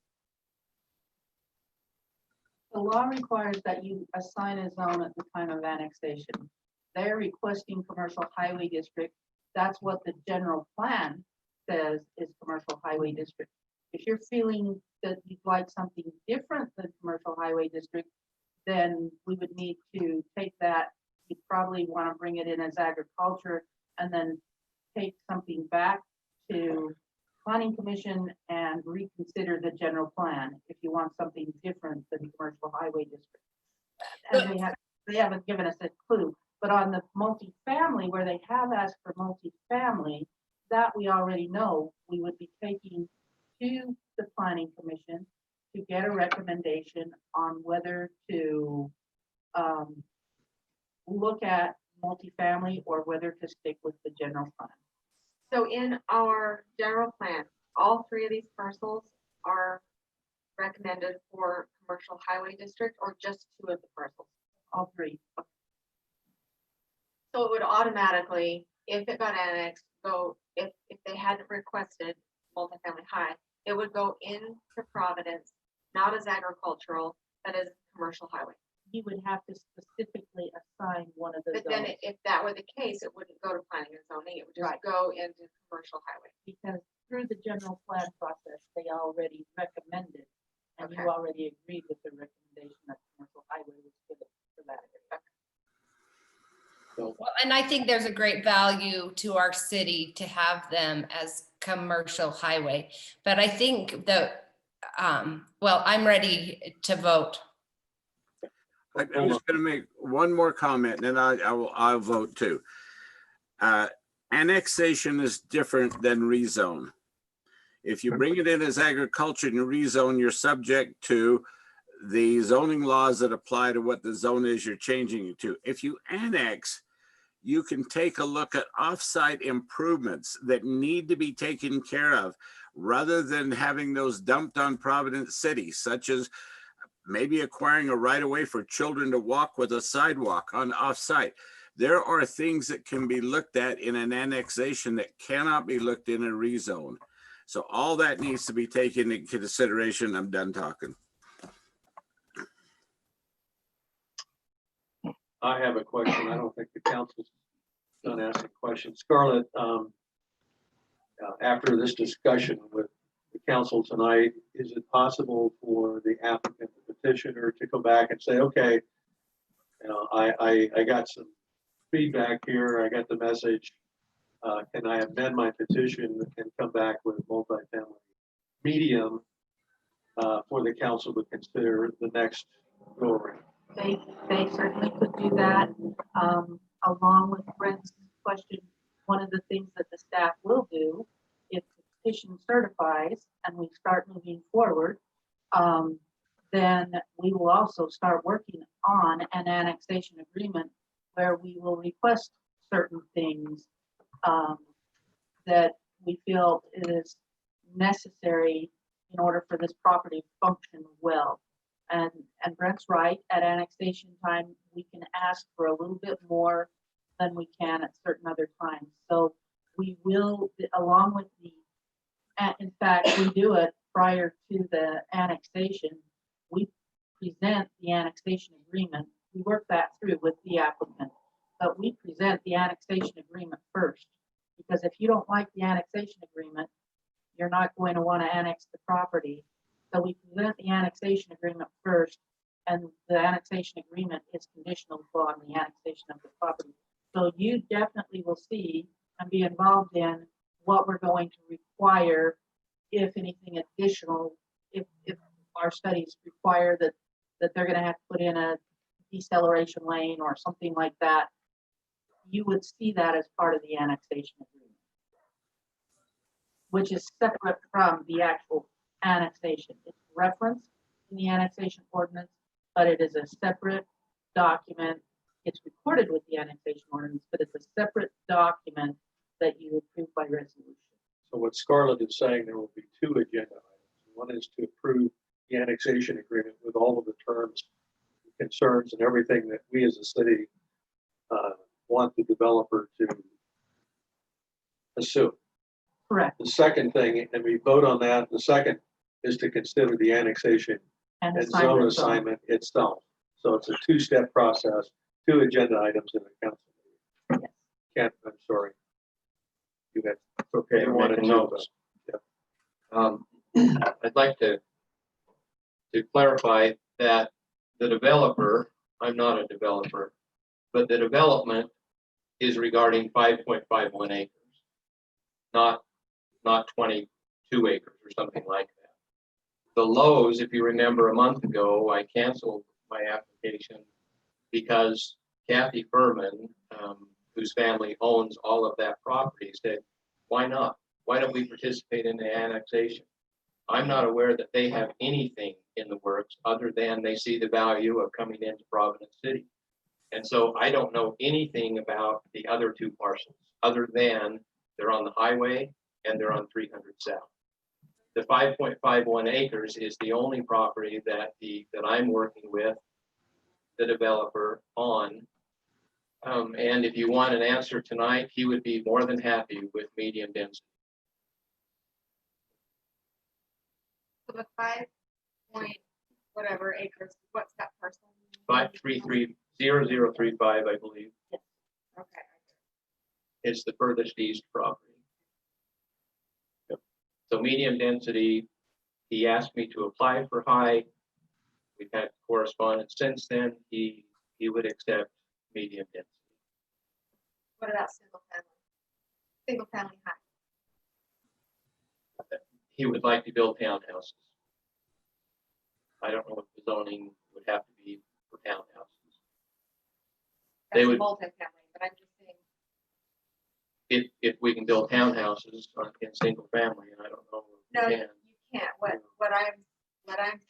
The law requires that you assign a zone at the time of annexation. They're requesting commercial highway district. That's what the general plan says is commercial highway district. If you're feeling that you'd like something different than commercial highway district, then we would need to take that. You'd probably want to bring it in as agriculture and then take something back to Planning Commission and reconsider the general plan if you want something different than commercial highway district. And they haven't given us a clue, but on the multifamily, where they have asked for multifamily, that we already know we would be taking to the Planning Commission to get a recommendation on whether to look at multifamily or whether to stick with the general plan. So in our general plan, all three of these parcels are recommended for commercial highway district, or just two of the parcels? All three. So it would automatically, if it got annexed, if they hadn't requested multifamily high, it would go into Providence, not as agricultural, but as commercial highway. You would have to specifically assign one of those. But then if that were the case, it wouldn't go to planning and zoning, it would just go into commercial highway. Because through the general plan process, they already recommended, and Okay. you already agreed with the recommendation that commercial highway was given for that. Well, and I think there's a great value to our city to have them as commercial highway, but I think that, well, I'm ready to vote. I'm just going to make one more comment, and then I'll vote too. Annexation is different than rezone. If you bring it in as agriculture and rezone, you're subject to the zoning laws that apply to what the zone is you're changing it to. If you annex, you can take a look at offsite improvements that need to be taken care of rather than having those dumped on Providence City, such as maybe acquiring a right of way for children to walk with a sidewalk on offsite. There are things that can be looked at in an annexation that cannot be looked in a rezone. So all that needs to be taken into consideration. I'm done talking. I have a question. I don't think the council's done asking questions. Scarlett, after this discussion with the council tonight, is it possible for the applicant, the petitioner, to go back and say, okay, I got some feedback here, I got the message, can I amend my petition and come back with multifamily medium for the council to consider the next go around? They certainly could do that. Along with Brent's question, one of the things that the staff will do, if the petition certifies and we start moving forward, then we will also start working on an annexation agreement where we will request certain things that we feel is necessary in order for this property to function well. And Brent's right, at annexation time, we can ask for a little bit more than we can at certain other times. So we will, along with in fact, we do it prior to the annexation. We present the annexation agreement. We work that through with the applicant, but we present the annexation agreement first. Because if you don't like the annexation agreement, you're not going to want to annex the property. So we present the annexation agreement first, and the annexation agreement is conditional upon the annexation of the property. So you definitely will see and be involved in what we're going to require, if anything additional, if our studies require that they're going to have to put in a deceleration lane or something like that. You would see that as part of the annexation agreement, which is separate from the actual annexation. It's referenced in the annexation ordinance, but it is a separate document. It's recorded with the annexation ordinance, but it's a separate document that you approve by resolution. So what Scarlett is saying, there will be two agenda items. One is to approve the annexation agreement with all of the terms, concerns, and everything that we as a city want the developer to assume. Correct. The second thing, and we vote on that, the second is to consider the annexation and zone assignment itself. So it's a two-step process, two agenda items in the council meeting. Yes. Kent, I'm sorry. You got, It's okay, you I'm wanted making to, notes. yeah. I'd like to clarify that the developer, I'm not a developer, but the development is regarding 5.51 acres, not 22 acres or something like that. The Lowe's, if you remember a month ago, I canceled my application because Kathy Furman, whose family owns all of that property, said, why not? Why don't we participate in the annexation? I'm not aware that they have anything in the works other than they see the value of coming into Providence City. And so I don't know anything about the other two parcels other than they're on the highway and they're on 300 South. The 5.51 acres is the only property that I'm working with the developer on. And if you want an answer tonight, he would be more than happy with medium density. So the 5 acres, what's that parcel? 5330035, I believe, Okay. is the furthest east property. Yep. So medium density, he asked me to apply for high. We've had correspondence since then. He would accept medium density. What about single family? Single family high. He would like to build townhouses. I don't know what the zoning would have to be for townhouses. That's They would, multifamily, but I'm just saying. if we can build townhouses in single family, and I don't know. if No, we you can. can't. What I'm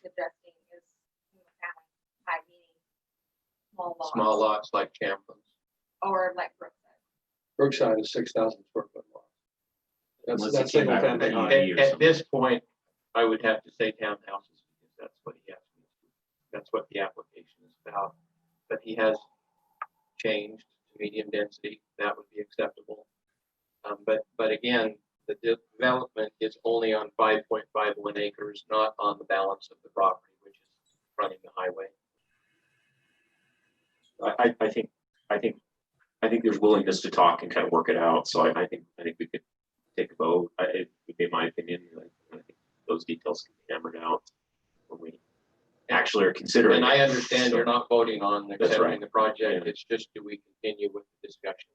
suggesting is single family high, meaning small lots. Small lots like Champlain's. Or like Brookside. Brookside is 6,000 square foot lot. Unless That's it came single back with family an high. ED or At something. this point, I would have to say townhouses because that's what he asked me to do. That's what the application is about. But he has changed to medium density. That would be acceptable. But again, the development is only on 5.51 acres, not on the balance of the property, which is fronting the highway. I think there's willingness to talk and kind of work it out. So I think we could take a vote. It would be my opinion. I think those details can be hammered out when we actually are considering. And I it. understand So- you're not voting on That's accepting right. the project. Yeah. It's just, do we continue with the discussion?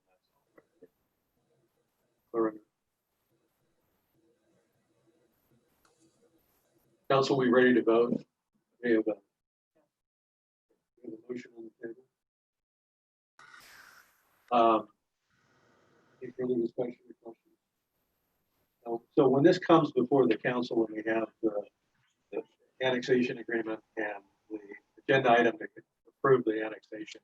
Council, we ready to vote? We have a motion on the table. Any further discussion or questions? No. So when this comes before the council and we have the annexation agreement and the agenda item to approve the annexation,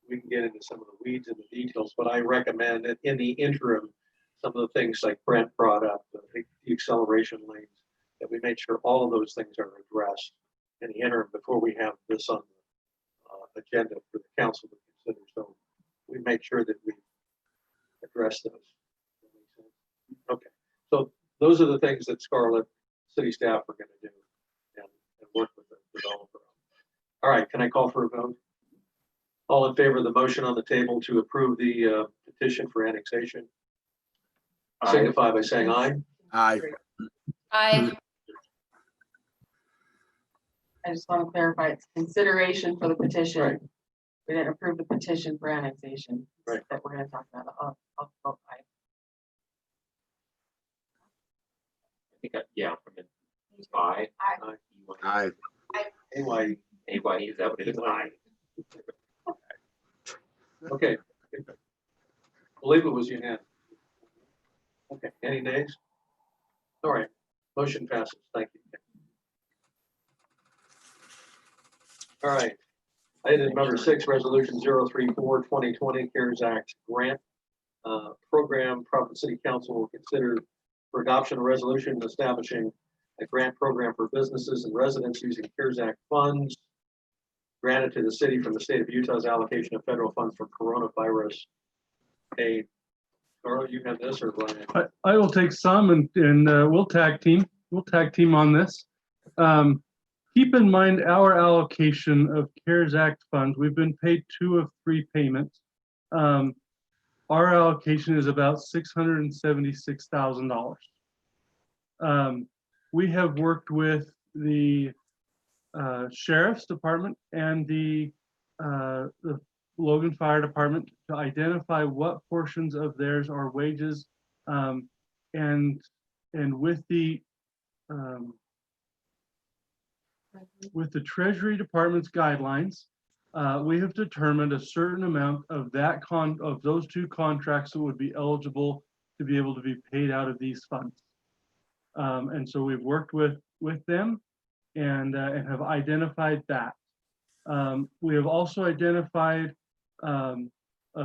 we can get into some of the weeds and the details, but I recommend that in the interim, some of the things like Brent brought up, the acceleration lanes, that we make sure all of those things are addressed in the interim before we have this on the agenda for the council to consider. So we make sure that we address those. That makes sense? Okay, so those are the things that Scarlett city staff are going to do and work with the developer on. All right, can I call for a vote? All in favor of the motion on the table to approve the petition for annexation? Aye. Signify by saying aye. Aye. I, I just want to clarify, it's consideration for the Right. petition. We didn't approve the petition for annexation. Right. That we're gonna talk about. I'll vote aye. I think, yeah, I mean, I. Aye. Aye. Anyway, AY, is that what it is? I. okay. I believe it was unanimous. Okay, any nays? All right, motion passes. Thank you. All right. Item number 6, resolution 034, 2020 CARES Act grant program. Providence City Council will consider for adoption a resolution establishing a grant program for businesses and residents using CARES Act funds granted to the city from the state of Utah's allocation of federal funds for coronavirus aid. Carl, you have this or Brian? I will take some and we'll tag team. We'll tag team on this. Keep in mind our allocation of CARES Act funds. We've been paid 2 of 3 payments. Our allocation is about $676,000. We have worked with the Sheriff's Department and the Logan Fire Department to identify what portions of theirs are wages, and with the Treasury Department's guidelines, we have determined a certain amount of of those 2 contracts that would be eligible to be able to be paid out of these funds. And so we've worked with them and have identified that. We have also identified a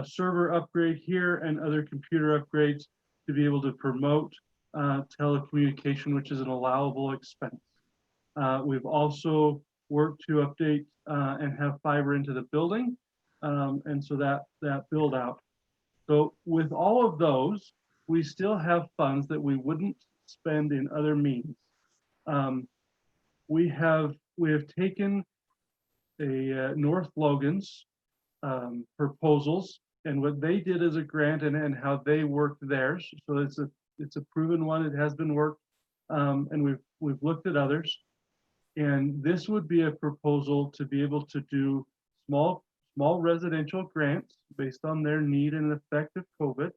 server upgrade here and other computer upgrades to be able to promote telecommunication, which is an allowable expense. We've also worked to update and have fiber into the building, and so that build out. So with all of those, we still have funds that we wouldn't spend in other means. We have taken a North Logan's proposals and what they did as a grant and how they worked theirs. So it's a proven one. It has been worked, and we've looked at others. And this would be a proposal to be able to do small residential grants based on their need and effect of COVID,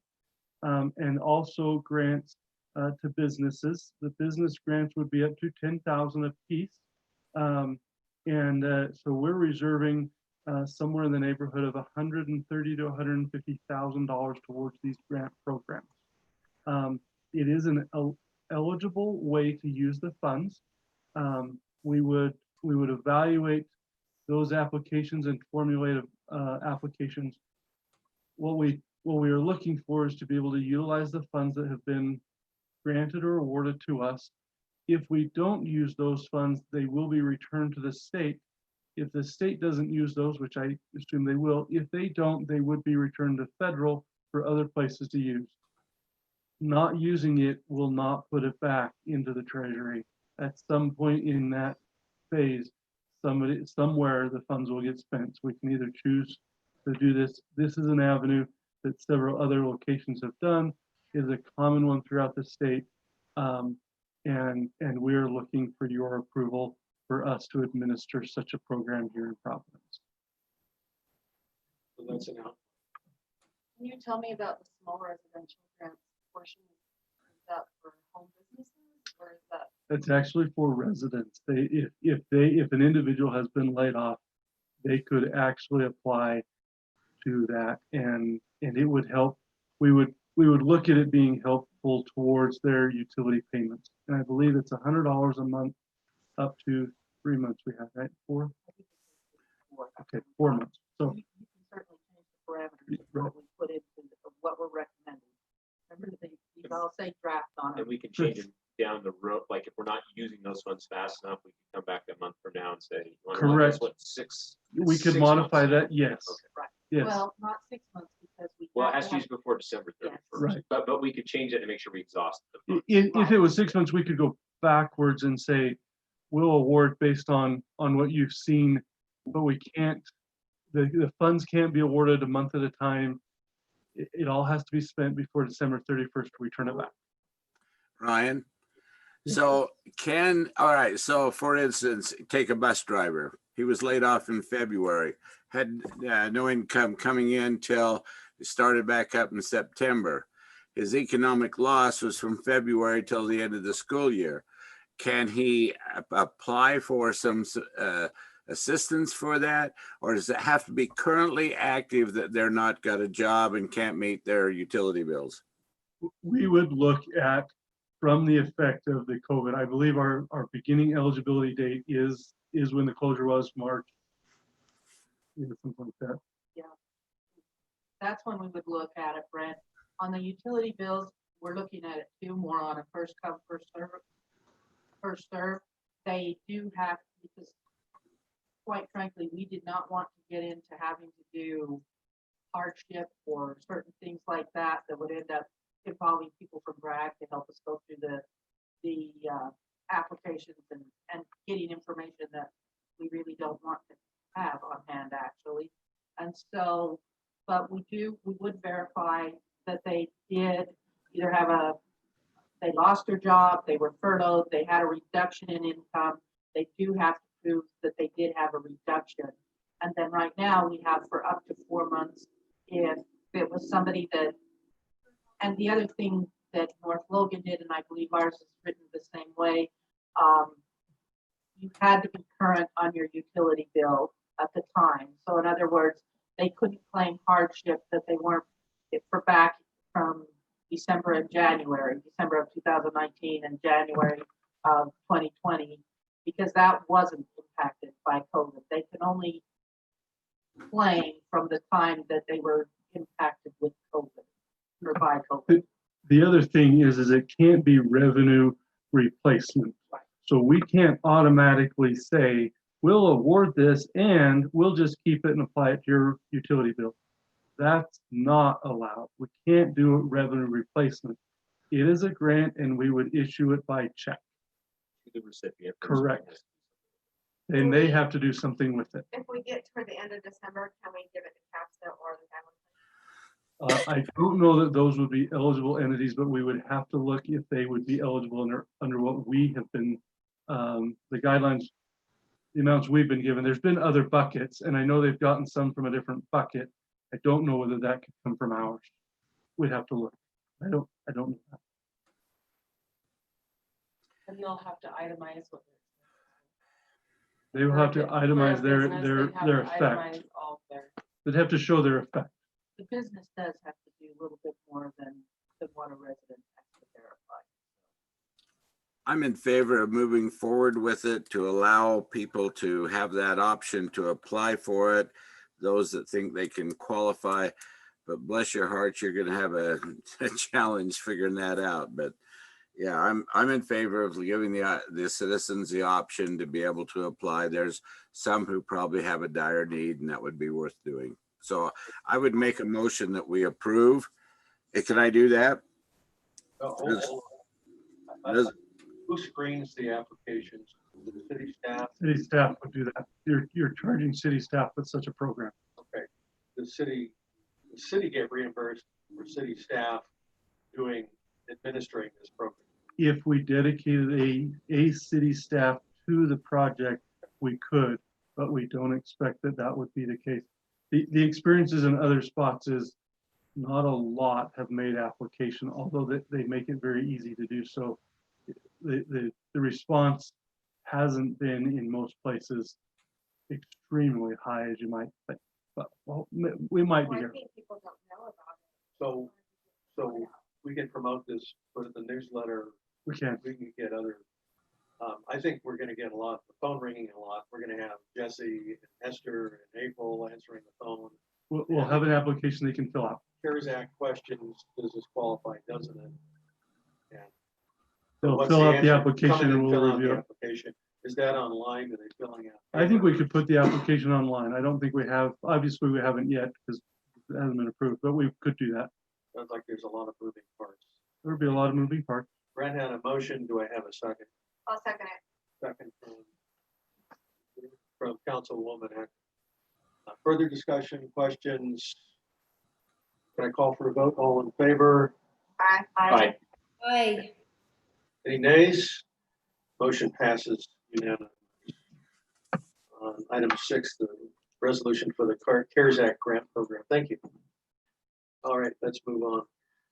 and also grants to businesses. The business grants would be up to $10,000 a piece, so we're reserving somewhere in the neighborhood of $130,000 to $150,000 towards these grant programs. It is an eligible way to use the funds. We would evaluate those applications and formulate applications. What we are looking for is to be able to utilize the funds that have been granted or awarded to us. If we don't use those funds, they will be returned to the state. If the state doesn't use those, which I assume they will, if they don't, they would be returned to federal for other places to use. Not using it will not put it back into the treasury. At some point in that phase, somewhere the funds will get spent. So we can either choose to do this. This is an avenue that several other locations have done, is a common one throughout the state. And we're looking for your approval for us to administer such a program here in Providence. So that's an out. Can you tell me about the small residential grant portion? Is that for home businesses or is that? It's actually for residents. If an individual has been laid off, they could actually apply to that, and it would help. We would look at it being helpful towards their utility payments. And I believe it's $100 a month up to 3 months. We have, right? 4? Okay, 4 months. So You can certainly change the parameters of what we put into of what we're recommending. Remember, these all say draft on And it. we can change it down the road, like if we're not using those funds fast enough, we can come back a month from now and say, you wanna run this, Correct. what, six? We it's could 6 modify months? that, yes, Okay. yes. Well, not 6 months because we. Well, it have has to to use have- before December Yes. 31st, Right. but we could change it to make sure we exhaust the funds. If it was 6 months, we could go backwards and say, we'll award based on what you've seen, but we can't, the funds can't be awarded a month at a time. It all has to be spent before December 31st, we turn it back. Ryan? So all right, so for instance, take a bus driver. He was laid off in February, had no income coming in till it started back up in September. His economic loss was from February till the end of the school year. Can he apply for some assistance for that? Or does it have to be currently active that they're not got a job and can't meet their utility bills? We would look at, from the effect of the COVID, I believe our beginning eligibility date is when the closure was, March. Something like that. That's when we would look at it, Brent. On the utility bills, we're looking at it too, more on a first come, first serve. First serve. They do have, because quite frankly, we did not want to get into having to do hardship or certain things like that would end up involving people from Bragg to help us go through the applications and getting information that we really don't want to have on hand actually. And so, but we would verify that they did either have they lost their job, they were furloughed, they had a reduction in income. They do have to prove that they did have a reduction. And then right now we have for up to 4 months if it was somebody that, and the other thing that North Logan did, and I believe ours is written the same way, you had to be current on your utility bill at the time. So in other words, they couldn't claim hardship that they weren't for back from December and January, December of 2019 and January of 2020, because that wasn't impacted by COVID. They can only claim from the time that they were impacted with COVID or by COVID. The other thing is it can't be revenue replacement. So we can't automatically say, we'll award this and we'll just keep it and apply it to your utility bill. That's not allowed. We can't do a revenue replacement. It is a grant and we would issue it by check. The recipient. Correct. And they have to do something with it. If we get toward the end of December, can we give it to CAPSA or the family? I don't know that those would be eligible entities, but we would have to look if they would be eligible under what we have been, the guidelines, the amounts we've been given. There's been other buckets, and I know they've gotten some from a different bucket. I don't know whether that could come from ours. We'd have to look. I don't know that. And you'll have to itemize what. They will have to itemize their effect. They'd have to show their effect. The business does have to do a little bit more than what a resident has to verify. I'm in favor of moving forward with it to allow people to have that option to apply for it. Those that think they can qualify, but bless your hearts, you're going to have a challenge figuring that out. But yeah, I'm in favor of giving the citizens the option to be able to apply. There's some who probably have a dire need, and that would be worth doing. So I would make a motion that we approve. Can I do that? Who screens the applications? The city staff? City staff would do that. You're charging city staff with such a program. Okay. The city get reimbursed for city staff administering this program. If we dedicated a city staff to the project, we could, but we don't expect that would be the case. The experiences in other spots is not a lot have made application, although they make it very easy to do so. The response hasn't been in most places extremely high as you might think, but well, we might be I here. think people don't know about it. So we can promote this, put it in the newsletter. We can. We can get other. I think we're going to get a lot. The phone ringing a lot. We're going to have Jesse and Esther and April answering the phone. We'll have an application they can fill out. CARES Act questions. Does this qualify? Doesn't it? And They'll What's fill out the answer? application Come in and we'll fill out the review it. application. Is that online? Are they filling out? I think we paper? could put the application online. I don't think we have, obviously we haven't yet because it hasn't been approved, but we could do that. Sounds like there's a lot of moving parts. There'd be a lot of moving parts. Brent had a motion. Do I have a second? I'll second it. Second from Councilwoman Act. Further discussion, questions? Can I call for a vote? All in favor? Aye. Aye. Aye. Any nays? Motion passes unanimously. Item 6, the resolution for the CARES Act grant program. Thank you. All right, let's move on.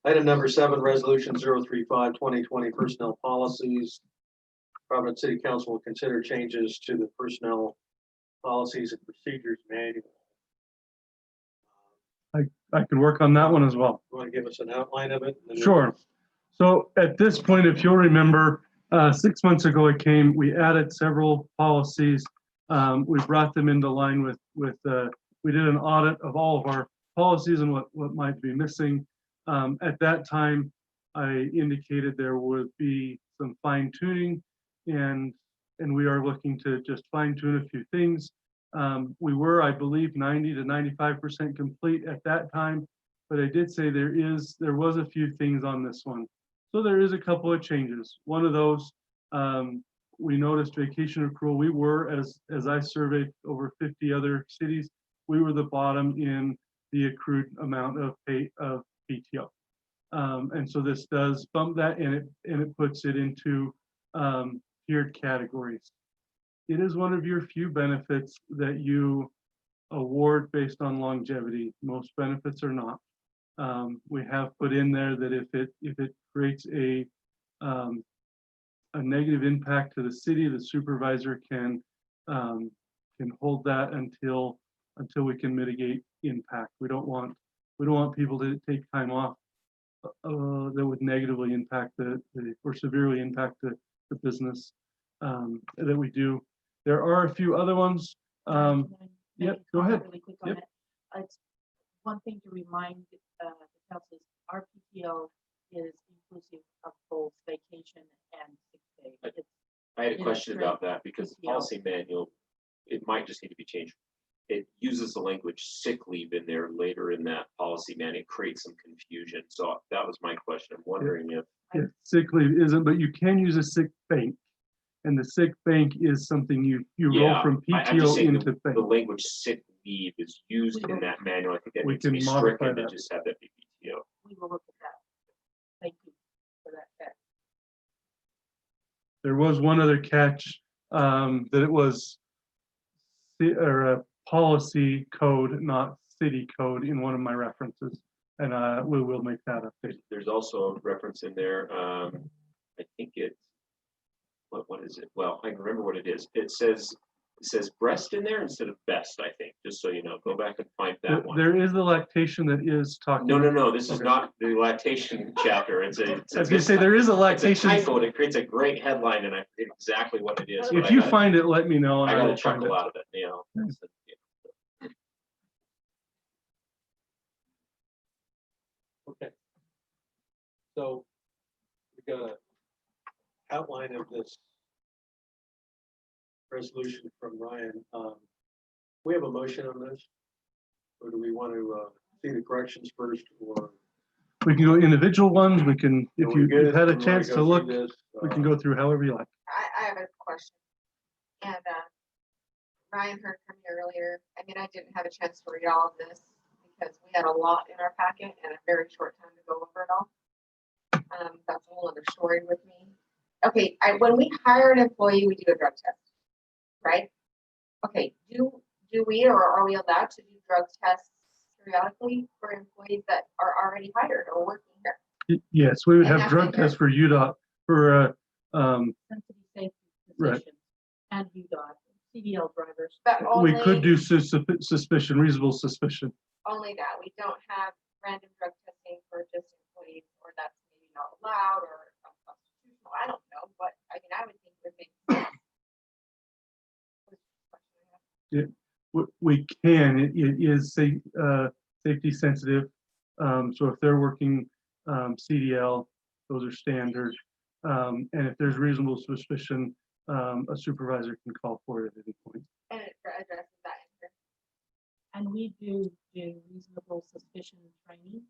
Item number 7, resolution 035-2020 personnel policies. Providence City Council will consider changes to the personnel policies and procedures manual. I could work on that one as well. You want to give us an outline of it? And then Sure. So at this point, if you'll remember, 6 months ago it came, we added several policies. We brought them into line with we did an audit of all of our policies and what might be missing. At that time, I indicated there would be some fine tuning and we are looking to just fine tune a few things. We were, I believe, 90 to 95% complete at that time, but I did say there was a few things on this one. So there is a couple of changes. One of those, we noticed vacation accrual. We were, as I surveyed over 50 other cities, we were the bottom in the accrued amount of pay of PTO. And so this does bump that and it puts it into tiered categories. It is one of your few benefits that you award based on longevity. Most benefits are not. We have put in there that if it creates a negative impact to the city, the supervisor can hold that until we can mitigate impact. We don't want people to take time off that would negatively impact or severely impact the business that we do. There are a few other ones. Yeah, go ahead. Really quick on Yep. it. It's one thing to remind the council is our PTO is inclusive of both vacation and sick day. I had a question about that because the PTO. policy manual, it might just need to be changed. It uses the language sick leave in there later in that policy manual. It creates some confusion. So that was my question. I'm wondering if. Yeah, sick leave isn't, but you can use a sick bank. And the sick bank is something you roll Yeah, from I'm just PTO saying into the bank. language sick leave is used in that manual. I think that We needs to be can modify stricken to that. just have that be PTO. We will look at that. Thank you for that catch. There was one other catch, that it was a policy code, not city code in one of my references. And we will make that update. There's also a reference in there. I think it's, what is it? Well, I can remember what it is. It says breast in there instead of best, I think, just so you know. Go back and find that one. There is the lactation that is talking. No, this is Okay. not the lactation chapter. It's I was gonna say, there is a It's a lactation. typo and it creates a great headline and I forget exactly what it is. but If I you gotta- find it, let me know. and I I got a will find chuckle it. out of it, you know. Okay. So we got an outline of this resolution from Ryan. We have a motion on this? Or do we want to see the corrections first or? We can go individual ones. We can, if are we you've good? had Do a we wanna chance go to through look, this? we can go through however you like. I have a question. And Ryan heard from me earlier. I mean, I didn't have a chance to read all of this because we had a lot in our packet and a very short time to go over it all. That's a whole other story with me. Okay, when we hire an employee, we do a drug test, right? Okay, do we or are we allowed to do drug tests periodically for employees that are already hired or working here? Yes, we would And have drug after tests for UDOT for, Sensitive safety Right. positions and UDOT, CDL drivers. But we only, could do suspicion, reasonable suspicion. only that. We don't have random drug testing for just employees, or that's maybe not allowed or unconstitutional. I don't know, but I mean, I would think it would make sense. We can, it is safety sensitive. So if they're working CDL, those are standard. And if there's reasonable suspicion, a supervisor can call for it at any point. And it addresses that. And we do reasonable suspicion training.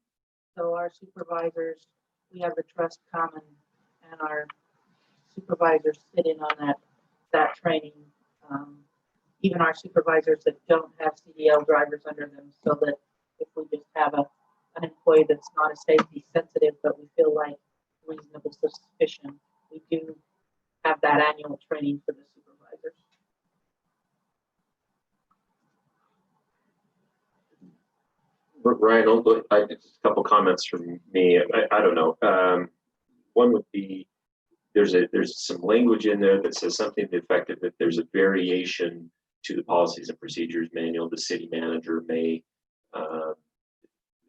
So our supervisors, we have the trust common and our supervisors sit in on that training. Even our supervisors that don't have CDL drivers under them, so that if we just have an employee that's not a safety sensitive, but we feel like reasonable suspicion, we do have that annual training for the supervisors. Ryan, just a couple comments from me. I don't know. One would be there's some language in there that says something to the effect of if there's a variation to the policies and procedures manual, the city manager may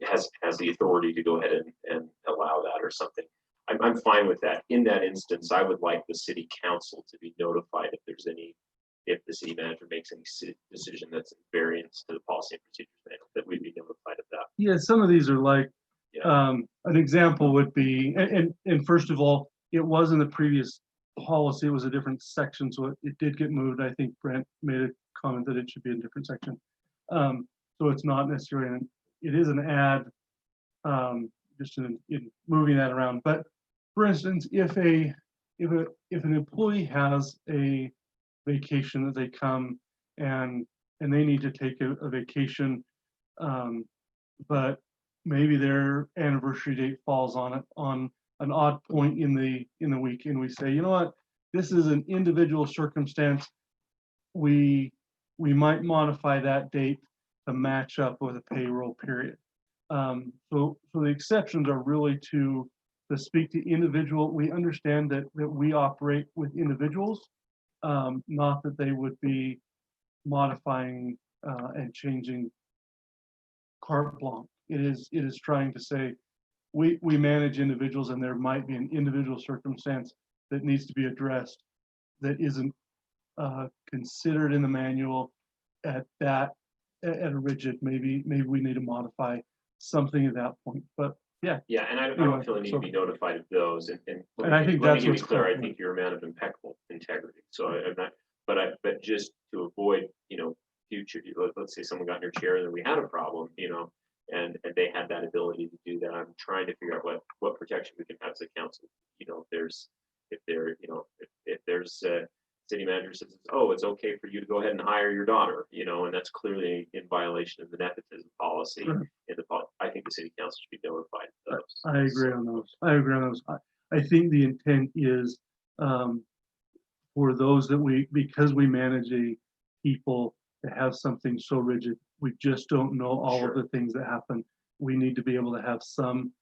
has the authority to go ahead and allow that or something. I'm fine with that. In that instance, I would like the city council to be notified if the city manager makes any decision that's in variance to the policy and procedures manual, that we'd be notified of that. Yeah, some of these are like, Yeah. an example would be, and first of all, it was in the previous policy, it was a different section, so it did get moved. I think Brent made a comment that it should be in a different section. So it's not necessarily, it is an add, just in moving that around. But for instance, if an employee has a vacation that they come and they need to take a vacation, but maybe their anniversary date falls on an odd point in the week, and we say, you know what, this is an individual circumstance. We might modify that date to match up with a payroll period. So the exceptions are really to speak to individual. We understand that we operate with individuals, not that they would be modifying and changing carte blanche. It is trying to say we manage individuals, and there might be an individual circumstance that needs to be addressed that isn't considered in the manual at a rigid. Maybe we need to modify something at that point. But yeah. Yeah, and I don't feel the need to be notified of those. And I think let that's me be what's clear. I called. think you're a man of impeccable integrity. So I'm not. But just to avoid, future. Let's say someone got in your chair and then we had a problem, and they had that ability to do that. I'm trying to figure out what protection we can have as a council. If there's a city manager says, oh, it's okay for you to go ahead and hire your daughter, and that's clearly in violation of the nepotism policy. I think the city council should be notified of those. I agree on those. I think the intent is for those that because we manage a people to have something so rigid, we just don't know all of the things that happen. We need to be able to have some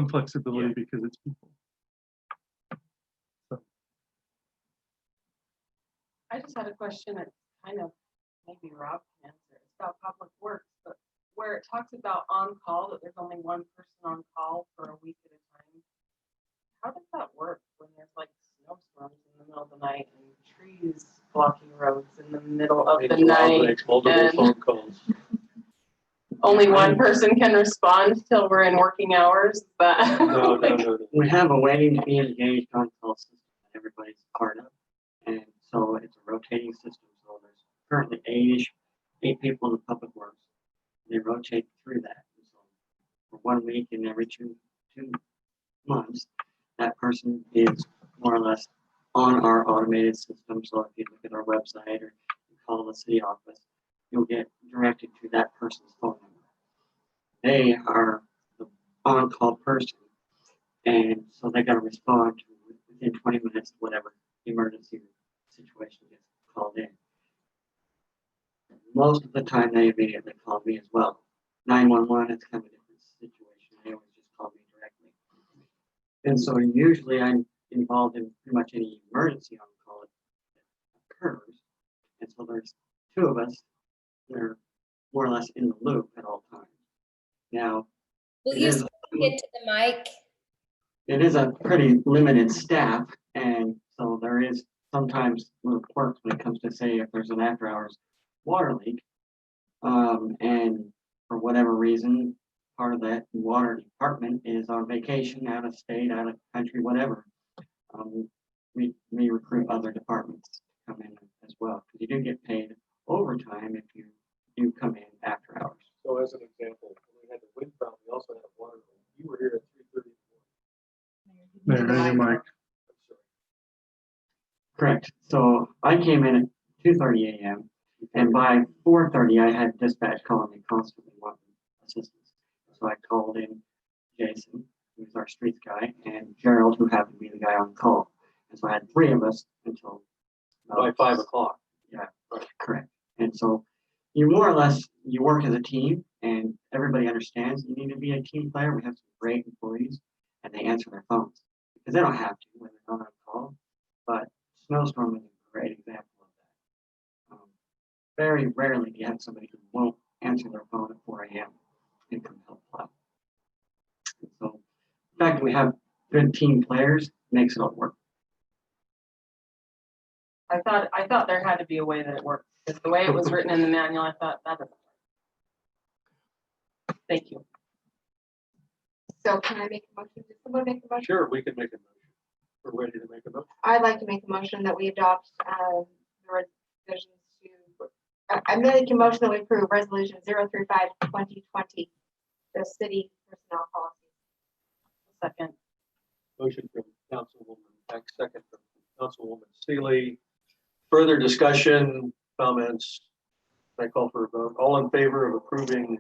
flexibility because it's people. So. I just had a question that kind of maybe Rob can answer. It's about public works, but where it talks about on call, that there's only one person on call for a week at a time. How does that work when there's like snowstorms in the middle of the night and trees blocking roads in the middle of the night? Multiple phone calls. Only one person can respond till we're in working hours, but No. We have a waiting to be engaged on call system that everybody's part of. And so it's a rotating system. So there's currently eight people in the public works. They rotate through that. So for 1 week and every two months, that person is more or less on our automated system. So if you look at our website or you call the city office, you'll get directed to that person's phone number. They are the on-call person, and so they got to respond to within 20 minutes to whatever emergency situation gets called in. Most of the time, they immediately call me as well. 911, it's kind of a different situation. They always just call me directly. And so usually I'm involved in pretty much any emergency on call that occurs. And so there's two of us that are more or less in the loop at all times. Now, Will you speak into the mic? it is a pretty limited staff, and so there is sometimes little quirks when it comes to say if there's an after hours water leak, and for whatever reason, part of that water department is on vacation, out of state, out of country, whatever. We recruit other departments to come in as well, because you do get paid overtime if you do come in after hours. So as an example, when we had the wind fountain, we also had water. You were here at 3:30. Mayor, Mike. Correct. So I came in at 2:30 a.m. and by 4:30 I had dispatch calling me constantly wanting assistance. So I called in Jason, who's our streets guy, and Gerald, who happened to be the guy on call. And so I had three of us until By 5 o'clock. Yeah, correct. And so you more or less, you work as a team and everybody understands you need to be a team player. We have some great employees and they answer their phones because they don't have to when they're not on call. But snowstorm is a great example of that. Very rarely do you have somebody who won't answer their phone at 4 a.m. and come help out. And so the fact that we have good team players makes it all work. I thought there had to be a way that it worked, because the way it was written in the manual, I thought that doesn't work. Thank you. So can I make a motion? Does someone make a motion? Sure, we can make a motion. We're ready to make a motion. I'd like to make a motion that we adopt the revisions to, I make a motion that we approve resolution 035/2020, the city personnel policy. Second. Motion from Councilwoman Peck, second from Councilwoman Seeley. Further discussion, comments? I call for a vote. All in favor of approving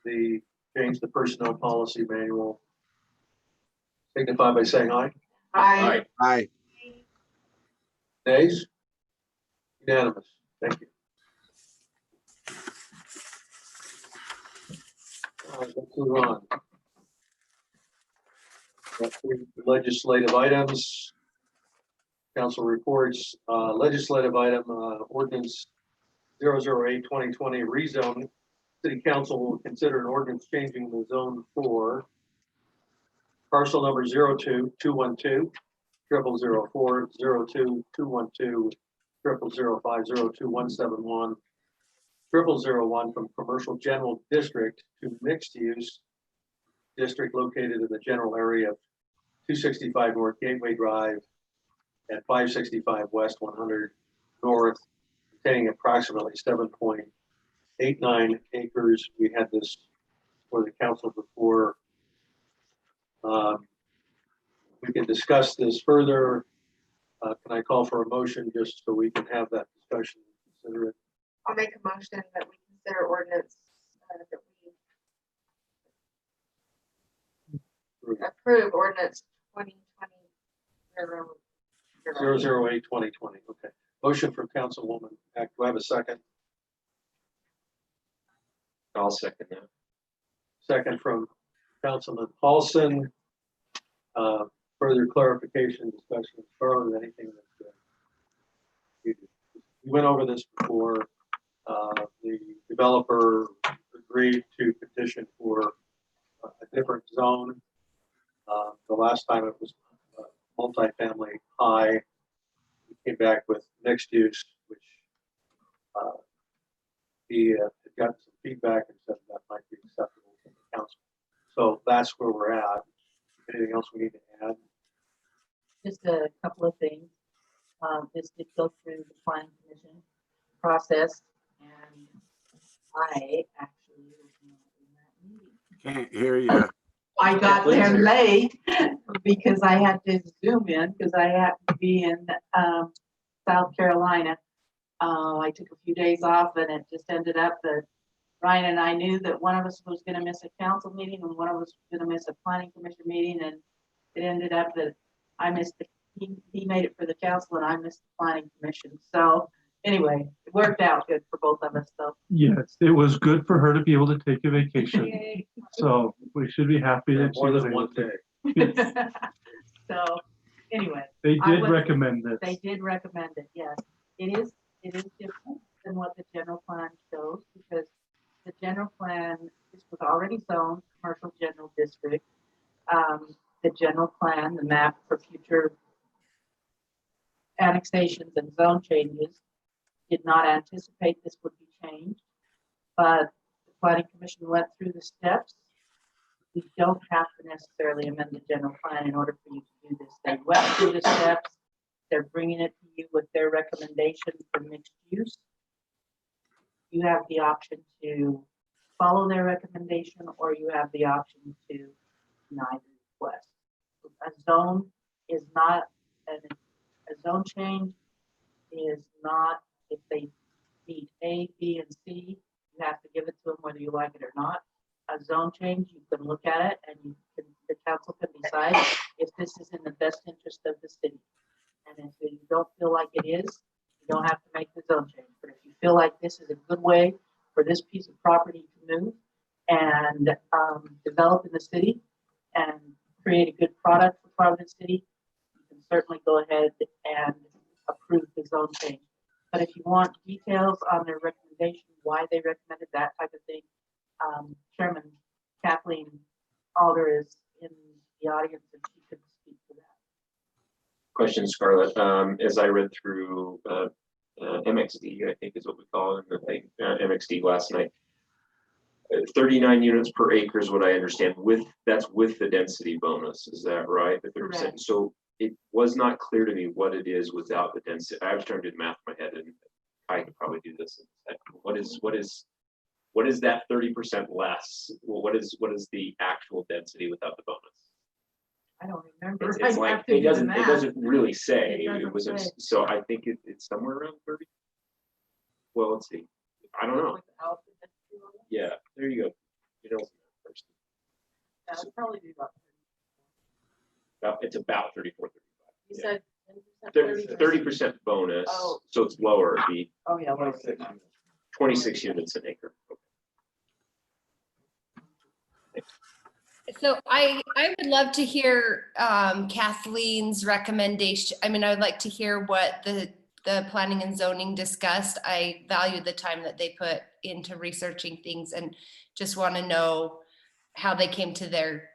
the change the personnel policy manual, signify by saying aye. Aye. Aye. Nays? Unanimous. Thank you. All right, let's move on. Got three legislative items. Council reports, legislative item, ordinance 008/2020 rezone. City Council will consider an ordinance changing the zone for parcel number 02-212 0004 02-212 0005 02171 001 from commercial general district to mixed use district located in the general area of 265 North Gateway Drive at 565 West 100 North, containing approximately 7.89 acres. We had this for the council before. We can discuss this further. Can I call for a motion just so we can have that discussion and consider it? I'll make a motion that we consider ordinance that we approve ordinance 2020 008/2020. Okay. Motion from Councilwoman Peck. Do I have a second? I'll second that. Second from Councilman Paulson. Further clarification, discussion, Carlin, anything that you went over this before. The developer agreed to petition for a different zone. The last time it was multifamily high. He came back with mixed use, which he had gotten some feedback and said that might be acceptable to the council. So that's where we're at. Anything else we need to add? Just a couple of things. This did go through the planning commission process, and I actually was not in that meeting. Can't hear you. I got there late because I had to zoom in because I happened to be in South Carolina. I took a few days off and it just ended up that Ryan and I knew that one of us was going to miss a council meeting and one of us was going to miss a planning commission meeting, and it ended up that I missed he made it for the council and I missed the planning commission. So anyway, it worked out good for both of us. So Yes, it was good for her to be able to take a vacation. So we should be happy that she More was than able one to. day. So anyway, They I did would- recommend this. they did recommend it. Yes, it is different than what the general plan shows, because the general plan, this was already zoned commercial general district. The general plan, the map for future annexations and zone changes did not anticipate this would be changed. But the planning commission went through the steps. We don't have to necessarily amend the general plan in order for you to do this. They went through the steps. They're bringing it to you with their recommendation for mixed use. You have the option to follow their recommendation, or you have the option to deny the request. A zone is not, a zone change is not, if they meet A, B, and C, you have to give it to them whether you like it or not. A zone change, you can look at it and you can, the council can decide if this is in the best interest of the city. And if you don't feel like it is, you don't have to make the zone change. But if you feel like this is a good way for this piece of property to move and develop in the city and create a good product for Providence City, you can certainly go ahead and approve the zone change. But if you want details on their recommendation, why they recommended that type of thing, Chairman Kathleen Alder is in the audience and she could speak to that. Question, Scarlett. As I read through MXD, I think is what we call it in the thing, MXD last night. 39 units per acre is what I understand. That's with the density bonus. Is that right? The 30%. Correct. So it was not clear to me what it is without the density. I was trying to do the math in my head, and I could probably do this. What is that 30% less? Well, what is the actual density without the bonus? I don't remember. It's I'd like have to do it the doesn't math. really say. It It was doesn't say. so I think it's somewhere around 30. Well, let's see. I don't know. Without the density bonus? Yeah, there you go. You know, first. That would probably be about It's about 34, You Yeah. said 30% bonus. Oh. So it's lower. It'd be oh yeah, well, 26 units an acre. So I would love to hear Kathleen's recommendation. I mean, I would like to hear what the planning and zoning discussed. I value the time that they put into researching things and just want to know how they came to their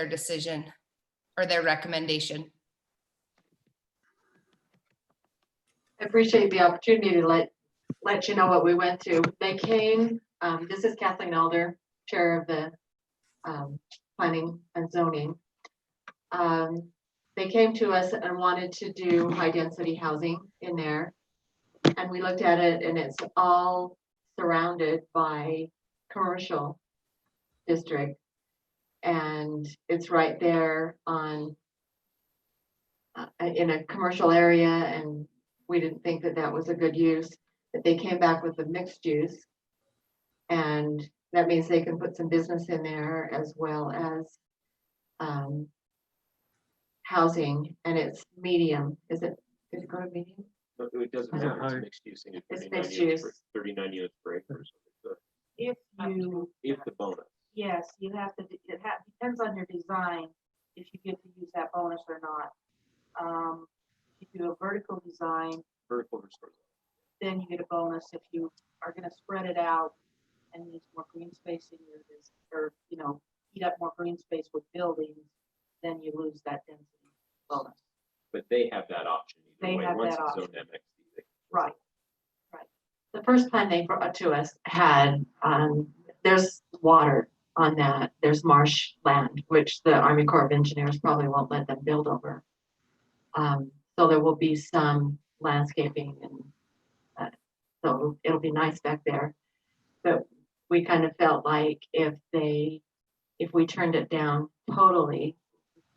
decision or their recommendation. I appreciate the opportunity to let you know what we went through. They came, this is Kathleen Alder, Chair of the Planning and Zoning. They came to us and wanted to do high density housing in there. And we looked at it and it's all surrounded by commercial district. And it's right there on in a commercial area, and we didn't think that that was a good use. But they came back with a mixed use, and that means they can put some business in there as well as housing, and it's medium. Is it go to medium? But it doesn't matter. It's mixed use. It's mixed use. 39 units per acre. if you, If the bonus. yes, you have to, depends on your design, if you get to use that bonus or not. If you do a vertical design, Vertical restore. then you get a bonus. If you are gonna spread it out and use more green space in your, or, you know, eat up more green space with buildings, then you lose that density bonus. But they have that option. either They way. have Once that it's zoned option. MXD, Right. The first plan they brought to us had, there's water on that, there's marsh land, which the Army Corps of Engineers probably won't let them build over. So there will be some landscaping and so it'll be nice back there. But we kind of felt like if we turned it down totally,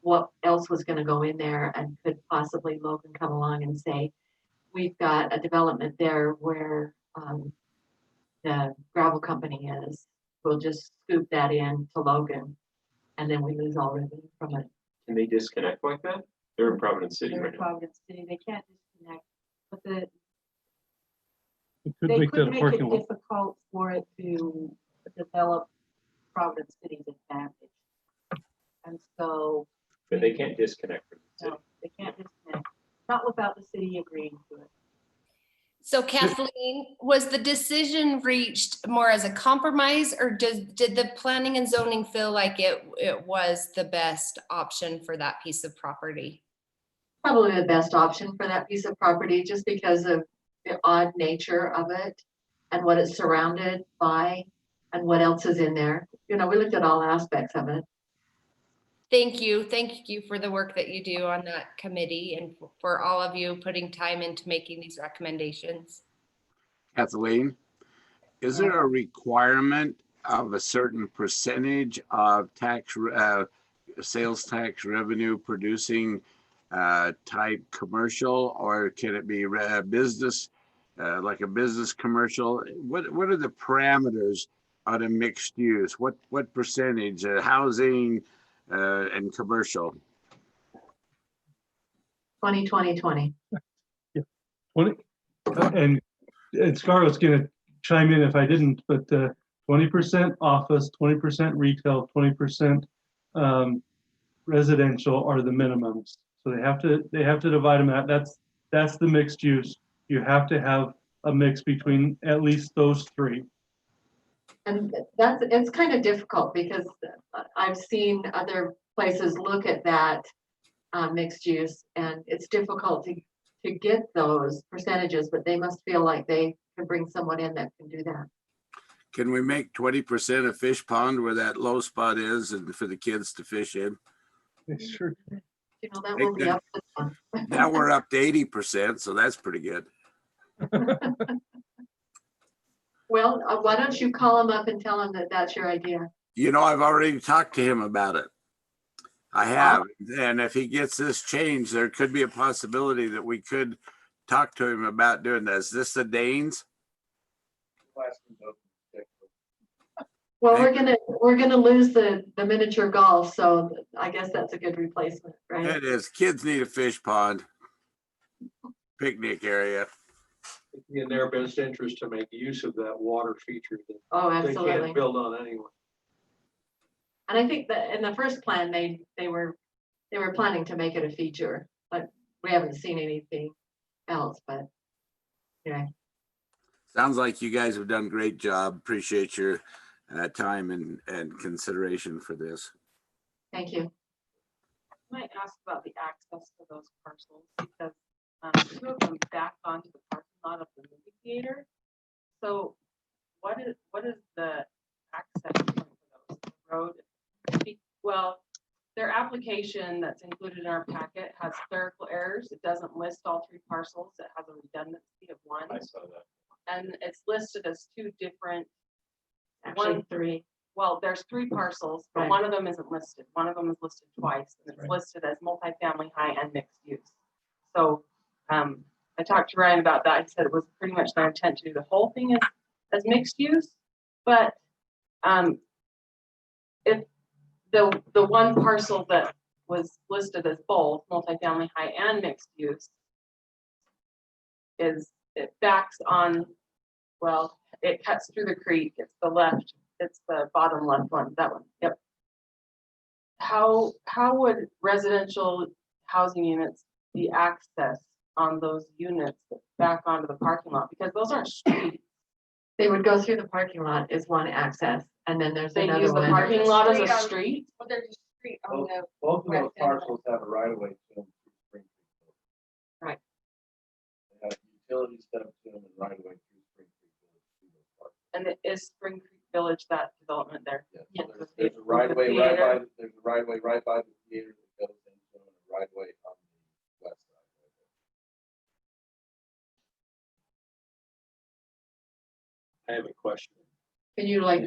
what else was gonna go in there, and could possibly Logan come along and say, we've got a development there where the gravel company is. We'll just scoop that in to Logan, and then we lose all revenue from it. Can they disconnect like that? They're in Providence City They're right in now. Providence City, they can't disconnect, but It could they make could that a make parking it lot. difficult for it to develop Providence City's advantage. And so, But they can't disconnect from the city. no, they can't disconnect, not without the city agreeing to it. So Kathleen, was the decision reached more as a compromise, or did the planning and zoning feel like it was the best option for that piece of property? Probably the best option for that piece of property, just because of the odd nature of it and what it's surrounded by. and what else is in there. You know, we looked at all aspects of it. Thank you. Thank you for the work that you do on that committee and for all of you putting time into making these recommendations. Kathleen, is there a requirement of a certain percentage of sales tax revenue producing type commercial, or can it be business, like a business commercial? What are the parameters on a mixed use? What percentage housing and commercial? 20. 20, and Scarlett's gonna chime in if I didn't, but 20% office, 20% retail, 20% residential are the minimums. So they have to divide them out. That's the mixed use. You have to have a mix between at least those three. And it's kind of difficult because I've seen other places look at that mixed use, and it's difficult to get those percentages, but they must feel like they can bring someone in that can do that. Can we make 20% a fish pond where that low spot is and for the kids to fish in? Sure. You know, that will be up to them. Now we're up to 80%, so that's pretty good. Well, why don't you call them up and tell them that that's your idea? You know, I've already talked to him about it. I have. And if he gets this changed, there could be a possibility that we could talk to him about doing this. Is this the Danes? Well, we're gonna lose the miniature golf, so I guess that's a good replacement, right? It is. Kids need a fish pond, picnic area. It'd be in their best interest to make use of that water feature that Oh, they absolutely. can't build on anyway. And I think that in the first plan, they were planning to make it a feature, but we haven't seen anything else, but yeah. Sounds like you guys have done a great job. Appreciate your time and consideration for this. Thank you. I might ask about the access to those parcels because two of them back onto the parking lot of the movie theater. So what is the access point for those? The road? Well, their application that's included in our packet has clerical errors. It doesn't list all three parcels. It has a redundancy of one. I saw that. And it's listed as two different. Actually, three. Well, there's three parcels, but Right. one of them isn't listed. One of them is listed twice, and it's listed as multifamily, high and mixed use. So I talked to Ryan about that. He said it was pretty much their intent to do the whole thing as mixed use, but if the one parcel that was listed as both multifamily, high and mixed use it backs on, well, it cuts through the creek. It's the left. It's the bottom left one. That one. Yep. How would residential housing units be accessed on those units back onto the parking lot? Because those aren't streets. They would go through the parking lot is one access, and then there's They another use the one. parking lot as a street. Well, there's a street on the. Both of those west end of it. parcels have a right of way to them. through Springfield. Right. They have utilities set up to them and right of way through Springfield to those parcels. And it is Spring Creek Village, that development there. Yeah, so Yeah. there's a right of way The right theater. by, there's a right of way right by the theater that goes into and a right of way on the west side. I have a question. Can you like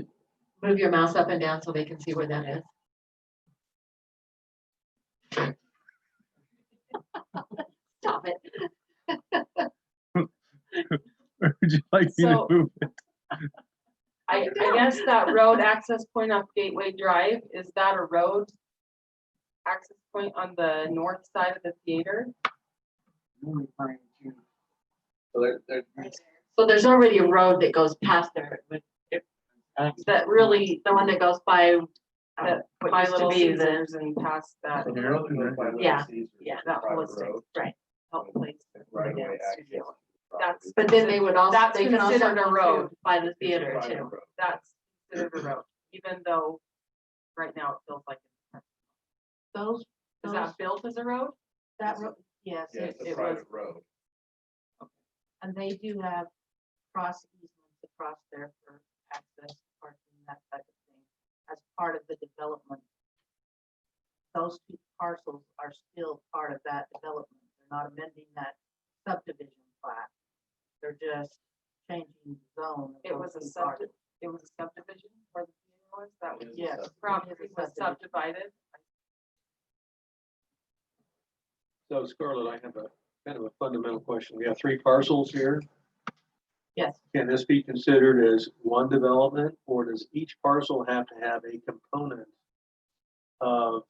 move your mouse up and down so they can see where that is? Stop it. Where would you like me to So- move it? I guess that road access point off Gateway Drive, is that a road access point on the north side of the theater? So there, So there's already a road that goes past there. That really, The one that goes by, that what by used to Little be the, Caesars and past that, so the road that goes by Little Yeah, Caesars is yeah, a that private holistic, road, right. help place. and right of way dance access. studio. to the property. That's, But then they would also, That's they can also considered a go road. through by the It's a theater private too. road. that's considered a road, even though right now it feels like it's. Those, Is that built as a road? that road, yes, Yeah, it's a it private was- road. and they do have cross easements across there for access parking. that type of thing as part of the development. Those two parcels are still part of that development. They're not amending that subdivision plat. They're just changing the zone. of It was those a two parcels. it was a subdivision where the funeral was, that was, Yes. property was subdivided. So Scarlett, I have a kind of a fundamental question. We have 3 parcels here. Yes, Can this be considered as one development, or does each parcel have to have a component of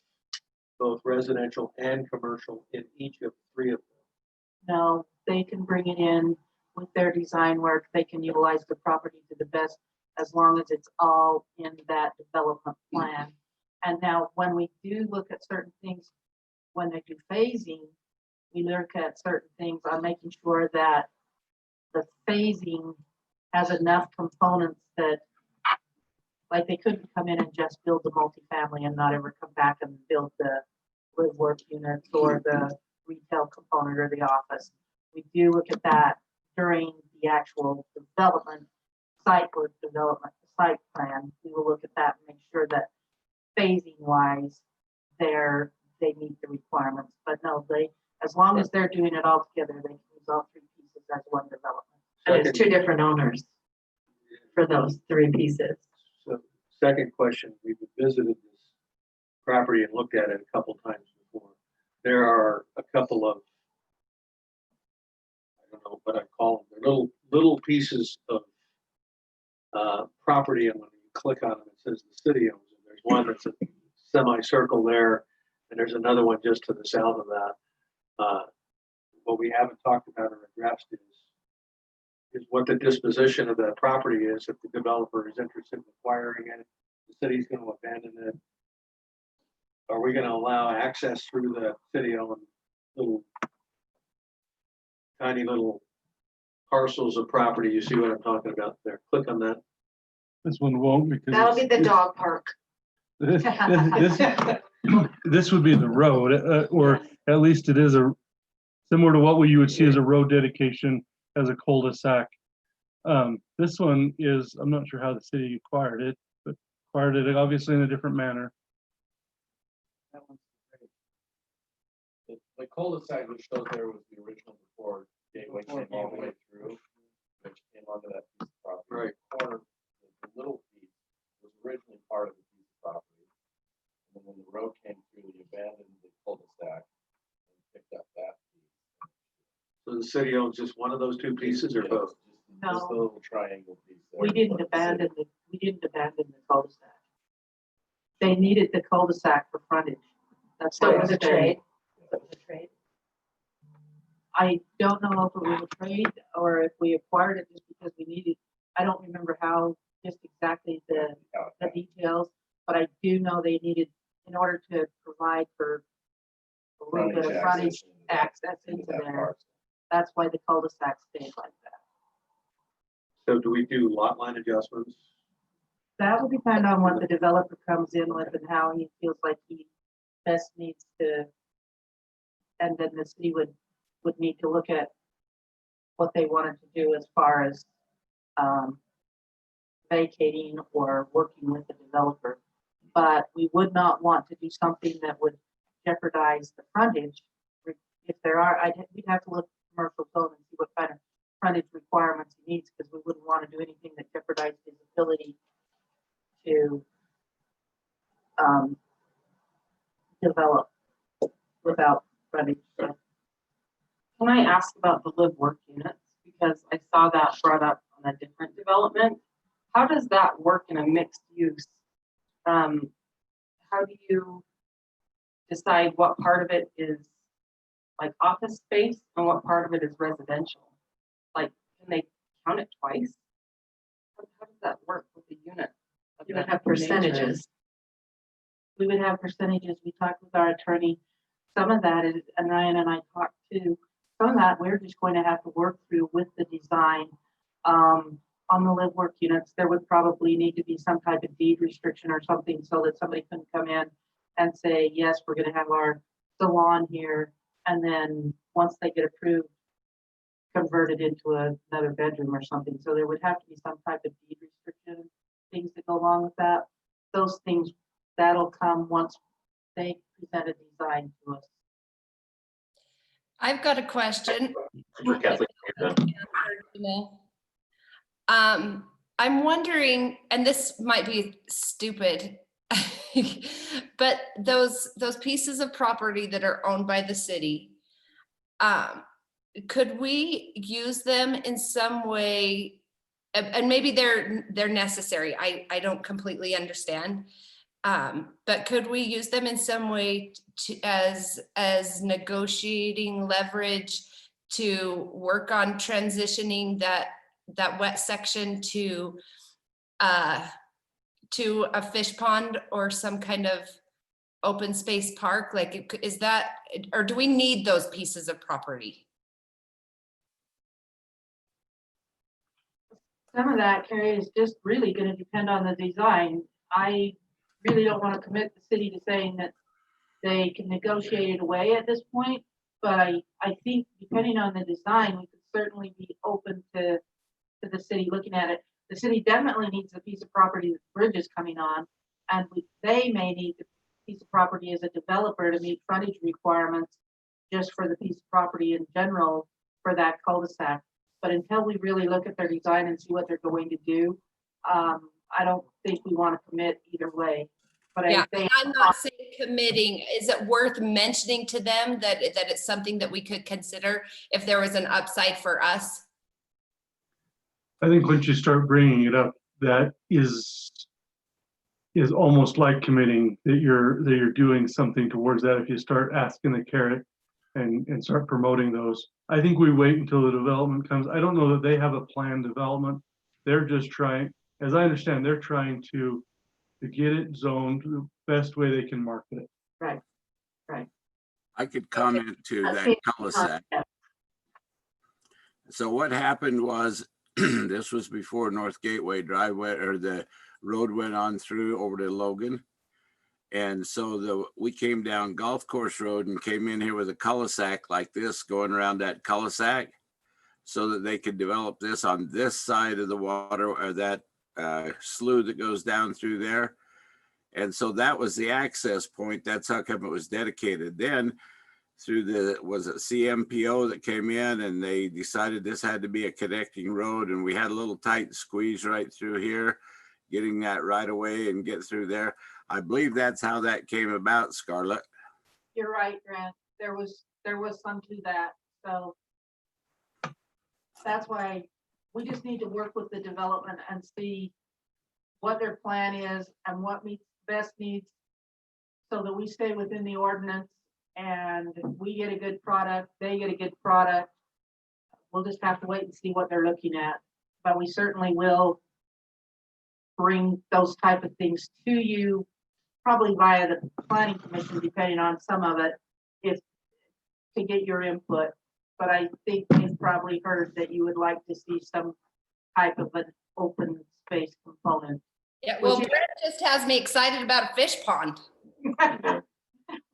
both residential and commercial in each of 3 of them? no, they can bring it in with their design work. They can utilize the property to the best as long as it's all in that development plan. And now when we do look at certain things, when they do phasing, we look at certain things on making sure that the phasing has enough components that, like, they couldn't come in and just build the multifamily and not ever come back and build the live work units or the retail component or the office. We do look at that during the actual development, site work development, site plan. We will look at that and make sure that phasing wise, they meet the requirements. But no, as long as they're doing it all together, they can use all 3 pieces as one development. And it's 2 different owners for those 3 pieces. So second question, we've visited this property and looked at it a couple times before. There are a couple of, I don't know what I call them, they're little pieces of property, and when you click on them, it says the city owns it. There's one that's a semicircle there, and there's another one just to the south of that. What we haven't talked about or addressed is what the disposition of that property is. If the developer is interested in acquiring it, the city's going to abandon it. Are we going to allow access through the city-owned tiny little parcels of property? You see what I'm talking about there? Click on that. This one won't because. That'll be the it's- dog park. This, this would be the road, or at least it is similar to what you would see as a road dedication as a cul-de-sac. This one is, I'm not sure how the city acquired it, but acquired it obviously in a different manner. The cul-de-sac which shows there was the original before Gateway came all the way through, which came onto that piece of property. Right. The corner, the little piece was originally part of the piece of property. And then when the road came through, they abandoned the cul-de-sac and picked up that piece. So the city owns just one of those 2 pieces or both? Just No. the little triangle piece there. We didn't abandon the cul-de-sac. They needed the cul-de-sac for frontage. That's So why it was a it's trade. I don't know if it was a trade or if we acquired it just because we needed. I don't remember how, just exactly the details, but I do know they needed, in order to provide for a little bit of frontage access into that there. parcel. That's why the cul-de-sac stayed like that. So do we do lot line adjustments? That will depend on what the developer comes in with and how he feels like he best needs to. And then the city would need to look at what they wanted to do as far as vacating or working with the developer. But we would not want to do something that would jeopardize the frontage. If there are, we'd have to look at the commercial code and see what kind of frontage requirements he needs, because we wouldn't want to do anything that jeopardized his ability to develop without frontage. So Can I ask about the live work units? Because I saw that brought up on a different development. How does that work in a mixed use? How do you decide what part of it is like office space and what part of it is residential? Like, can they count it twice? How does that work with the unit? of You would that have nature? percentages. we would have percentages. We talked with our attorney. Some of that is, and Ryan and I talked too, some of that we're just going to have to work through with the design. On the live work units, there would probably need to be some type of deed restriction or something so that somebody couldn't come in and say, yes, we're gonna have our salon here. And then once they get approved, convert it into another bedroom or something. So there would have to be some type of deed restriction things that go along with that. Those things, that'll come once they present a design to us. I've got a question. For Kathleen, I'm wondering, and this might be stupid, but those pieces of property that are owned by the city, could we use them in some way? And maybe they're necessary. I don't completely understand. But could we use them in some way as negotiating leverage to work on transitioning that wet section to a fish pond or some kind of open space park? Like, is that, or do we need those pieces of property? Some of that, Carrie, is just really gonna depend on the design. I really don't wanna commit the city to saying that they can negotiate it away at this point, but I think depending on the design, we could certainly be open to the city looking at it. The city definitely needs a piece of property that the bridge is coming on, and they may need the piece of property as a developer to meet frontage requirements just for the piece of property in general for that cul-de-sac. But until we really look at their design and see what they're going to do, I don't think we want to commit either way. But Yeah, I think I'm not saying committing. Is it worth mentioning to them that it's something that we could consider if there was an upside for us? I think once you start bringing it up, that is almost like committing that you're doing something towards that. If you start asking the carrot and start promoting those, I think we wait until the development comes. I don't know that they have a planned development. They're just trying, as I understand, they're trying to get it zoned the best way they can market it. right, right. I could comment to that cul-de-sac. So what happened was, this was before North Gateway driveway or the road went on through over to Logan. And so we came down Golf Course Road and came in here with a cul-de-sac like this, going around that cul-de-sac so that they could develop this on this side of the water or that slough that goes down through there. And so that was the access point. That's how come it was dedicated. Then through was it CMPO that came in and they decided this had to be a connecting road, and we had a little tight squeeze right through here, getting that right away and get through there. I believe that's how that came about, Scarlett. You're right, Grant. There was some to that. So that's why we just need to work with the development and see what their plan is and what meets best needs so that we stay within the ordinance and we get a good product, they get a good product. We'll just have to wait and see what they're looking at. But we certainly will bring those type of things to you, probably via the planning commission, depending on some of it, if to get your input. But I think you've probably heard that you would like to see some type of an open space component. Yeah, well, Brett just has me excited about a fish pond.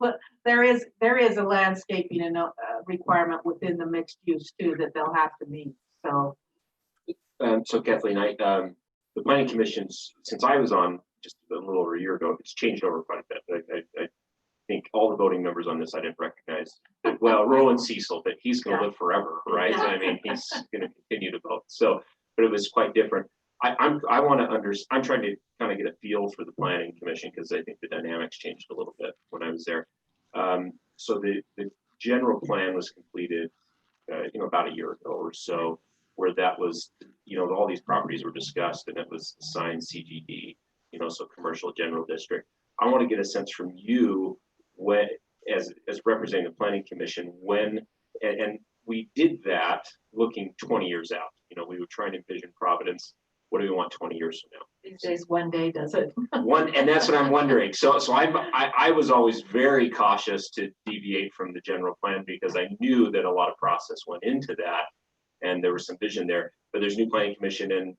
But there is a landscaping and requirement within the mixed use too that they'll have to meet. So. So Kathleen, the planning commissions, since I was on just a little over a year ago, it's changed over quite a bit. I think all the voting members on this I didn't recognize. Well, Roland Cecil, but he's going to live forever, right? I mean, he's going to continue to vote. So, but it was quite different. I'm trying to kind of get a feel for the planning commission because I think the dynamics changed a little bit when I was there. So the general plan was completed, about a year ago or so, where that was, all these properties were discussed and it was assigned CGD, so commercial general district. I want to get a sense from you when, as representing the planning commission, when, and we did that looking 20 years out. We were trying to envision Providence. What do we want 20 years from now? These days, one day does it. And that's what I'm wondering. So I was always very cautious to deviate from the general plan because I knew that a lot of process went into that, and there was some vision there. But there's new planning commission, and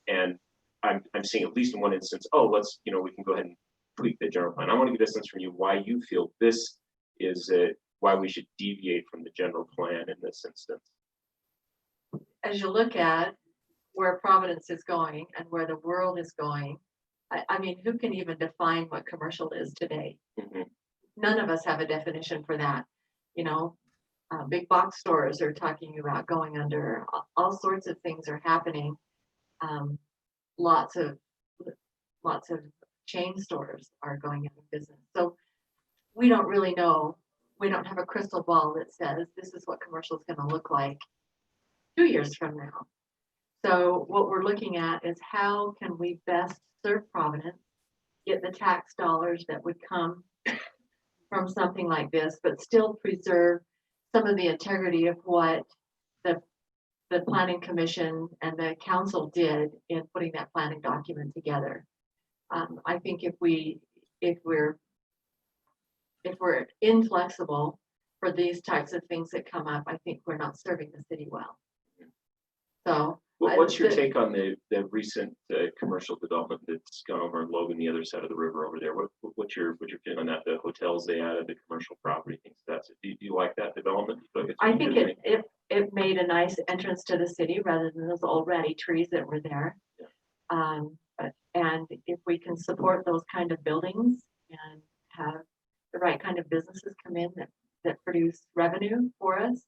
and I'm seeing at least in one instance, let's we can go ahead and tweak the general plan. I want to get a sense from you why you feel this is why we should deviate from the general plan in this instance. As you look at where Providence is going and where the world is going. I mean, who can even define what commercial is today? Mhm. None of us have a definition for that. You know, big box stores are talking about going under. All sorts of things are happening. Lots of chain stores are going out of business. So we don't really know. We don't have a crystal ball that says this is what commercial is going to look like 2 years from now. So what we're looking at is how can we best serve Providence, get the tax dollars that would come from something like this, but still preserve some of the integrity of what the planning commission and the council did in putting that planning document together. I think if we're inflexible for these types of things that come up, I think we're not serving the city well. So What's your take on the recent commercial development that's gone over in Logan, the other side of the river over there? What's your feeling on that? The hotels they added, the commercial property things. Do you like that development? I think it made a nice entrance to the city rather than those already trees that were there. Yeah. And if we can support those kind of buildings and have the right kind of businesses come in that produce revenue for us.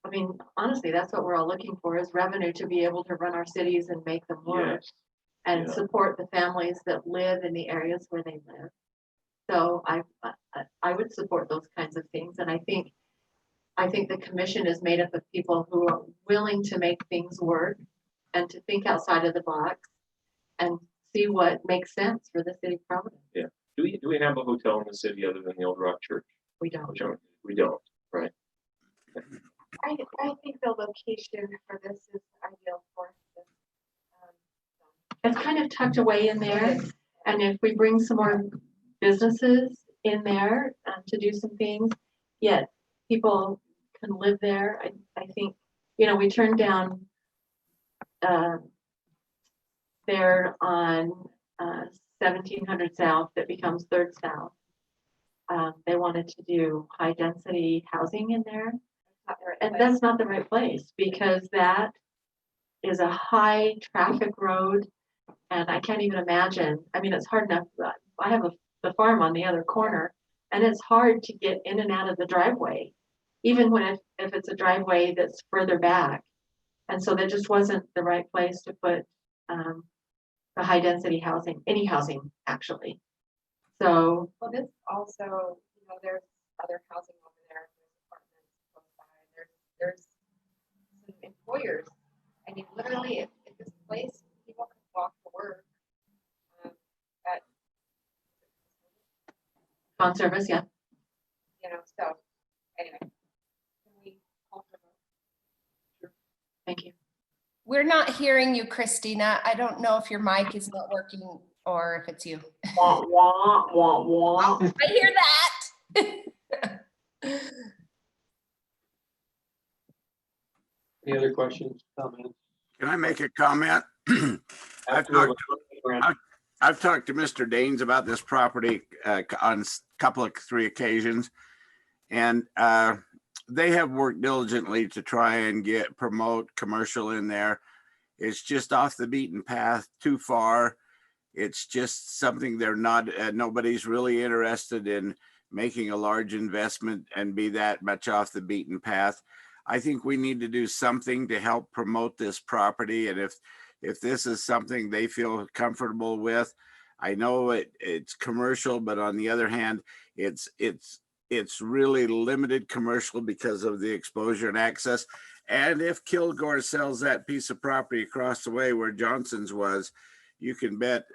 I mean, honestly, that's what we're all looking for is revenue to be able to run our cities and make them work and support the families that live in the areas where they live. So I would support those kinds of things. And I think the commission is made up of people who are willing to make things work and to think outside of the box and see what makes sense for the city of Providence. Yeah. Do we have a hotel in the city other than the Old Rock Church? We don't. We don't, right? I think the location for this is ideal for this. It's kind of tucked away in there. And if we bring some more businesses in there to do some things, yet people can live there. I think, we turned down there on 1700 South that becomes 3rd South. They wanted to do high density housing in there. And that's not the right place because that is a high traffic road. And I can't even imagine. I mean, it's hard enough. I have the farm on the other corner and it's hard to get in and out of the driveway, even if it's a driveway that's further back. And so that just wasn't the right place to put the high density housing, any housing actually. So. Well, this also, there's other housing over there. There's some employers. I mean, literally, if this place, people can walk to work. On service, yeah. So anyway, can we call for vote? Thank you. We're not hearing you, Christina. I don't know if your mic is not working or if it's you. Wah, wah, wah, wah. I hear that. Any other questions, comments? Can I make a comment? Absolutely. I've talked to Mr. Daines about this property on a couple of 3 occasions, and they have worked diligently to try and promote commercial in there. It's just off the beaten path, too far. It's just something they're not, nobody's really interested in making a large investment and be that much off the beaten path. I think we need to do something to help promote this property. And if this is something they feel comfortable with, I know it's commercial, but on the other hand, it's really limited commercial because of the exposure and access. And if Kilgore sells that piece of property across the way where Johnson's was, you can bet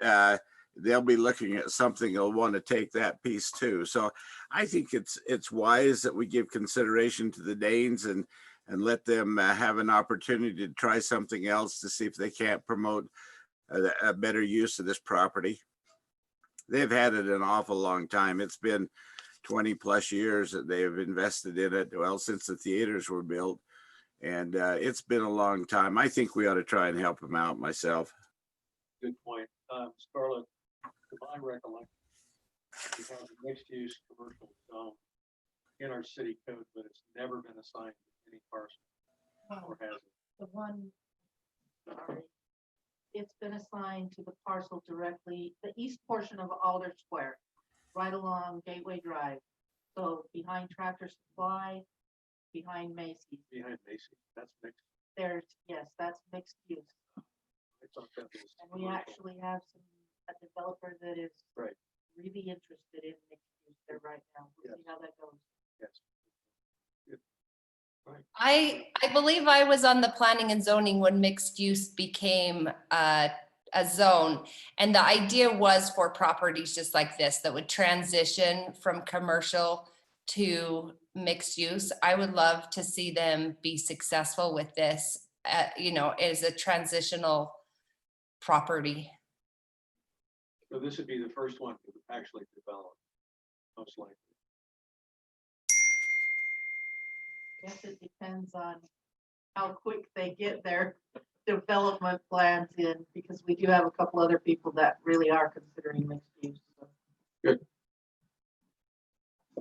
they'll be looking at something they'll want to take that piece too. So I think it's wise that we give consideration to the Danes and let them have an opportunity to try something else to see if they can't promote a better use of this property. They've had it an awful long time. It's been 20 plus years that they've invested in it. Well, since the theaters were built, and it's been a long time. I think we ought to try and help them out myself. Good point. Scarlett, to my recollection, we have a mixed-use commercial zone in our city code, but it's never been assigned to any parcel. Or has it? The one. sorry. It's been assigned to the parcel directly, the east portion of Alder Square, right along Gateway Drive. So behind Tractor Supply, behind Macy's. Behind Macy, that's mixed. There's, yes, that's mixed use. I thought that was And we commercial. actually have a developer that is Right. really interested in mixed use there right now. We'll see Yes. how that goes. Yes. Good. I believe I was on the planning and zoning when mixed use became a zone. And the idea was for properties just like this that would transition from commercial to mixed use. I would love to see them be successful with this, as a transitional property. So this would be the first one to actually develop, most likely. Guess it depends on how quick they get their development plans in, because we do have a couple other people that really are considering mixed use. So.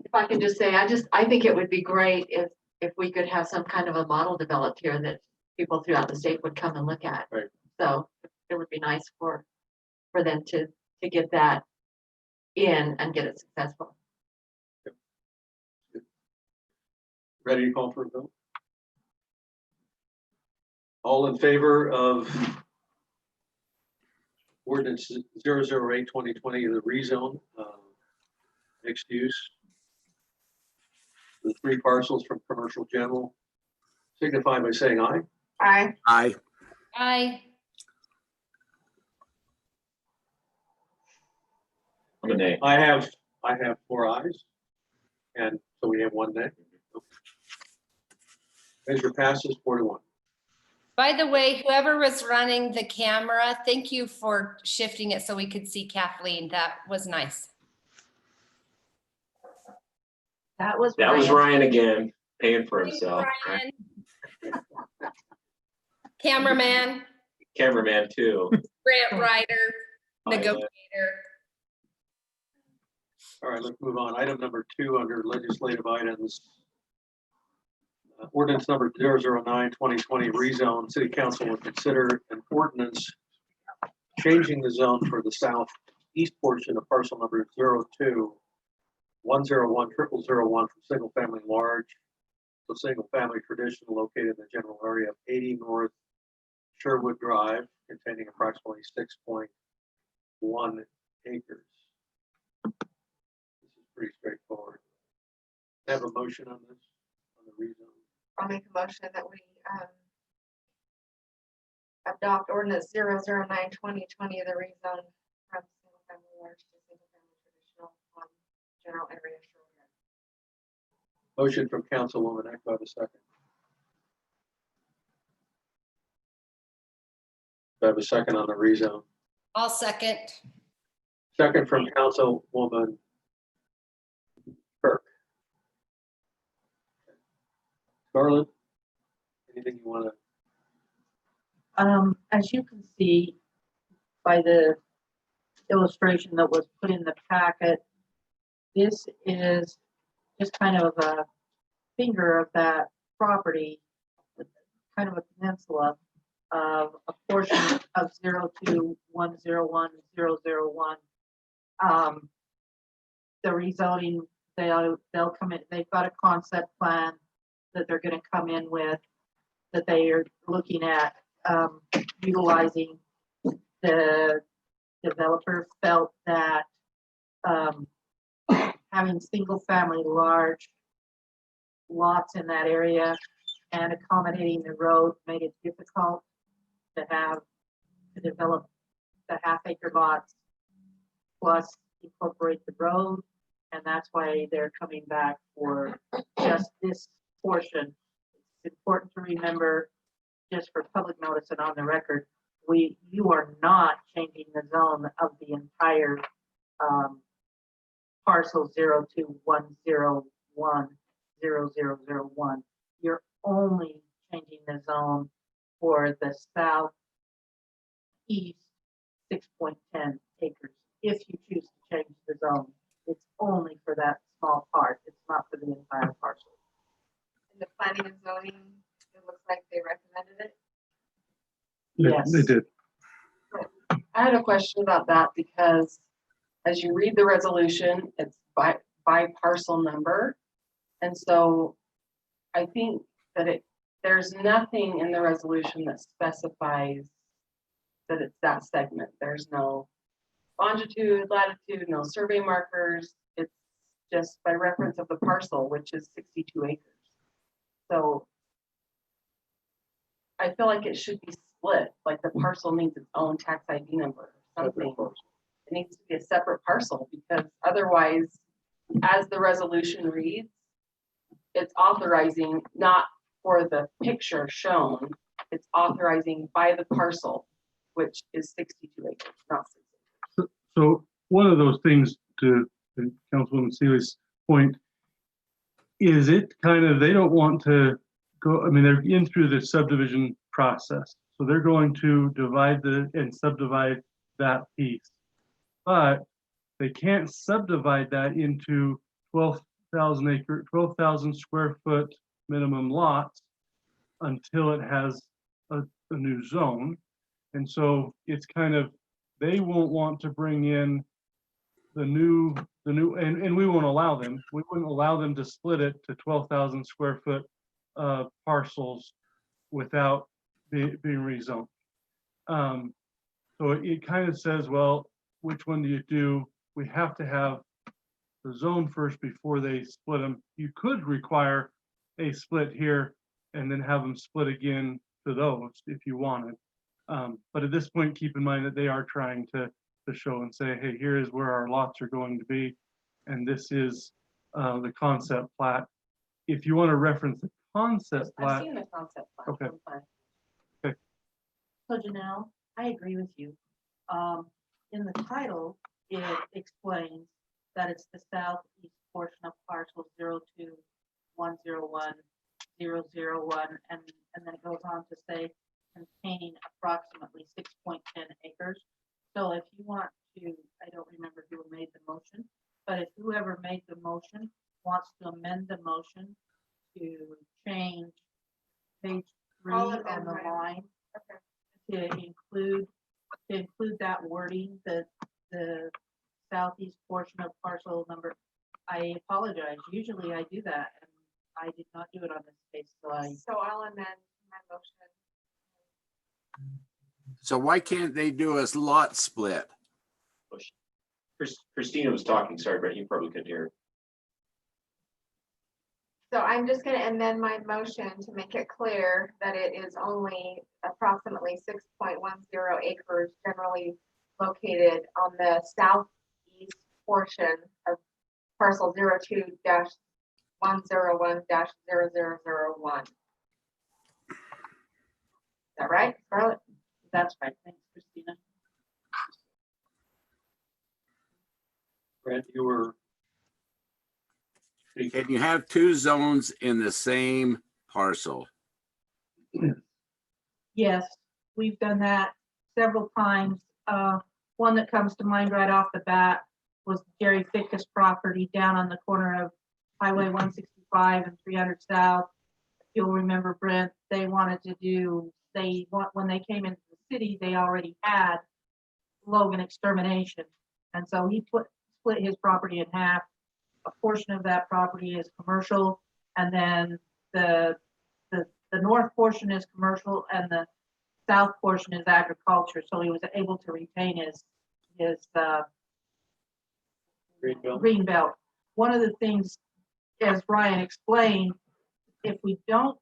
If I can just say, I think it would be great if we could have some kind of a model developed here that people throughout the state would come and look at. Right. So it would be nice for them to get that in and get it successful. Ready to call for a vote? All in favor of ordinance 008-2020, the rezone, mixed use, the 3 parcels from commercial general, signify by saying aye. Aye. Aye. I I'm a nay. I have 4 ayes, and so we have 1 nay. Measure passes 4-1. By the way, whoever was running the camera, thank you for shifting it so we could see Kathleen. That was nice. That was Ryan again, paying for himself. Brian. Cameraman, Cameraman too. grant writer, Aye. negotiator. All right, let's move on. Item number 2 under legislative items. Ordinance number 009-2020 rezone. City Council will consider an ordinance changing the zone for the southeast portion of parcel number 02-101-0001 from single family large to single family traditional located in the general area of 80 North Sherwood Drive, containing approximately 6.1 acres. This is pretty straightforward. Have a motion on this, on the rezone? I'll make a motion that we adopt ordinance 009-2020, the rezone from single family large to single family traditional on general area. Motion from Councilwoman Eck, do I have a second? Do I have a second on the rezone? I'll second. Second from Councilwoman Kirk. Scarlett, anything you want to? As you can see by the illustration that was put in the packet, this is just kind of a finger of that property, kind of a peninsula of a portion of 02-101-001. The rezoning, they'll come in, they've got a concept plan that they're going to come in with, that they are looking at utilizing. The developer felt that having single family large lots in that area and accommodating the road made it difficult to develop the half-acre lots plus incorporate the road, and that's why they're coming back for just this portion. It's important to remember, just for public notice and on the record, you are not changing the zone of the entire parcel 02-101-0001. You're only changing the zone for the southeast 6.10 acres. If you choose to change the zone, it's only for that small part. It's not for the entire parcel. In the planning and zoning, it looks like they recommended it. Yes. They did. I had a question about that because as you read the resolution, it's by parcel number. And so I think that there's nothing in the resolution that specifies that it's that segment. There's no longitude, latitude, no survey markers. It's just by reference of the parcel, which is 62 acres. So I feel like it should be split, like the parcel needs its own tax ID number or something. It needs to be a separate parcel because otherwise, as the resolution reads, it's authorizing not for the picture shown, it's authorizing by the parcel, which is 62 acres, not 6 acres. So one of those things, to Councilwoman Seeley's point, is it kind of, they don't want to go, I mean, they're in through the subdivision process. So they're going to divide and subdivide that piece. But they can't subdivide that into 12,000 square foot minimum lots until it has a new zone. And so it's kind of, they won't want to bring in the new, and we won't allow them. We wouldn't allow them to split it to 12,000 square foot parcels without being rezoned. So it kind of says, well, which one do you do? We have to have the zone first before they split them. You could require a split here and then have them split again to those if you wanted. But at this point, keep in mind that they are trying to show and say, hey, here is where our lots are going to be. And this is the concept plat. If you want to reference the concept I've plat. seen the concept plan. Okay. I'm fine. So Janelle, I agree with you. In the title, it explains that it's the southeast portion of parcel 02101-001, and then it goes on to say containing approximately 6.10 acres. So if you want to, I don't remember who made the motion, but if whoever made the motion wants to amend the motion to change page 3 I'll on amend the mine. line to include that wording, the southeast portion of parcel number. I apologize. Usually I do that, and I did not do it on this case. So I'll amend my motion. So why can't they do a lot split? Christina was talking, sorry, Brett, you probably couldn't hear. So I'm just gonna amend my motion to make it clear that it is only approximately 6.10 acres generally located on the southeast portion of parcel 02-101-0001. Is that right, Scarlett? That's right. Thanks, Christina. Brent, you were. Can you have two zones in the same parcel? Yes, we've done that several times. One that comes to mind right off the bat was Jerry Fickus property down on the corner of Highway 165 and 300 South. If you'll remember, Brent, they wanted to do, when they came into the city, they already had Logan extermination. And so he split his property in half. A portion of that property is commercial, and then the north portion is commercial and the south portion is agriculture. So he was able to retain his green belt. One of the things, as Ryan explained, if we don't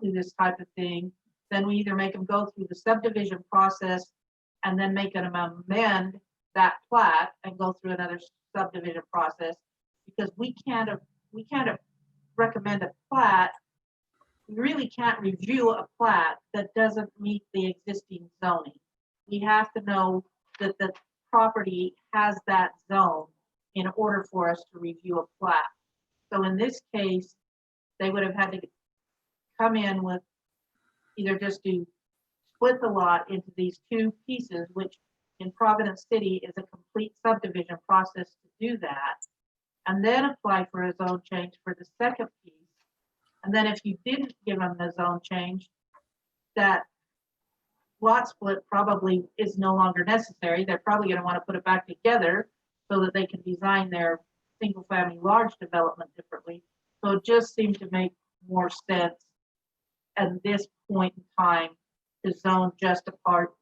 do this type of thing, then we either make them go through the subdivision process and then make them amend that plat and go through another subdivision process, because we can't recommend a plat. We really can't review a plat that doesn't meet the existing zoning. We have to know that the property has that zone in order for us to review a plat. So in this case, they would have had to come in with either just to split the lot into these two pieces, which in Providence City is a complete subdivision process to do that, and then apply for a zone change for the second piece. And then if you didn't give them the zone change, that lot split probably is no longer necessary. They're probably gonna wanna put it back together so that they can design their single-family large development differently. So it just seemed to make more sense at this point in time to zone just a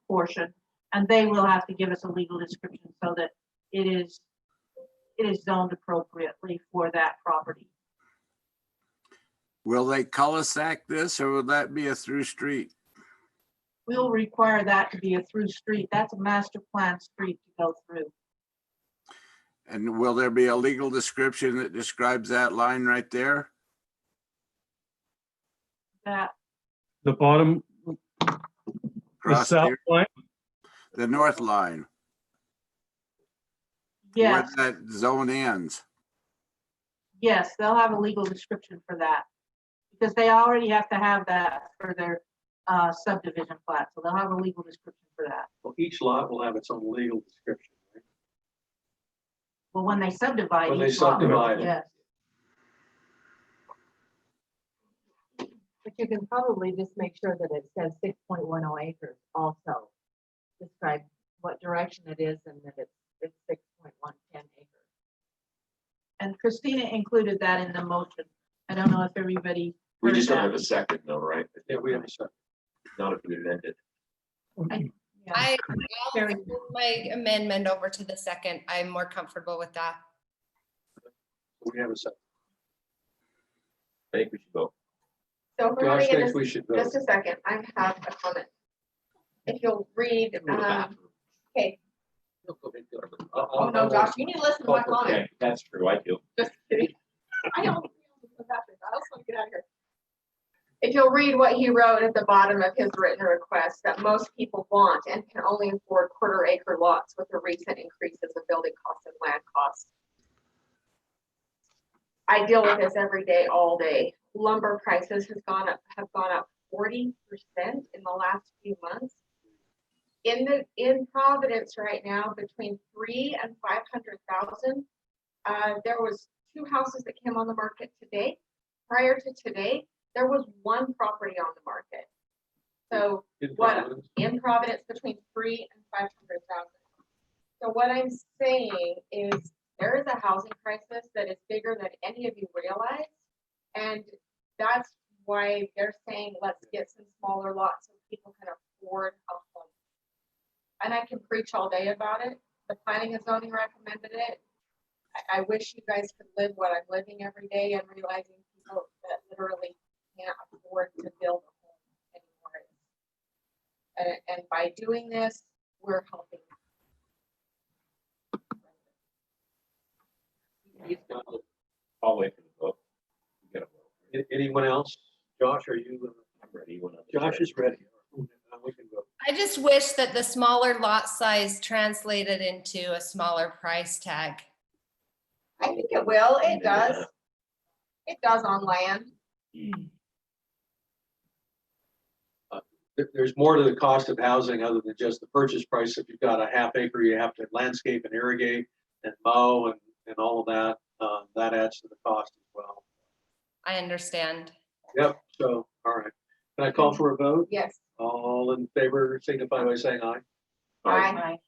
portion. And they will have to give us a legal description so that it is zoned appropriately for that property. Will they cul-de-sac this or will that be a through street? We'll require that to be a through street. That's a master plan street to go through. And will there be a legal description that describes that line right there? That, The bottom, the Across south here, line, the north line, yes, where that zone ends. yes, they'll have a legal description for that. Because they already have to have that for their subdivision plat, so they'll have a legal description for that. Well, each lot will have its own legal description, right? Well, when they subdivide. When they each lot, subdivide it. Yes. But you can probably just make sure that it says 6.10 acres also. Describe what direction it is and that it's 6.110 acres. And Christina included that in the motion. I don't know if everybody. We heard just don't that. have a second though, right? Yeah, we have a second. Not if we amend it. Yeah. I'll Very- send my amendment over to the second. I'm more comfortable with that. We have a second. I think we should vote. So if we're Josh having thinks it we should vote. just a second, I have a comment. If you'll read, okay, oh no, Josh, you need to listen to my comment. Okay, that's true, I do. Just kidding. I don't. I also want to get out of here. If you'll read what he wrote at the bottom of his written request, that most people want and can only afford quarter-acre lots with the recent increases in building costs and land costs. I deal with this every day, all day. Lumber prices have gone up 40% in the last few months. In Providence right now, between 300,000 and 500,000. There was 2 houses that came on the market today. Prior to today, there was 1 property on the market. So in Providence between 300,000 and 500,000. So what I'm saying is there is a housing crisis that is bigger than any of you realize. And that's why they're saying, let's get some smaller lots so people can afford a home. And I can preach all day about it. The planning and zoning recommended it. I wish you guys could live what I'm living every day and realizing people that literally can't afford to build a home anymore. And by doing this, we're helping. I'll wait for the vote. You gotta vote. Anyone else? Josh, are you? I'm ready. When others Josh are. is ready. We can go. I just wish that the smaller lot size translated into a smaller price tag. I think it will. It does. It does on land. There's more to the cost of housing other than just the purchase price. If you've got a half acre, you have to landscape and irrigate and mow and all of that. That adds to the cost as well. I understand. Yep. So, all right. Can I call for a vote? Yes. All in favor signify by saying aye. Aye.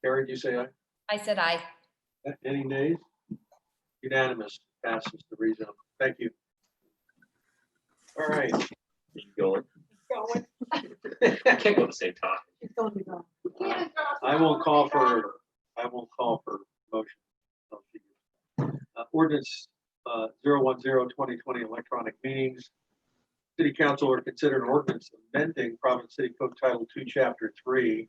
Karen, do you say aye? I said aye. Any nays? Unanimous, passes the rezone. Thank you. All right. Keep going. Going. I can't go at the same time. It's going to go. I won't call for motion. Ordinance 010-2020 electronic meetings. City Council will consider an ordinance amending Providence City Code Title 2, Chapter 3,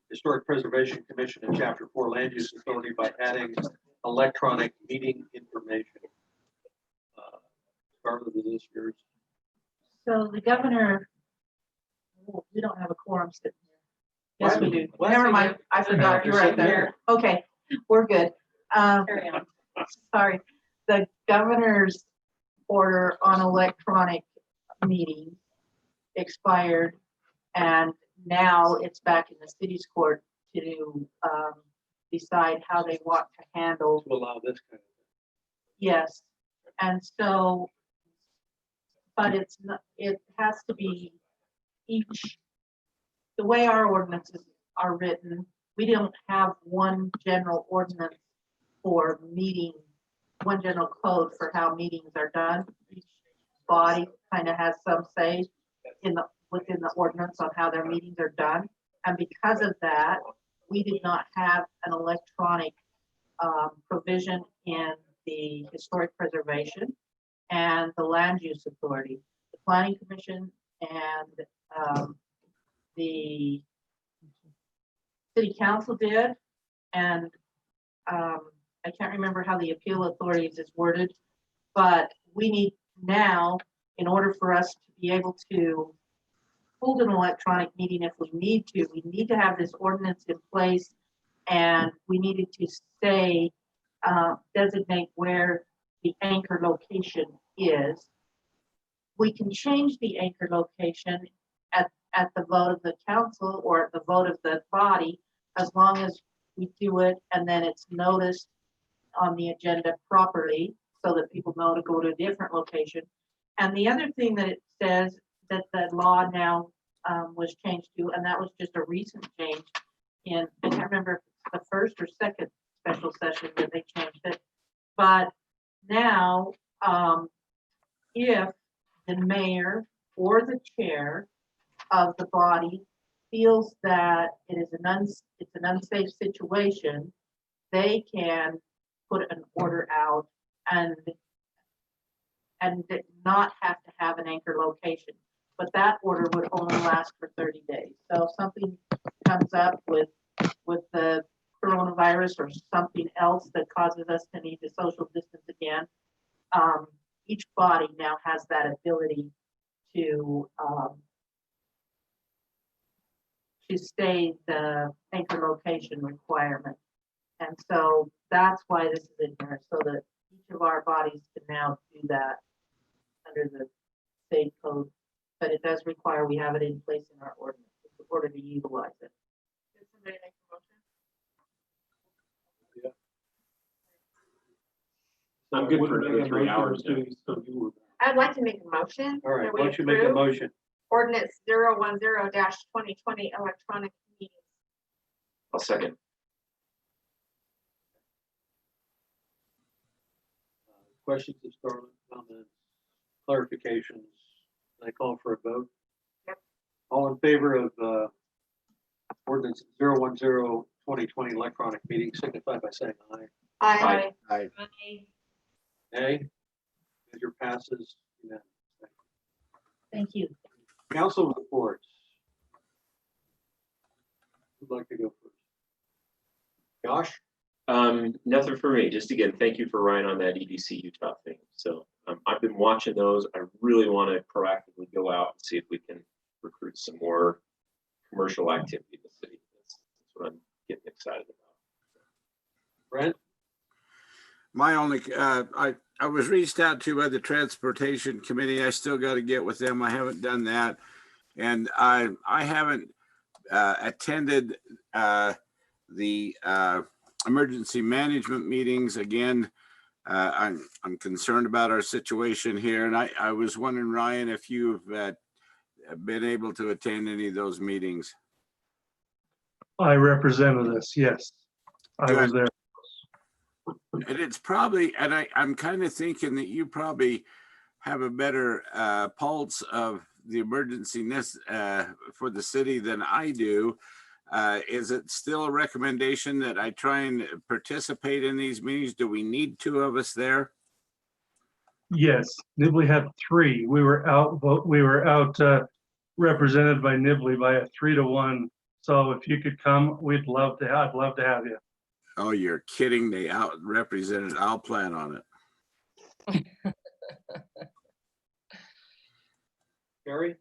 Historic Preservation Commission and Chapter 4 Land Use Authority by adding electronic meeting information. Scarlett, is this yours? So the governor, we don't have a quorum sitting here. Yes, we do. What? Never mind. I forgot. You're right there. Okay, we're good. Carry on. Sorry. The governor's order on electronic meetings expired, and now it's back in the city's court to decide how they want to handle. To allow this kind of thing. Yes, and so, but it's not, it has to be each, the way our ordinances are written, we don't have one general ordinance for meeting, one general code for how meetings are done. Each body kind of has some say within the ordinance on how their meetings are done. And because of that, we did not have an electronic provision in the historic preservation and the land use authority. The planning commission and the city council did, and I can't remember how the appeal authorities is worded, but we need now, in order for us to be able to hold an electronic meeting if we need to have this ordinance in place, and we needed to say, designate where the anchor location is. We can change the anchor location at the vote of the council or at the vote of the body, as long as we do it and then it's noticed on the agenda properly so that people know to go to a different location. And the other thing that it says that the law now was changed to, and that was just a recent change in, I can't remember if it's the first or second special session that they changed it, but now if the mayor or the chair of the body feels that it's an unsafe situation, they can put an order out and not have to have an anchor location. But that order would only last for 30 days. So if something comes up with the coronavirus or something else that causes us to need to social distance again, each body now has that ability to stay the anchor location requirement. And so that's why this is in there, so that each of our bodies can now do that under the state code. But it does require we have it in place in our ordinance in order to utilize it. Did somebody make a motion? I'm good for another 3 hours now. I'd like to make a motion. All right, that why we don't you make a approve motion? Ordinance 010-2020 electronic meetings. I'll second. Questions of Scarlett, comments, clarifications? I call for a vote. Yep. All in favor of ordinance 010-2020 electronic meeting, signify by saying aye. Aye. Aye. Nay. Measure passes unanimously. Thank you. Council reports. Who'd like to go first? Josh? Nothing for me. Just again, thank you for Ryan on that EDC Utah thing. So I've been watching those. I really want to proactively go out and see if we can recruit some more commercial activity in the city. That's what I'm getting excited about. Brent? My only, I was reached out to by the Transportation Committee. I still got to get with them. I haven't done that. And I haven't attended the emergency management meetings. Again, I'm concerned about our situation here. And I was wondering, Ryan, if you've been able to attend any of those meetings. I represented us, yes. I was there. And it's probably, and I'm kind of thinking that you probably have a better pulse of the emergency-ness for the city than I do. Is it still a recommendation that I try and participate in these meetings? Do we need 2 of us there? Yes, Nibley had 3. We were out represented by Nibley by a 3-to-1. So if you could come, I'd love to have you. Oh, you're kidding. They out represented. I'll plan on it. Gary?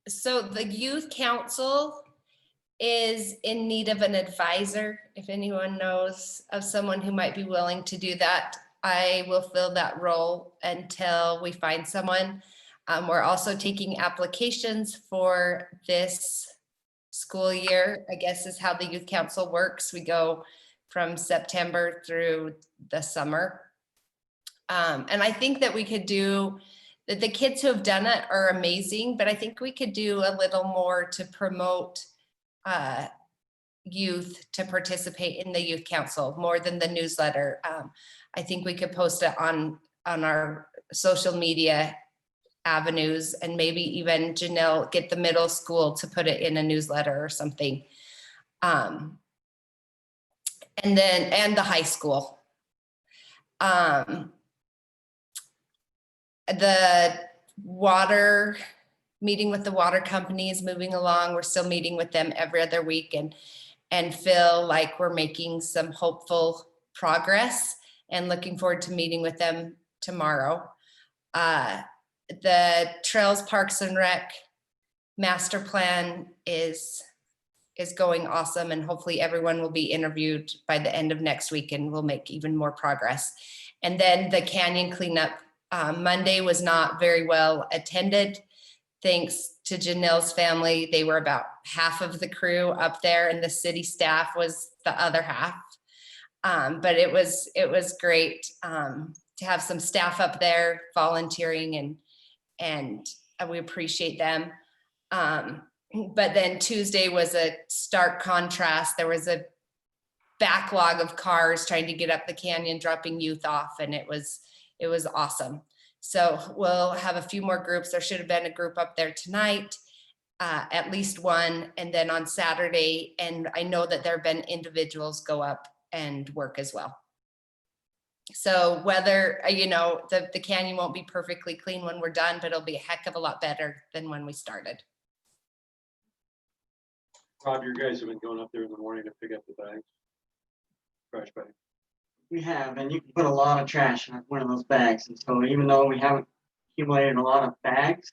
So the youth council is in need of an advisor. If anyone knows of someone who might be willing to do that, I will fill that role until we find someone. We're also taking applications for this school year, I guess is how the youth council works. We go from September through the summer. And I think that we could do the kids who have done it are amazing, but I think we could do a little more to promote youth to participate in the youth council more than the newsletter. I think we could post it on our social media avenues, and maybe even Janelle get the middle school to put it in a newsletter or something. And the high school. The water meeting with the water company is moving along. We're still meeting with them every other week and feel like we're making some hopeful progress and looking forward to meeting with them tomorrow. The Trails, Parks and Rec master plan is going awesome, and hopefully everyone will be interviewed by the end of next week and we'll make even more progress. And then the canyon cleanup, Monday was not very well attended. Thanks to Janelle's family, they were about half of the crew up there and the city staff was the other half. But it was great to have some staff up there volunteering, and we appreciate them. But then Tuesday was a stark contrast. There was a backlog of cars trying to get up the canyon, dropping youth off, and it was awesome. So we'll have a few more groups. There should have been a group up there tonight, at least one, and then on Saturday. And I know that there have been individuals go up and work as well. So whether, the canyon won't be perfectly clean when we're done, but it'll be a heck of a lot better than when we started. Rob, you guys have been going up there in the morning to pick up the bags, trash bags. We have, and you can put a lot of trash in one of those bags. And so even though we haven't accumulated a lot of bags,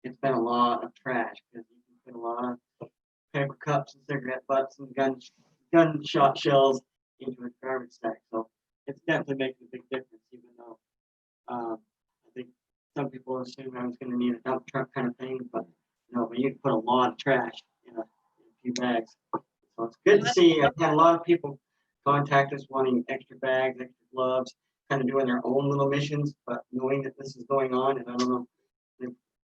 it's been a lot of trash because you can put a lot of paper cups and cigarette butts and gunshot shells into a garbage sack. So it's definitely making a big difference, even though I think some people assume I was going to need a dump truck kind of thing, but no, but you can put a lot of trash in a few bags. So it's good to see. I've had a lot of people contact us wanting extra bags, extra gloves, kind of doing their own little missions, but knowing that this is going on, and I don't know,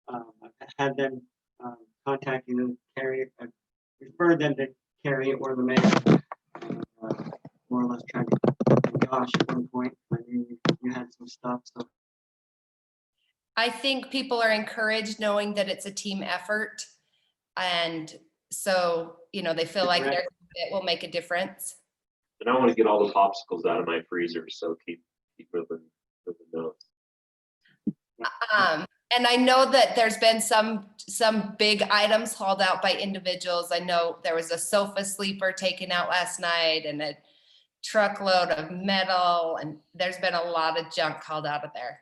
I've had them contacting them, referred them to Carrie or the mayor, more or less trying to, gosh, at one point, I knew you had some stuff, so. I think people are encouraged knowing that it's a team effort. And so, they feel like it will make a difference. And I want to get all the popsicles out of my freezer, so keep moving those. And I know that there's been some big items hauled out by individuals. I know there was a sofa sleeper taken out last night and a truckload of metal, and there's been a lot of junk hauled out of there.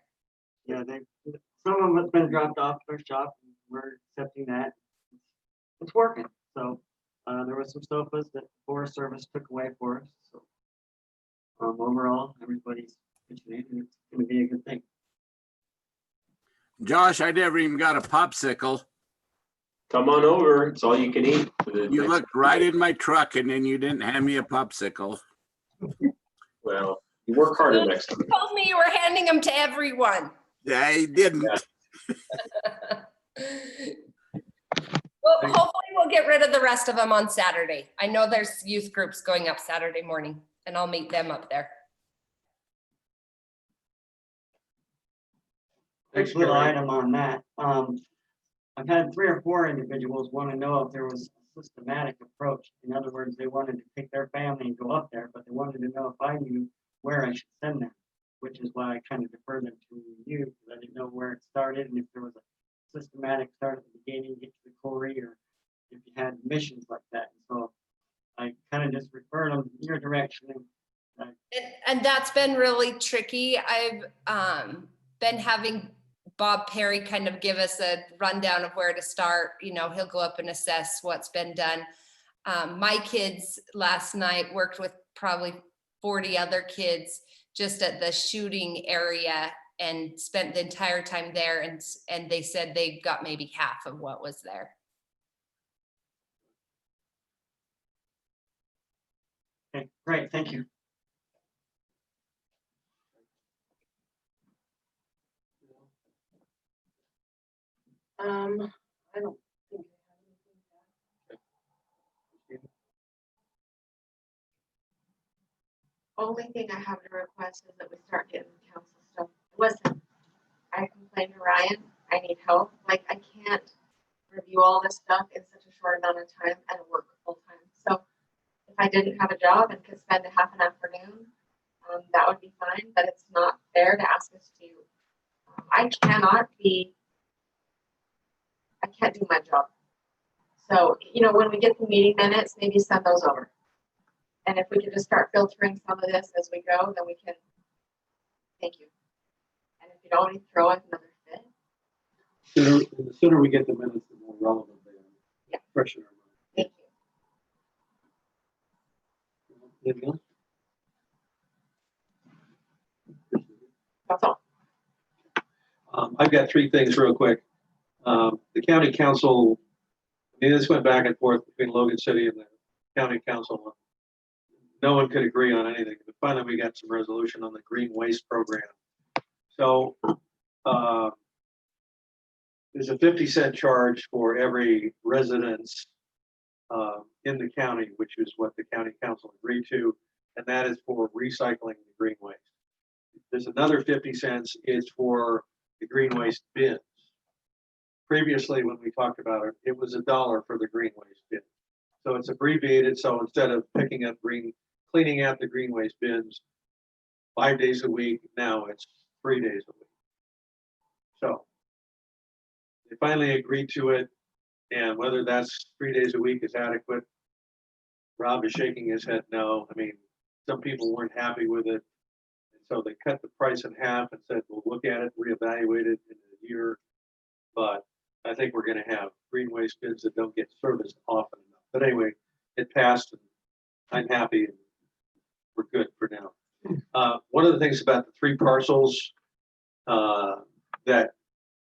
Yeah, some of it's been dropped off to our shop, and we're accepting that. It's working. So there were some sofas that Forest Service took away for us. So overall, everybody's pitching in, and it's going to be a good thing. Josh, I never even got a popsicle. Come on over. It's all you can eat. You looked right in my truck and then you didn't hand me a popsicle. Well, you work harder next time. You told me you were handing them to everyone. I didn't. Yeah. Well, hopefully we'll get rid of the rest of them on Saturday. I know there's youth groups going up Saturday morning, and I'll meet them up there. Quick little item on that. I've had 3 or 4 individuals want to know if there was a systematic approach. In other words, they wanted to pick their family and go up there, but they wanted to know if I knew where I should send them, which is why I kind of deferred them to you, because I didn't know where it started and if there was a systematic start at the beginning, get to the quarry, or if you had missions like that. And so I kind of just referred them your direction. And that's been really tricky. I've been having Bob Perry kind of give us a rundown of where to start. He'll go up and assess what's been done. My kids last night worked with probably 40 other kids just at the shooting area and spent the entire time there. And they said they got maybe half of what was there. Okay, great, thank you. I don't think I have anything to add. Only thing I have to request is that we start getting council stuff. Listen, I complained to Ryan, I need help, like, I can't review all this stuff in such a short amount of time and work full time. So if I didn't have a job and could spend a half an afternoon, that would be fine, but it's not fair to ask us to. I can't do my job. So, you know, when we get the meeting minutes, maybe send those over. And if we could just start filtering some of this as we go, then we can, thank you. And if you don't, we throw in another fit. The sooner we get the minutes, the more relevant they are. Yeah. Fresh in our mind. Thank you. Anything else? That's all. I've got three things real quick. The county council, I mean, this went back and forth between Logan City and the county council. No one could agree on anything, but finally we got some resolution on the green waste program. So there's a 50-cent charge for every residence in the county, which is what the county council agreed to, and that is for recycling the green waste. There's another 50 cents is for the green waste bins. Previously, when we talked about it, it was $1 for the green waste bin. So it's abbreviated, so instead of cleaning out the green waste bins 5 days a week, now it's 3 days a week. So they finally agreed to it, and whether that's 3 days a week is adequate, Rob is shaking his head no. I mean, some people weren't happy with it, and so they cut the price in half and said, we'll look at it, reevaluate it in a year, but I think we're gonna have green waste bins that don't get serviced often enough. But anyway, it passed, and I'm happy, and we're good for now. One of the things about the 3 parcels that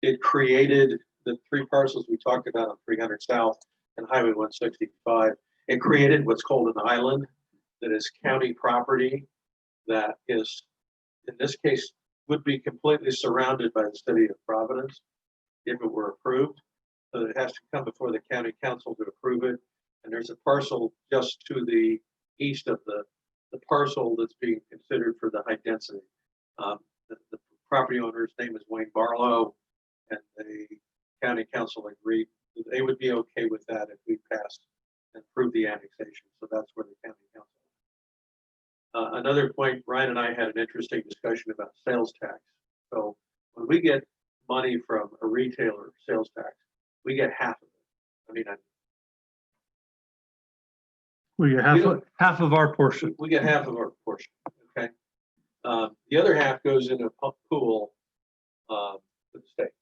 it created, the 3 parcels we talked about on 300 South and Highway 165, it created what's called an island that is county property that is, in this case, would be completely surrounded by the city of Providence if it were approved. So it has to come before the county council to approve it. And there's a parcel just to the east of the parcel that's being considered for the high density. The property owner's name is Wayne Barlow, and the county council agreed that they would be okay with that if we passed and approved the annexation. So that's where the county council. Another point, Ryan and I had an interesting discussion about sales tax. So when we get money from a retailer sales tax, we get half of it. I mean, We get half of our portion. we get half of our portion, okay? The other half goes in a pool for the state.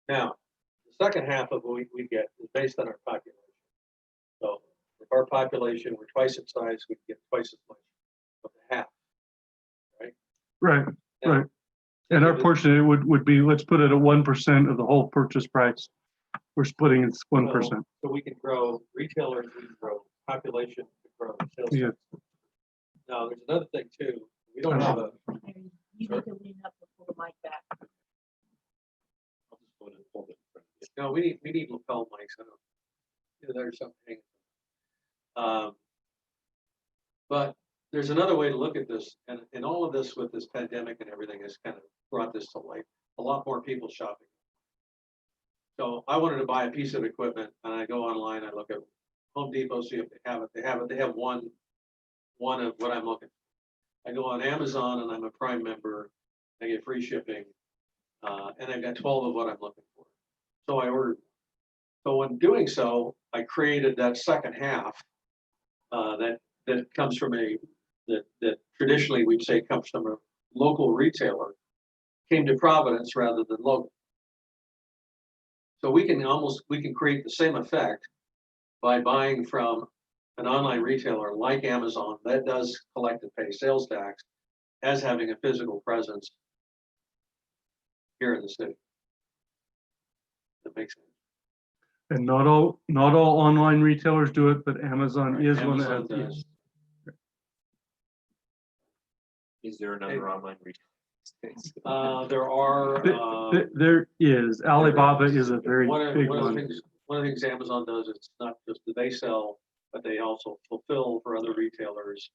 Now, the second half of what we get is based on our population. So if our population were twice its size, we'd get twice as much of the half, right? Right, Now, right. And our portion, it would be, let's put it at 1% of the whole purchase price. We're splitting it 1%. So we can grow retailers, we can grow population, we can grow sales. Yeah. tax. Now, there's another thing too. We don't have a. You need to lean up and pull the mic back. No, we need lapel mics. I don't. There's something. But there's another way to look at this, and all of this with this pandemic and everything has kind of brought this to light. A lot more people shopping. So I wanted to buy a piece of equipment, and I go online. I look at Home Depot, see if they have it. They have it. They have one of what I'm looking for. I go on Amazon, and I'm a Prime member. I get free shipping, and I've got 12 of what I'm looking for. So I ordered. So in doing so, I created that second half that comes from that traditionally we'd say comes from a local retailer, came to Providence rather than local. So we can create the same effect by buying from an online retailer like Amazon that does collect and pay sales tax as having a physical presence here in the city. That makes sense. And not all online retailers do it, but Amazon Right, is one that Amazon has. does. Is there another online retailer? There are, There is, Alibaba is a very big one of the one. things, one of the things Amazon does, it's not just that they sell, but they also fulfill for other retailers.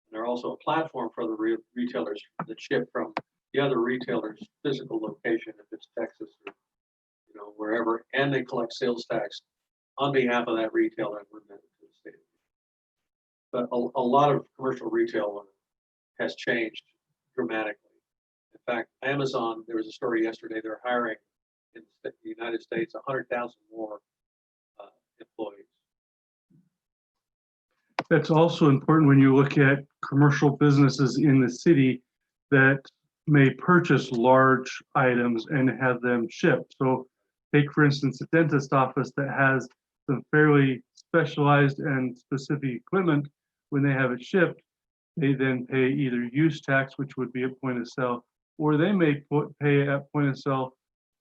And they're also a platform for other retailers that ship from the other retailer's physical location, if it's Texas or, wherever, and they collect sales tax on behalf of that retailer and remit it to the state. But a lot of commercial retail has changed dramatically. In fact, Amazon, there was a story yesterday, they're hiring in the United States 100,000 more employees. That's also important when you look at commercial businesses in the city that may purchase large items and have them shipped. So take, for instance, a dentist office that has some fairly specialized and specific equipment. When they have it shipped, they then pay either use tax, which would be at point of sale, or they may pay at point of sale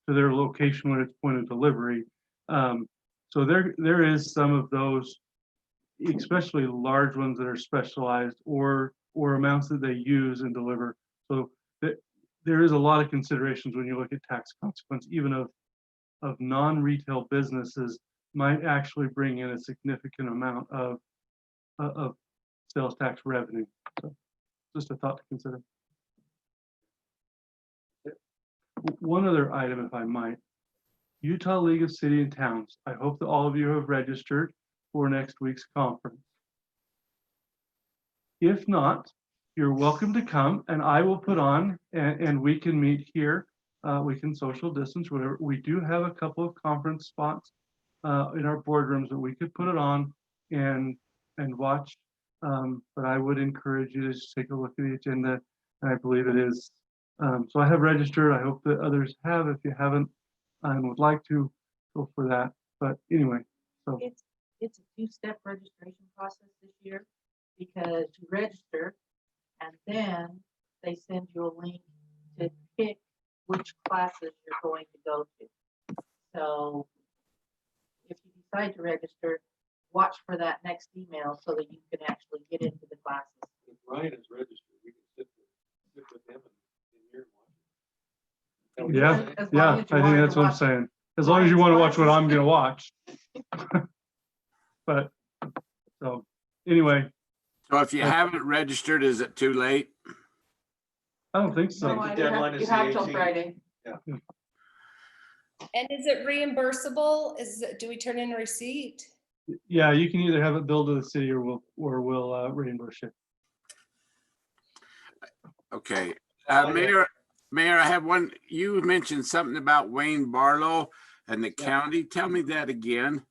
to their location when it's point of delivery. So there is some of those, especially large ones that are specialized or amounts that they use and deliver. So there is a lot of considerations when you look at tax consequence, even of non-retail businesses might actually bring in a significant amount of sales tax revenue. So just a thought to consider. One other item, if I might. Utah League of City and Towns. I hope that all of you have registered for next week's conference. If not, you're welcome to come and I will put on and we can meet here. We can social distance, whatever. We do have a couple of conference spots in our boardrooms that we could put it on and watch. But I would encourage you to just take a look at the agenda. And I believe it is. So I have registered. I hope that others have. If you haven't and would like to, go for that. But anyway, so It's a two-step registration process this year because you register and then they send you a link to pick which classes you're going to go to. So if you decide to register, watch for that next email so that you can actually get into the classes. If Ryan is registered, we can sit with him and hear him. yeah, I think that's what I'm saying. As long as you want to watch what I'm going to watch. But so anyway. So if you haven't registered, is it too late? I don't think so. No, you have till Friday. Yeah. And is it reimbursable? Do we turn in a receipt? Yeah, you can either have it billed to the city or we'll reimburse you. Okay. Mayor, I have one. You mentioned something about Wayne Barlow and the county. Tell me that again.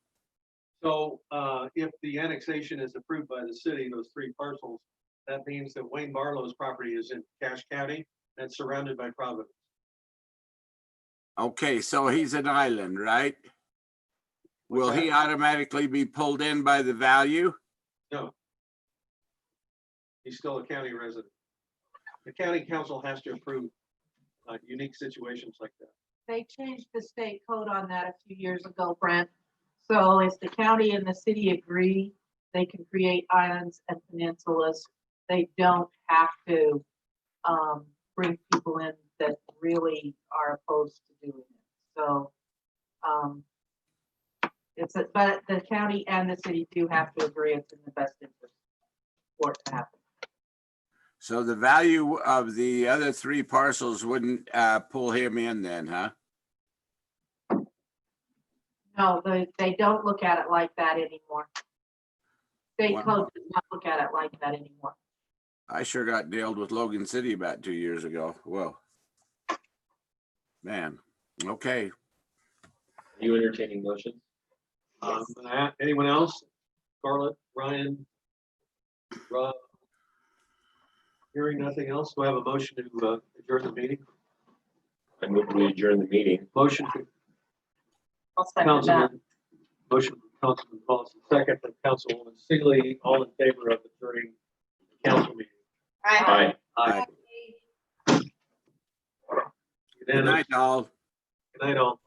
So if the annexation is approved by the city, those 3 parcels, that means that Wayne Barlow's property is in Cache County and surrounded by Providence. Okay, so he's an island, right? Will he automatically be pulled in by the value? No. He's still a county resident. The county council has to approve unique situations like that. They changed the state code on that a few years ago, Brent. So if the county and the city agree, they can create islands and peninsulas. They don't have to bring people in that really are opposed to doing it. So but the county and the city do have to agree it's in the best interest for it to happen. So the value of the other 3 parcels wouldn't pull him in then, huh? No, they don't look at it like that anymore. State code does not look at it like that anymore. I sure got nailed with Logan City about 2 years ago. Well, man, okay. Are you entertaining motions? Anyone else? Scarlett, Ryan, Rob? Hearing nothing else, do I have a motion to adjourn the meeting? I move we adjourn the meeting. Motion. I'll second that. Motion from Councilman Paulson, second from Councilwoman Seeley, all in favor of adjourning the council meeting. Aye. Aye. Good night, all. Good night, all.